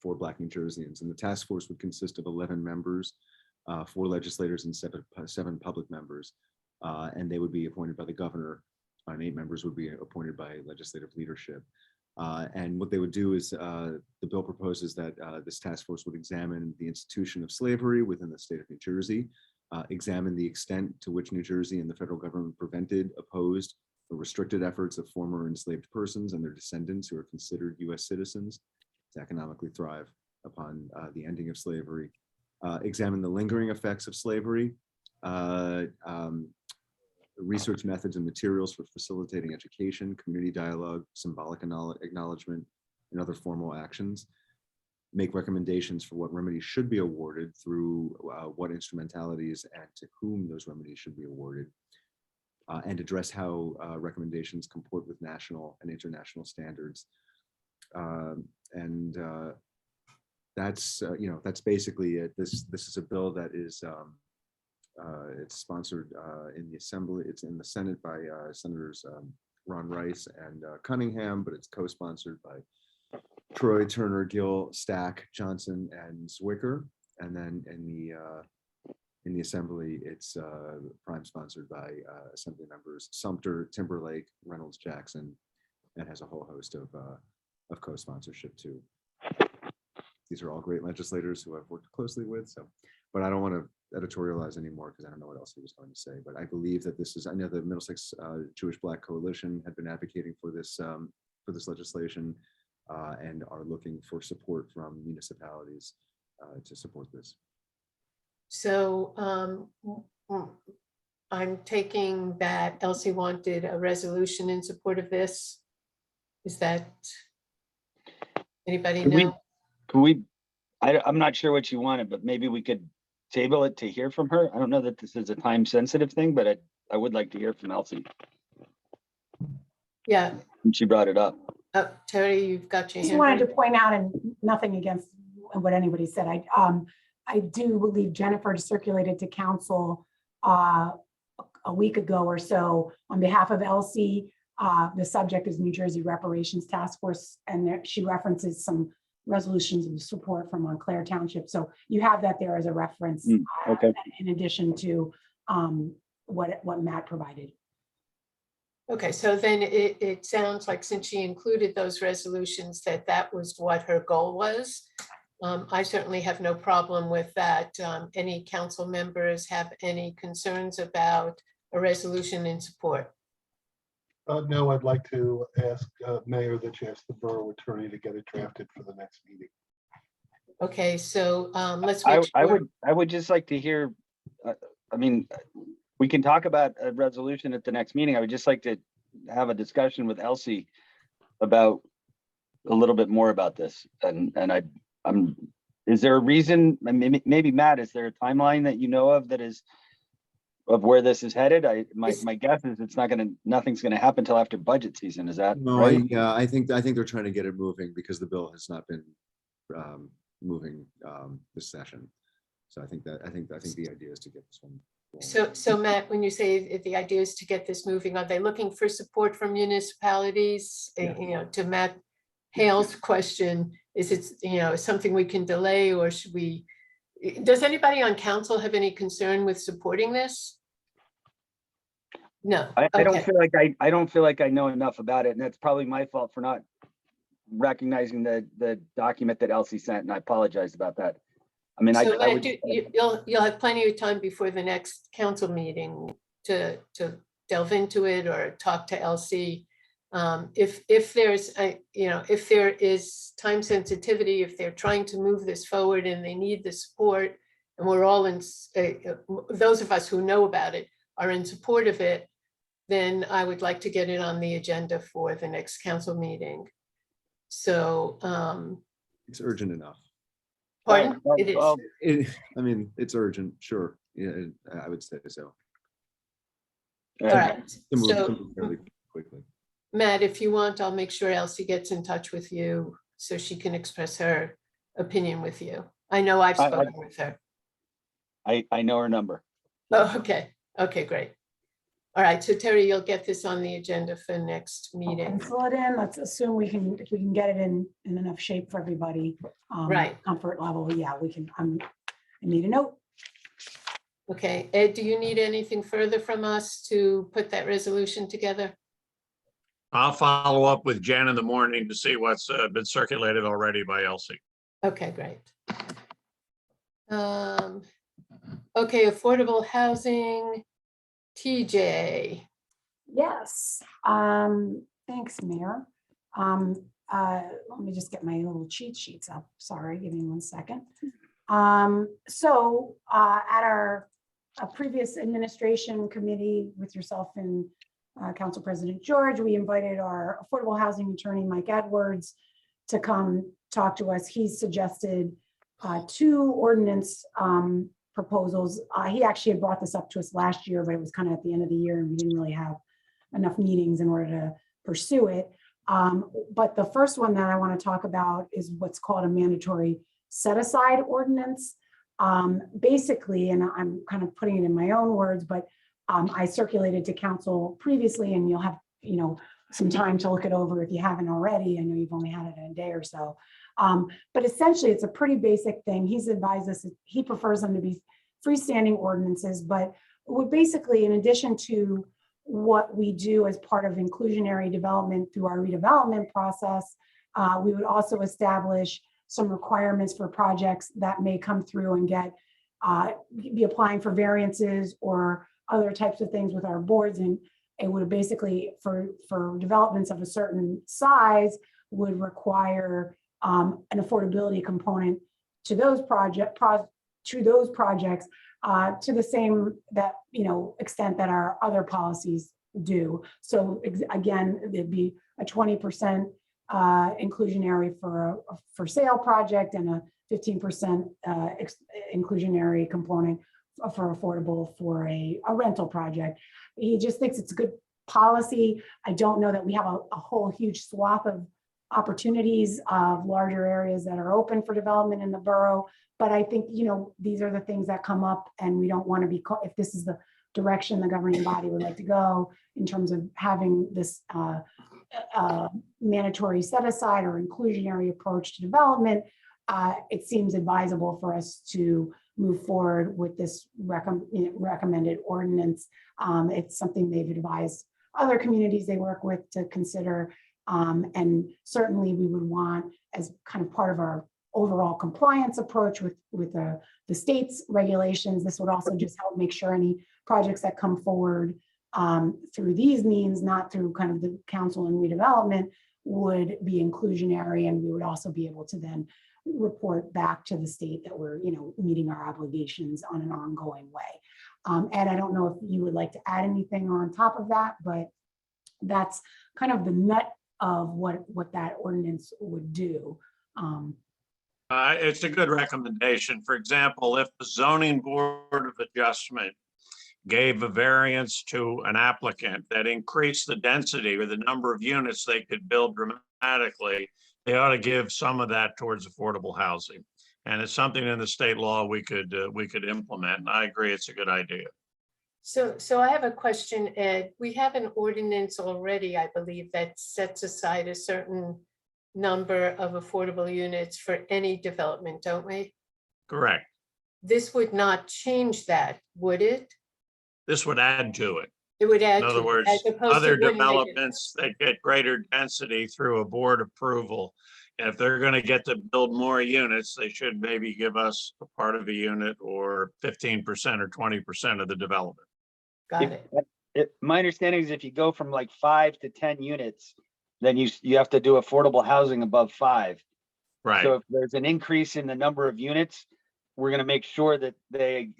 for Black New Jerseyans. And the task force would consist of 11 members, 4 legislators and 7 public members. And they would be appointed by the governor, and 8 members would be appointed by legislative leadership. And what they would do is the bill proposes that this task force would examine the institution of slavery within the state of New Jersey, examine the extent to which New Jersey and the federal government prevented, opposed, or restricted efforts of former enslaved persons and their descendants who are considered U.S. citizens to economically thrive upon the ending of slavery, examine the lingering effects of slavery, research methods and materials for facilitating education, community dialogue, symbolic acknowledgement, and other formal actions, make recommendations for what remedies should be awarded through what instrumentalities and to whom those remedies should be awarded, and address how recommendations comport with national and international standards. That's that's basically it. This is a bill that is it's sponsored in the Assembly. It's in the Senate by Senators Ron Rice and Cunningham, but it's co-sponsored by Troy, Turner, Gill, Stack, Johnson, and Zwicker. And then in the Assembly, it's prime sponsored by Assembly members Sumter, Timberlake, Reynolds, Jackson, and has a whole host of co-sponsorship too. These are all great legislators who I've worked closely with. So but I don't want to editorialize anymore because I don't know what else he was going to say. But I believe that this is, I know the Middlesex Jewish Black Coalition had been advocating for this legislation and are looking for support from municipalities to support this. So I'm taking that Elsie wanted a resolution in support of this. Is that, anybody know? I'm not sure what you wanted, but maybe we could table it to hear from her. I don't know that this is a time sensitive thing, but I would like to hear from Elsie. Yeah. And she brought it up. Terry, you've got your Just hand wanted to raised. point out, and nothing against what anybody said, I do believe Jennifer circulated to council a week ago or so on behalf of Elsie. The subject is New Jersey Reparations Task Force, and there, she references some resolutions of support from Montclair Township. So you have that there as a reference, Okay. in addition to what Matt provided. Okay, so then it sounds like since she included those resolutions, that was what her goal was. I certainly have no problem with that. Any council members have any concerns about a resolution in support? No, I'd like to ask Mayor that you ask the borough attorney to get it drafted for the next meeting. Okay, so let's make sure. I would just like to hear, I mean, we can talk about a resolution at the next meeting. I would just like to have a discussion with Elsie about a little bit more about this. And is there a reason, maybe Matt, is there a timeline that you know of that is of where this is headed? My guess is nothing's gonna happen till after budget season. Is that No, right? I think they're trying to get it moving because the bill has not been moving this session. So I think the idea is to get this one. So Matt, when you say the idea is to get this moving, are they looking for support from municipalities? Yeah. You know, to Matt Hale's question, is it, something we can delay, or should we? Does anybody on council have any concern with supporting this? No. I don't feel like I know enough about it, and that's probably my fault for not recognizing the document that Elsie sent, and I apologize about that. I mean, So I would. you'll have plenty of time before the next council meeting to delve into it or talk to Elsie. If there's if there is time sensitivity, if they're trying to move this forward and they need the support, and we're all in, those of us who know about it are in support of it, then I would like to get it on the agenda for the next council meeting. So It's urgent enough. pardon? It is. I mean, it's urgent, sure. Yeah, I would say so. All right. To move So fairly quickly. Matt, if you want, I'll make sure Elsie gets in touch with you so she can express her opinion with you. I know I've spoken with her. I know her number. Oh, okay. Okay, great. All right, so Terry, you'll get this on the agenda for next meeting. Pencil it in. Let's assume if we can get it in enough shape for everybody. Right. Comfort level. Yeah, we can. I need a note. Okay, Ed, do you need anything further from us to put that resolution together? I'll follow up with Jen in the morning to see what's been circulated already by Elsie. Okay, great. Okay, affordable housing, TJ. Yes. Thanks, Mayor. Let me just get my little cheat sheets up. Sorry, give me 1 second. So at our previous administration committee with yourself and Council President George, we invited our affordable housing attorney, Mike Edwards, to come talk to us. He suggested 2 ordinance proposals. He actually had brought this up to us last year, but it was kind of at the end of the year and we didn't really have enough meetings in order to pursue it. But the first one that I want to talk about is what's called a mandatory set-aside ordinance. Basically, and I'm kind of putting it in my own words, but I circulated to council previously, and you'll have some time to look it over if you haven't already. I know you've only had it in a day or so. But essentially, it's a pretty basic thing. He's advised us, he prefers them to be freestanding ordinances, but would basically, in addition to what we do as part of inclusionary development through our redevelopment process, we would also establish some requirements for projects that may come through and get be applying for variances or other types of things with our boards. And it would basically, for developments of a certain size, would require an affordability component to those projects, to the same extent that our other policies do. So again, it'd be a 20% inclusionary for sale project and a 15% inclusionary component for affordable for a rental project. He just thinks it's a good policy. I don't know that we have a whole huge swath of opportunities of larger areas that are open for development in the borough. But I think, these are the things that come up, and we don't want to be caught if this is the direction the governing body would like to go in terms of having this mandatory set aside or inclusionary approach to development. It seems advisable for us to move forward with this recommended ordinance. It's something they've advised other communities they work with to consider. And certainly we would want, as kind of part of our overall compliance approach with the state's regulations, this would also just help make sure any projects that come forward through these means, not through kind of the council and redevelopment, would be inclusionary. And we would also be able to then report back to the state that we're meeting our obligations on an ongoing way. Ed, I don't know if you would like to add anything on top of that, but that's kind of the nut of what that ordinance would do. It's a good recommendation. For example, if the zoning board of adjustment gave a variance to an applicant that increased the density or the number of units they could build dramatically, they ought to give some of that towards affordable housing. And it's something in the state law we could implement. And I agree, it's a good idea. So I have a question, Ed. We have an ordinance already, I believe, that sets aside a certain number of affordable units for any development, don't we? Correct. This would not change that, would it? This would add to it. It would add In to other it, words, as opposed to other eliminating it. developments that get greater density through a board approval. And if they're going to get to build more units, they should maybe give us a part of a unit or 15% or 20% of the development. Got it. My understanding is if you go from like 5 to 10 units, then you have to do affordable housing above 5. Right. So if there's an increase in the number of units, we're going to make sure that they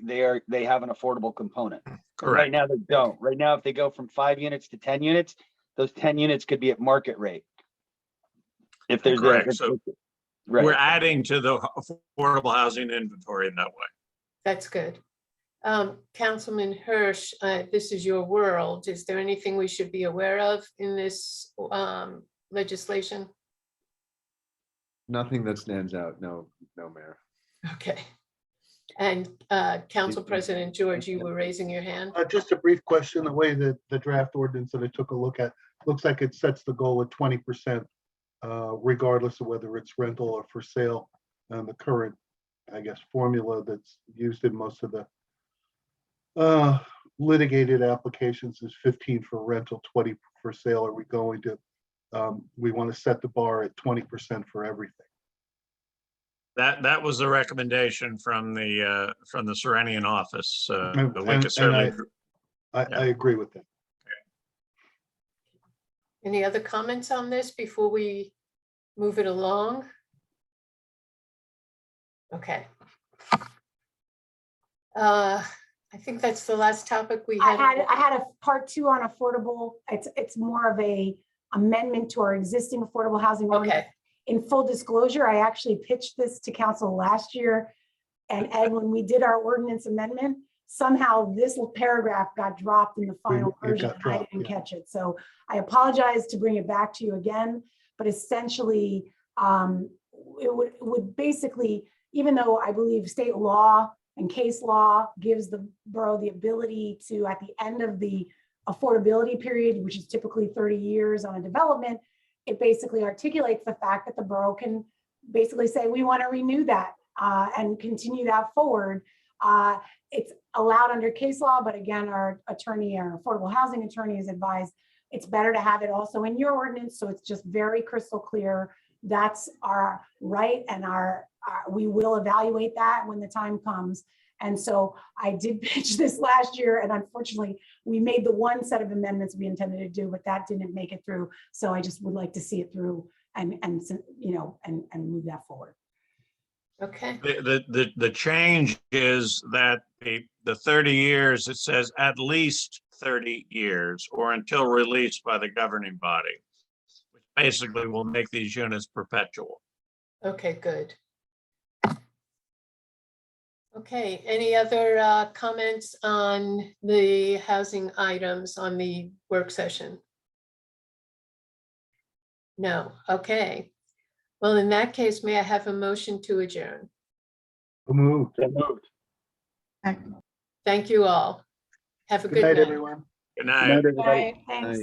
have an affordable component. Correct. Right now they don't. Right now, if they go from 5 units to 10 units, those 10 units could be at market rate. If there's Correct. So we're adding to the affordable housing inventory in that way. That's good. Councilman Hirsch, this is your world. Is there anything we should be aware of in this legislation? Nothing that stands out. No, Mayor. Okay. And Council President George, you were raising your hand. Just a brief question. The way that the draft ordinance that I took a look at looks like it sets the goal at 20%, regardless of whether it's rental or for sale. And the current, I guess, formula that's used in most of the litigated applications is 15 for rental, 20 for sale. Are we going to, we want to set the bar at 20% for everything? That was the recommendation from the Serenian office. I agree with that. Any other comments on this before we move it along? Okay. I think that's the last topic we had. I had a part 2 on affordable. It's more of a amendment to our existing affordable housing ordinance. Okay. In full disclosure, I actually pitched this to council last year. And Ed, when we did our ordinance amendment, somehow this paragraph got dropped in the final version and I didn't catch it. So I apologize to bring it back to you again, but essentially it would basically, even though I believe state law and case law gives the borough the ability to, at the end of the affordability period, which is typically 30 years on a development, it basically articulates the fact that the borough can basically say, we want to renew that and continue that forward. It's allowed under case law, but again, our attorney, our affordable housing attorney has advised it's better to have it also in your ordinance. So it's just very crystal clear. That's our right, and we will evaluate that when the time comes. And so I did pitch this last year, and unfortunately, we made the one set of amendments we intended to do, but that didn't make it through. So I just would like to see it through and you know, and move that forward. Okay, The change is that the 30 years, it says at least 30 years or until released by the governing body, which basically will make these units perpetual. okay, good. Okay, any other comments on the housing items on the work session? No, okay. Well, in that case, may I have a motion to adjourn? Moved. Thank you all. Have a Good good night, night. everyone. Good night. All right, thanks.